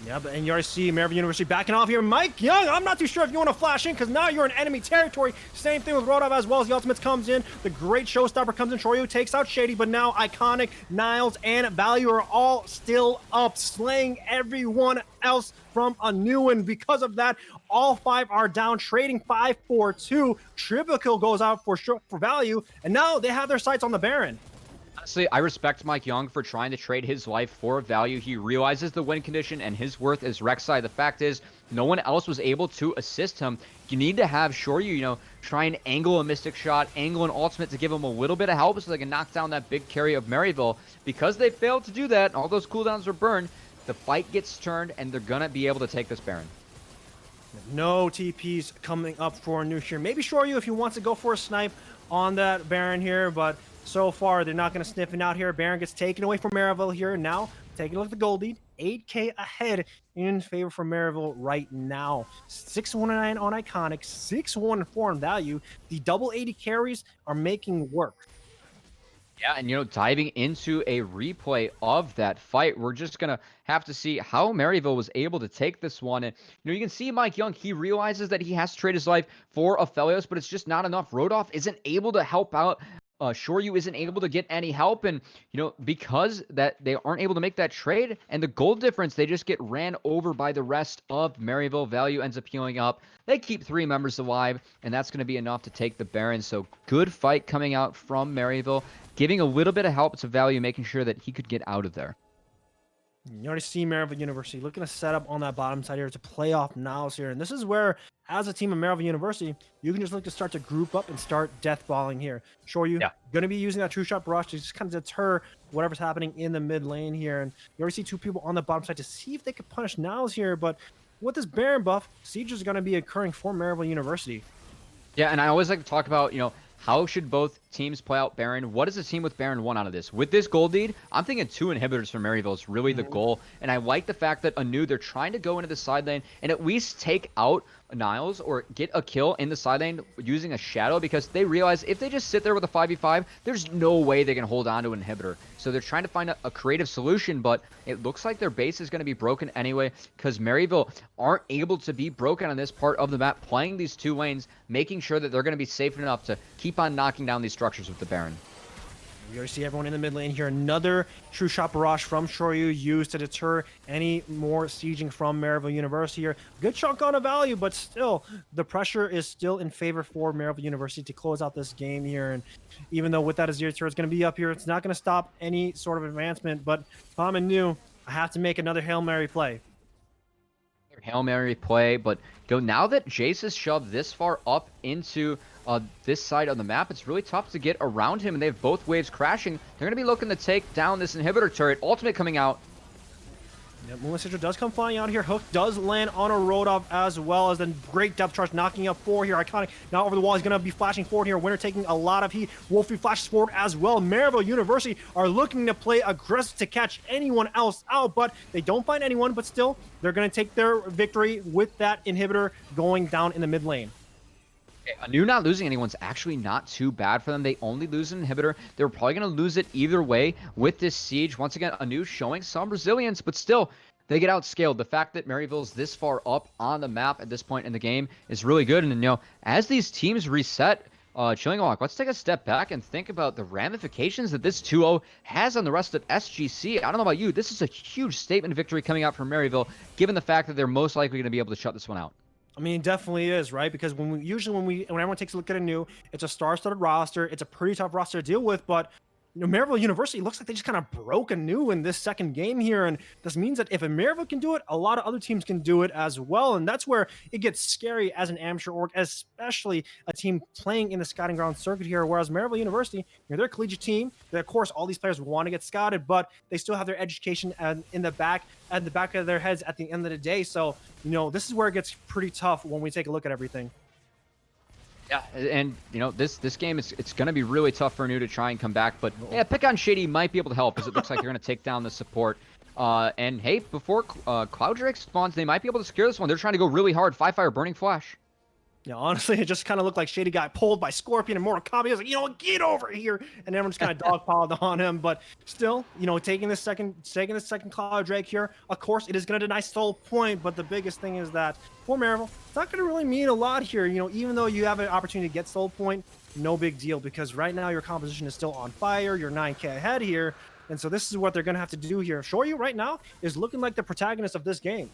Yeah, and you already see Maryville University backing off here. Mike Young, I'm not too sure if you want to flash in, because now you're in enemy territory. Same thing with Rodolph as well as the ultimates comes in. The great showstopper comes in. Shoryu takes out Shady, but now Iconic, Niles, and Value are all still up, slaying everyone else from ANEW. And because of that, all 5 are down, trading 5-4-2. Triple kill goes out for Value, and now they have their sights on the Baron. honestly, I respect Mike Young for trying to trade his life for value. He realizes the win condition and his worth is Rek'Sai. The fact is, no one else was able to assist him. You need to have Shoryu, try and angle a Mystic Shot, angle an ultimate to give him a little bit of help so they can knock down that big carry of Maryville. Because they failed to do that, all those cooldowns were burned, the fight gets turned, and they're going to be able to take this Baron. No TPs coming up for ANEW here. Maybe Shoryu if he wants to go for a snipe on that Baron here, but so far they're not going to sniff it out here. Baron gets taken away from Maryville here. Now, taking a look at the gold lead. 8K ahead in favor for Maryville right now. 619 on Iconic, 614 on value. The double 80 carries are making work. Yeah, and diving into a replay of that fight, we're just going to have to see how Maryville was able to take this one. And, you can see Mike Young, he realizes that he has to trade his life for Aphelios, but it's just not enough. Rodolph isn't able to help out. Shoryu isn't able to get any help, and because that they aren't able to make that trade and the gold difference, they just get ran over by the rest of Maryville. Value ends up healing up. They keep 3 members alive, and that's going to be enough to take the Baron. So good fight coming out from Maryville, giving a little bit of help to Value, making sure that he could get out of there. You already see Maryville University looking to set up on that bottom side here to play off Niles here. And this is where, as a team of Maryville University, you can just look to start to group up and start death balling here. Shoryu, going to be using that true shot brush to just kind of deter whatever's happening in the mid lane here. And you already see 2 people on the bottom side to see if they could punish Niles here. But with this Baron buff, Siege is going to be occurring for Maryville University. Yeah, and I always like to talk about, how should both teams play out Baron? What does a team with Baron want out of this? With this gold lead, I'm thinking 2 inhibitors for Maryville is really the goal. And I like the fact that ANEW, they're trying to go into the side lane and at least take out Niles or get a kill in the side lane using a shadow, because they realize if they just sit there with a 5v5, there's no way they can hold on to an inhibitor. So they're trying to find a creative solution, but it looks like their base is going to be broken anyway, because Maryville aren't able to be broken on this part of the map, playing these 2 lanes, making sure that they're going to be safe enough to keep on knocking down these structures with the Baron. We already see everyone in the mid lane here. Another true shot barrage from Shoryu used to deter any more sieging from Maryville University here. Good chunk on a value, but still, the pressure is still in favor for Maryville University to close out this game here. And even though with that Azir turret is going to be up here, it's not going to stop any sort of advancement. But if I'm ANEW, I have to make another Hail Mary play. Hail Mary play, but now that Jace is shoved this far up into this side of the map, it's really tough to get around him, and they have both waves crashing. They're going to be looking to take down this inhibitor turret. Ultimate coming out. Yep, Moonlight Sigil does come flying out here. Hook does land on a Rodolph as well, as then great depth charge knocking up 4 here. Iconic now over the wall. He's going to be flashing forward here. Winner taking a lot of heat. Wolfie flashes forward as well. Maryville University are looking to play aggressive to catch anyone else out, but they don't find anyone, but still, they're going to take their victory with that inhibitor going down in the mid lane. ANEW not losing anyone's actually not too bad for them. They only lose an inhibitor. They're probably going to lose it either way with this siege. Once again, ANEW showing some resilience, but still, they get outscaled. The fact that Maryville's this far up on the map at this point in the game is really good. And, as these teams reset, Chillingawk, let's take a step back and think about the ramifications that this 2-0 has on the rest of SGC. I don't know about you. This is a huge statement victory coming out from Maryville, given the fact that they're most likely going to be able to shut this one out. I mean, it definitely is, right? Because when everyone takes a look at ANEW, it's a star-studded roster. It's a pretty tough roster to deal with, but Maryville University looks like they just kind of broke ANEW in this second game here, and this means that if Maryville can do it, a lot of other teams can do it as well, and that's where it gets scary as an amateur org, especially a team playing in the scouting ground circuit here, whereas Maryville University, they're a collegiate team. Of course, all these players want to get scouted, but they still have their education in the back of their heads at the end of the day, so, this is where it gets pretty tough when we take a look at everything. Yeah, and this game it's going to be really tough for ANEW to try and come back, but yeah, pick on Shady might be able to help, because it looks like they're going to take down the support. And hey, before Cloud Drake spawns, they might be able to secure this one. They're trying to go really hard. 5-fire Burning Flash. Yeah, honestly, it just kind of looked like Shady got pulled by Scorpion and Mortal Kombat. He was like, get over here, and everyone just kind of dogpiled on him. But still, taking this second Cloud Drake here, of course, it is going to deny Soul Point. But the biggest thing is that for Maryville, it's not going to really mean a lot here. Even though you have an opportunity to get Soul Point, no big deal, because right now your composition is still on fire. You're 9K ahead here, and so this is what they're going to have to do here. Shoryu right now is looking like the protagonist of this game.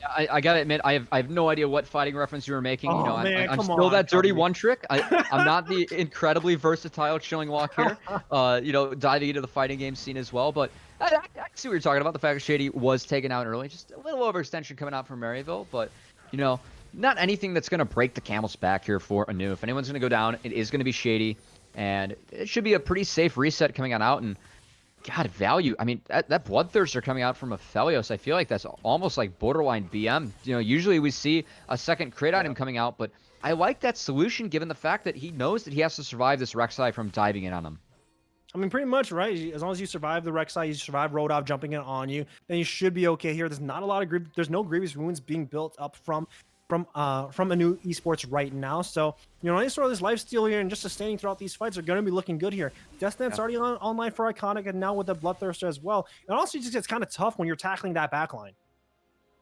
I gotta admit, I have no idea what fighting reference you were making. You know, Oh, man, I'm come still on, that dirty Cubby. one trick. I'm not the incredibly versatile Chilling Walk here. You know, diving into the fighting game scene as well. But I see what you're talking about. The fact that Shady was taken out early, just a little overextension coming out from Maryville. But you know, not anything that's gonna break the camel's back here for ANEW. If anyone's gonna go down, it is gonna be Shady, and it should be a pretty safe reset coming on out. And God, value. I mean, that Bloodthirster coming out from Aphelios, I feel like that's almost like borderline BM. You know, usually we see a second crit item coming out, but I like that solution given the fact that he knows that he has to survive this Rek'Sai from diving in on him. I mean, pretty much, right? As long as you survive the Rek'Sai, you survive Rodov jumping in on you, then you should be okay here. There's not a lot of there's no grievous wounds being built up from ANEW Esports right now. So, you know, any sort of this lifesteal here and just sustaining throughout these fights are going to be looking good here. Deathknight's already online for Iconic, and now with the Bloodthirster as well. And also, just it's kind of tough when you're tackling that backline.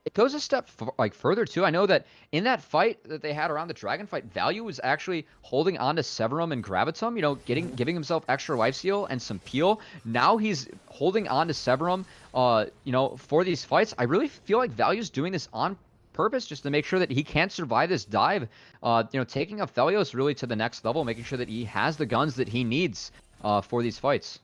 It goes a step further too. I know that in that fight that they had around the dragon fight, Value was actually holding on to Severum and Gravitum, you know, giving himself extra lifesteal and some peel. Now he's holding on to Severum, you know, for these fights. I really feel like Value's doing this on purpose just to make sure that he can't survive this dive. You know, taking Aphelios really to the next level, making sure that he has the guns that he needs for these fights.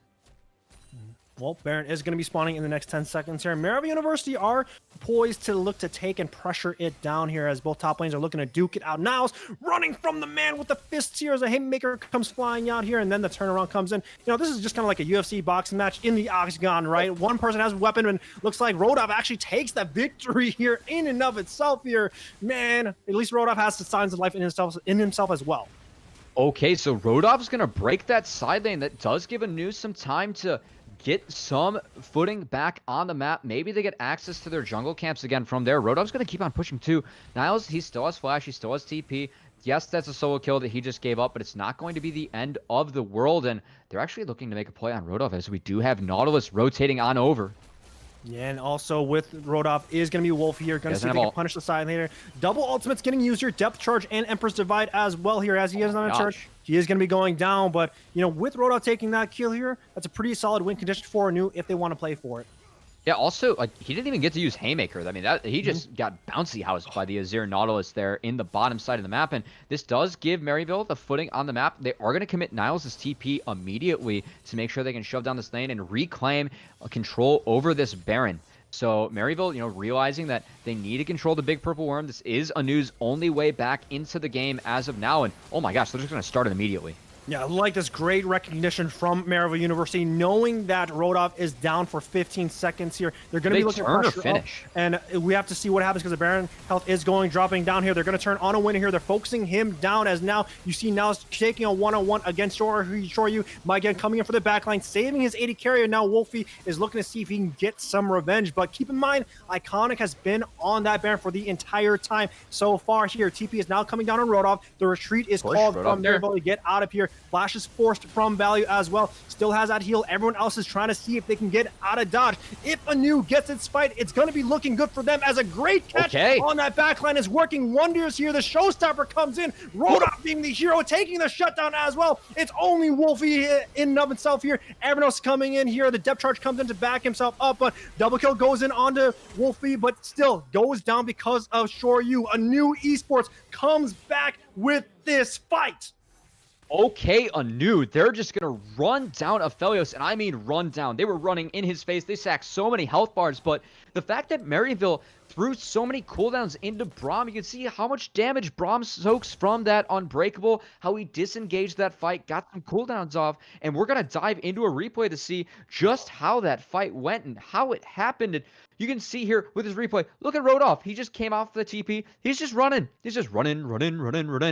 Well, Baron is going to be spawning in the next 10 seconds here. Maryville University are poised to look to take and pressure it down here as both top lanes are looking to duke it out. Niles running from the man with the fists here as a haymaker comes flying out here, and then the turnaround comes in. You know, this is just kind of like a UFC boxing match in the octagon, right? One person has a weapon, and looks like Rodov actually takes the victory here in and of itself here. Man, at least Rodov has the signs of life in himself as well. Okay, so Rodov's going to break that side lane. That does give ANEW some time to get some footing back on the map. Maybe they get access to their jungle camps again from there. Rodov's going to keep on pushing too. Niles, he still has flash, he still has TP. Yes, that's a solo kill that he just gave up, but it's not going to be the end of the world. And they're actually looking to make a play on Rodov as we do have Nautilus rotating on over. Yeah, and also with Rodov is going to be Wolf here. Going to see if they can punish the side later. Double ultimates getting used here. Depth charge and Emperor's Divide as well here as he is on a charge. He is going to be going down, but, you know, with Rodov taking that kill here, that's a pretty solid win condition for ANEW if they want to play for it. Yeah, also, like, he didn't even get to use Haymaker. I mean, he just got bouncy housed by the Azir Nautilus there in the bottom side of the map, and this does give Maryville the footing on the map. They are going to commit Niles' TP immediately to make sure they can shove down this lane and reclaim control over this Baron. So Maryville, you know, realizing that they need to control the big purple worm. This is ANEW's only way back into the game as of now, and oh my gosh, they're just going to start it immediately. Yeah, I like this great recognition from Maryville University, knowing that Rodov is down for 15 seconds here. They're going to be looking turn to or finish, and we have to see what happens because the Baron health is dropping down here. They're going to turn on a winner here. They're focusing him down as now you see now taking a one-on-one against Shoryu. Again, coming in for the backline, saving his 80 carrier. Now Wolfie is looking to see if he can get some revenge, but keep in mind, Iconic has been on that Baron for the entire time so far here. TP is now coming down on Rodov. The retreat is called from Maryville to get out of here. Flash is forced from Value as well. Still has that heal. Everyone else is trying to see if they can get out of dodge. If ANEW gets its fight, it's going to be looking good for them as a great catch on that backline is working wonders here. The showstopper comes in. Rodov being the hero, taking the shutdown as well. It's only Wolfie in and of itself here. Everyone else coming in here. The depth charge comes in to back himself up, but double kill goes in onto Wolfie, but still goes down because of Shoryu. ANEW Esports comes back with this fight. Okay, ANEW, they're just going to run down Aphelios, and I mean run down. They were running in his face. They sacked so many health bars, but the fact that Maryville threw so many cooldowns into Braum, you can see how much damage Braum soaks from that Unbreakable, how he disengaged that fight, got some cooldowns off, and we're going to dive into a replay to see just how that fight went and how it happened. And you can see here with his replay, look at Rodov. He just came off the TP. He's just running. He's just running,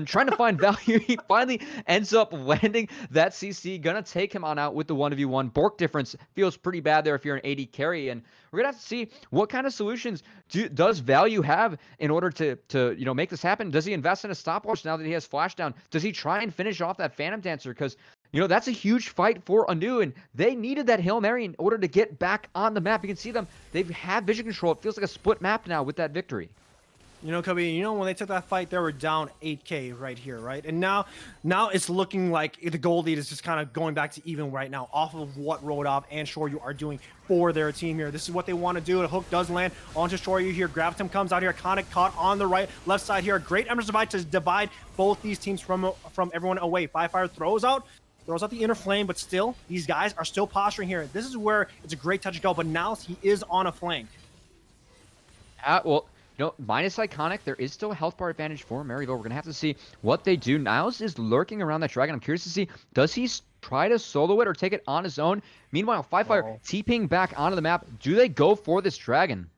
trying to find Value. He finally ends up landing that CC. Gonna take him on out with the 1v1. Bork difference feels pretty bad there if you're an AD carry. And we're gonna have to see what kind of solutions does Value have in order to you know, make this happen. Does he invest in a stopwatch now that he has flash down? Does he try and finish off that Phantom Dancer? Because, you know, that's a huge fight for ANEW, and they needed that Hail Mary in order to get back on the map. You can see them. They have vision control. It feels like a split map now with that victory. You know, Cubby, you know, when they took that fight, they were down 8K right here, right? And now it's looking like the gold lead is just kind of going back to even right now off of what Rodolph and Shoryu are doing for their team here. This is what they want to do. The hook does land onto Shoryu here. Gravitum comes out here. Iconic caught on the left side here. Great Embers Divide to divide both these teams from everyone away. Firefire throws out the inner flame, but still, these guys are still posturing here. This is where it's a great touch and go, but now he is on a flank. Well, you know, minus Iconic, there is still a health bar advantage for Maryville. We're going to have to see what they do. Niles is lurking around that dragon. I'm curious to see, does he try to solo it or take it on his own? Meanwhile, Firefire TPing back onto the map. Do they go for this dragon?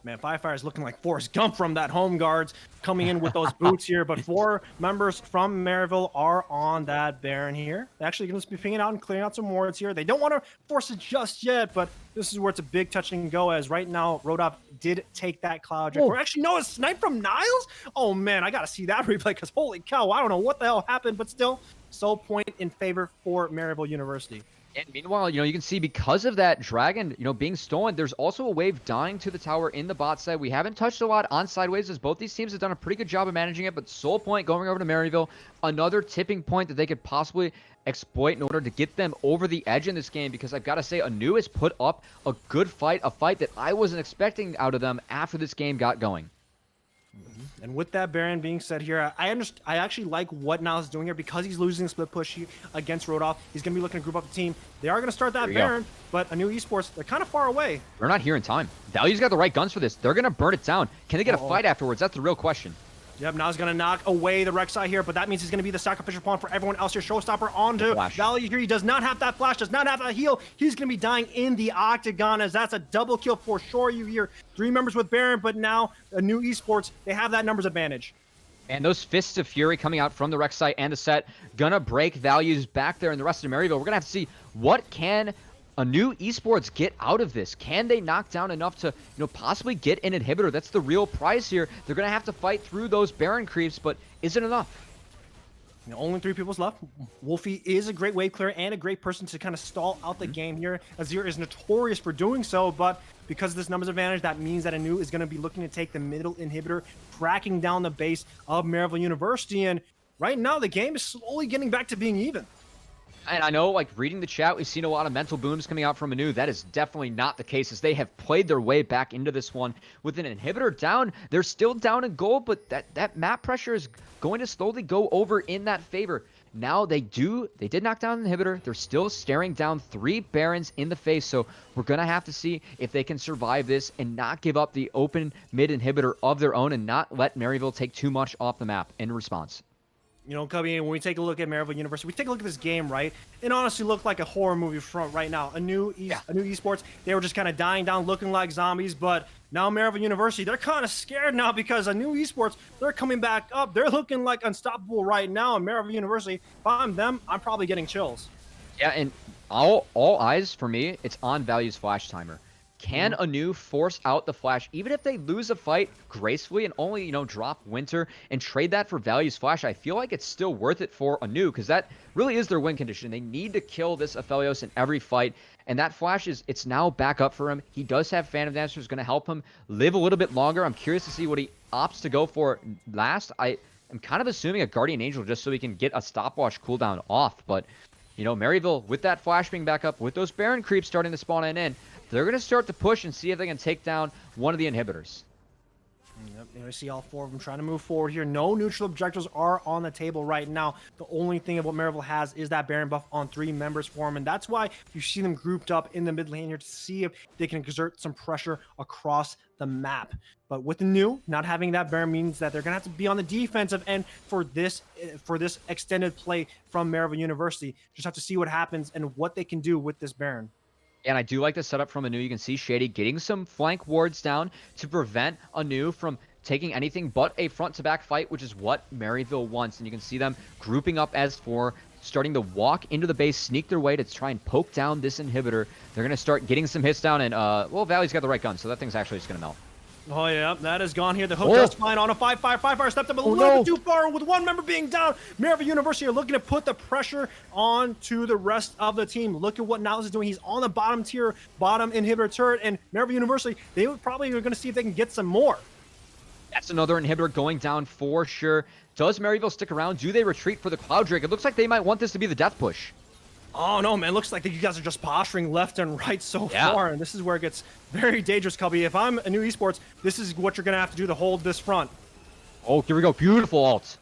Man, Firefire is looking like Forrest Gump from that home guards coming in with those boots here, but 4 members from Maryville are on that Baron here. They're actually going to be pinging out and clearing out some wards here. They don't want to force it just yet, but this is where it's a big touch and go, as right now, Rodolph did take that Cloud Drift. Or actually, no, a snipe from Niles? Oh, man, I got to see that replay, because holy cow, I don't know what the hell happened, but still, sole point in favor for Maryville University. And meanwhile, you know, you can see because of that dragon, you know, being stolen, there's also a wave dying to the tower in the bot side. We haven't touched a lot on sideways, as both these teams have done a pretty good job of managing it, but sole point going over to Maryville, another tipping point that they could possibly exploit in order to get them over the edge in this game, because I've got to say, ANEW has put up a good fight, a fight that I wasn't expecting out of them after this game got going. And with that Baron being said here, I actually like what Niles is doing here, because he's losing split push against Rodolph. He's going to be looking to group up the team. They are going to start that Baron, but ANEW Esports, they're kind of far away. They're not here in time. Value's got the right guns for this. They're going to burn it down. Can they get a fight afterwards? That's the real question. Yep, now he's going to knock away the Rek'Sai here, but that means he's going to be the sacrificial pawn for everyone else here. Showstopper onto Value here. He does not have that flash, does not have that heal. He's going to be dying in the Octagon, as that's a double kill for Shoryu here. 3 members with Baron, but now ANEW Esports, they have that numbers advantage. And those Fists of Fury coming out from the Rek'Sai and the set, gonna break Values back there in the rest of Maryville. We're gonna have to see, what can ANEW Esports get out of this? Can they knock down enough to, you know, possibly get an inhibitor? That's the real prize here. They're gonna have to fight through those Baron creeps, but is it enough? You know, only 3 people's left. Wolfie is a great wave clearer and a great person to kind of stall out the game here. Azir is notorious for doing so, but because of this numbers advantage, that means that ANEW is going to be looking to take the middle inhibitor, cracking down the base of Maryville University. And right now, the game is slowly getting back to being even. And I know, like, reading the chat, we've seen a lot of mental booms coming out from ANEW. That is definitely not the case, as they have played their way back into this one. With an inhibitor down, they're still down in gold, but that map pressure is going to slowly go over in that favor. Now they did knock down the inhibitor. They're still staring down 3 Barons in the face, so we're going to have to see if they can survive this and not give up the open mid inhibitor of their own and not let Maryville take too much off the map in response. You know, Cubby, when we take a look at Maryville University, we take a look at this game, right? It honestly looked like a horror movie from right now. ANEW Esports, they were just kind of dying down, looking like zombies, but now Maryville University, they're kind of scared now, because ANEW Esports, they're coming back up. They're looking like unstoppable right now, and Maryville University, if I'm them, I'm probably getting chills. Yeah, and all eyes for me, it's on Value's flash timer. Can ANEW force out the flash, even if they lose a fight gracefully and only, you know, drop Winter and trade that for Value's flash? I feel like it's still worth it for ANEW, because that really is their win condition. They need to kill this Aphelios in every fight, and that flash it's now back up for him. He does have Phantom Dancer, who's going to help him live a little bit longer. I'm curious to see what he opts to go for last. I am kind of assuming a Guardian Angel, just so he can get a stopwatch cooldown off, but, you know, Maryville, with that flash being back up, with those Baron creeps starting to spawn in, they're going to start to push and see if they can take down one of the inhibitors. Yep, and we see all 4 of them trying to move forward here. No neutral objectives are on the table right now. The only thing of what Maryville has is that Baron buff on 3 members for him, and that's why you see them grouped up in the mid lane here to see if they can exert some pressure across the map. But with the ANEW, not having that Baron means that they're going to have to be on the defensive end for this extended play from Maryville University. Just have to see what happens and what they can do with this Baron. And I do like the setup from ANEW. You can see Shady getting some flank wards down to prevent ANEW from taking anything but a front-to-back fight, which is what Maryville wants. And you can see them grouping up as 4, starting to walk into the base, sneak their way to try and poke down this inhibitor. They're going to start getting some hits down, and, well, Valley's got the right gun, so that thing's actually just going to melt. Oh, yeah, that is gone here. The hook does fine on a 5-5. 5-5 stepped up a little bit too far with 1 member being down. Maryville University are looking to put the pressure on to the rest of the team. Look at what Niles is doing. He's on the bottom tier, bottom inhibitor turret, and Maryville University, they probably are going to see if they can get some more. That's another inhibitor going down for sure. Does Maryville stick around? Do they retreat for the Cloud Drake? It looks like they might want this to be the death push. Oh no, man! Looks like you guys are just posturing left and right so far, and this is where it gets very dangerous, Cubby. If I'm ANEW Esports, this is what you're gonna have to do to hold this front. Oh, here we go. Beautiful ult.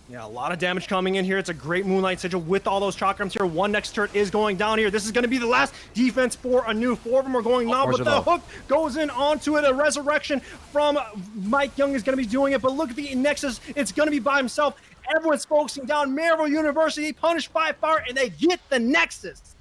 Yeah, a lot of damage coming in here. It's a great Moonlight Sigil with all those chakrams here. One next turret is going down here. This is going to be the last defense for ANEW. 4 of them are going down, but the hook goes in onto it. A resurrection from Mike Young is going to be doing it, but look at the Nexus. It's going to be by himself. Everyone's focusing down. Maryville University punished by fire, and they get the Nexus.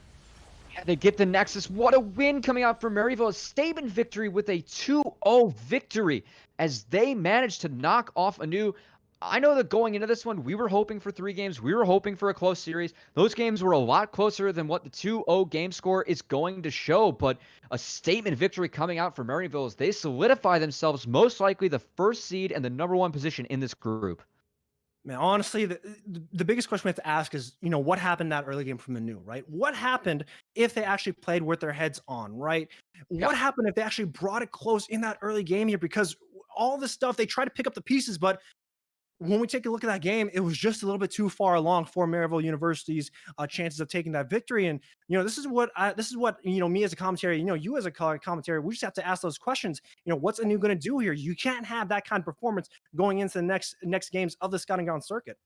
Yeah, they get the Nexus. What a win coming out for Maryville. A statement victory with a 2-0 victory as they managed to knock off ANEW. I know that going into this one, we were hoping for 3 games. We were hoping for a close series. Those games were a lot closer than what the 2-0 game score is going to show, but a statement victory coming out for Maryville as they solidify themselves most likely the first seed and the #1 position in this group. Man, honestly, the biggest question we have to ask is, what happened that early game from ANEW, right? What happened if they actually played with their heads on, right? What happened if they actually brought it close in that early game here? Because all this stuff, they try to pick up the pieces, but when we take a look at that game, it was just a little bit too far along for Maryville University's chances of taking that victory. And this is what me as a commentary, you as a commentary, we just have to ask those questions. What's ANEW going to do here? You can't have that kind of performance going into the next games of the scouting ground circuit.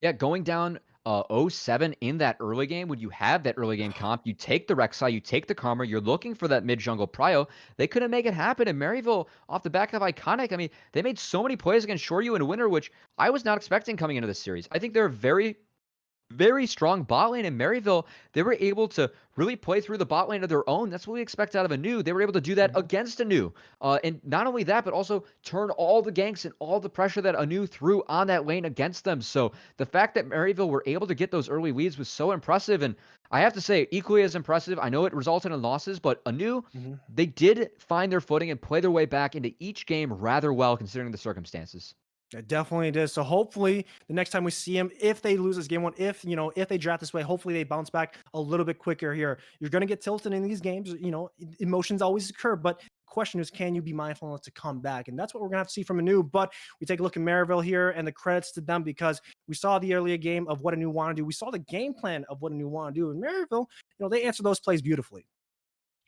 Yeah, going down 0-7 in that early game, when you have that early game comp, you take the Rek'Sai, you take the Karma, you're looking for that mid-jungle prio. They couldn't make it happen. And Maryville, off the back of Iconic, I mean, they made so many plays against Shoryu in a winner, which I was not expecting coming into this series. I think they're very very strong bot lane in Maryville. They were able to really play through the bot lane of their own. That's what we expect out of ANEW. They were able to do that against ANEW. And not only that, but also turn all the ganks and all the pressure that ANEW threw on that lane against them. So the fact that Maryville were able to get those early leads was so impressive. And I have to say, equally as impressive, I know it resulted in losses, but ANEW, they did find their footing and play their way back into each game rather well considering the circumstances. It definitely did. So hopefully the next time we see him, if they lose this game one, if they draft this way, hopefully they bounce back a little bit quicker here. You're going to get tilted in these games. Emotions always occur, but the question is, can you be mindful enough to come back? And that's what we're going to have to see from ANEW. But we take a look at Maryville here, and the credits to them because we saw the earlier game of what ANEW want to do. We saw the game plan of what ANEW want to do. And Maryville, they answer those plays beautifully.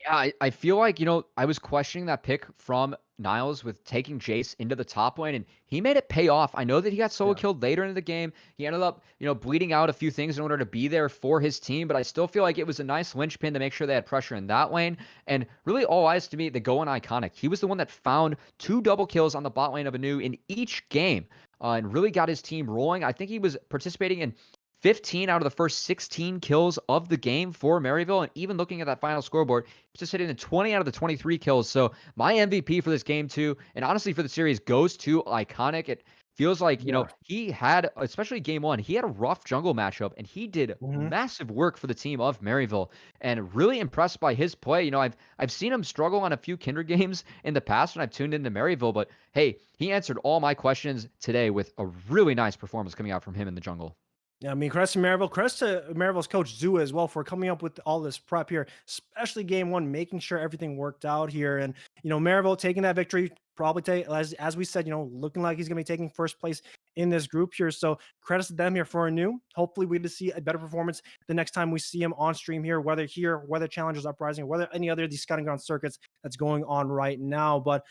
Yeah, I feel like, I was questioning that pick from Niles with taking Jace into the top lane, and he made it pay off. I know that he got solo killed later in the game. He ended up, bleeding out a few things in order to be there for his team, but I still feel like it was a nice linchpin to make sure they had pressure in that lane. And really, all eyes to me, they go on Iconic. He was the one that found 2 double kills on the bot lane of ANEW in each game, and really got his team rolling. I think he was participating in 15 out of the first 16 kills of the game for Maryville. And even looking at that final scoreboard, he's just hitting in 20 out of the 23 kills. So my MVP for this game too, and honestly for the series, goes to Iconic. It feels like, he had, especially game 1, he had a rough jungle matchup and he did massive work for the team of Maryville, and really impressed by his play. I've seen him struggle on a few Kindred games in the past when I've tuned into Maryville, but hey, he answered all my questions today with a really nice performance coming out from him in the jungle. Yeah, I mean, credits to Maryville, credits to Maryville's coach Zua as well for coming up with all this prep here, especially game 1, making sure everything worked out here. And, Maryville taking that victory, probably as we said, looking like he's going to be taking first place in this group here. So credits to them here for ANEW. Hopefully we get to see a better performance the next time we see him on stream here, whether Challengers Uprising, or whether any other of these scouting ground circuits that's going on right now. But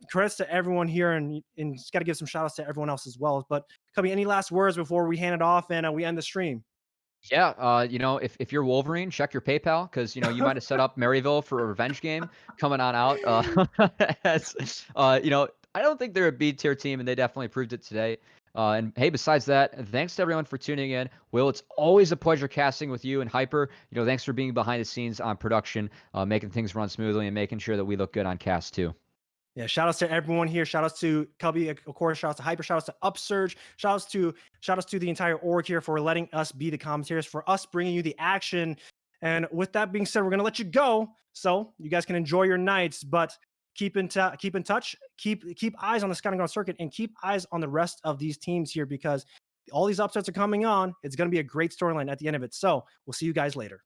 credits to everyone here, and just got to give some shout outs to everyone else as well. But Cubby, any last words before we hand it off and we end the stream? Yeah, if you're Wolverine, check your PayPal because you might have set up Maryville for a revenge game coming on out. I don't think they're a B tier team, and they definitely proved it today. And hey, besides that, thanks to everyone for tuning in. Will, it's always a pleasure casting with you and Hyper. Thanks for being behind the scenes on production, making things run smoothly and making sure that we look good on cast too. Yeah, shout outs to everyone here. Shout outs to Cubby, of course. Shout outs to Hyper. Shout outs to Upsurge. Shout outs to the entire org here for letting us be the commentators, for us bringing you the action. And with that being said, we're gonna let you go, so you guys can enjoy your nights. But keep in touch. Keep eyes on the scouting ground circuit, and keep eyes on the rest of these teams here because all these upsets are coming on. It's gonna be a great storyline at the end of it. So we'll see you guys later.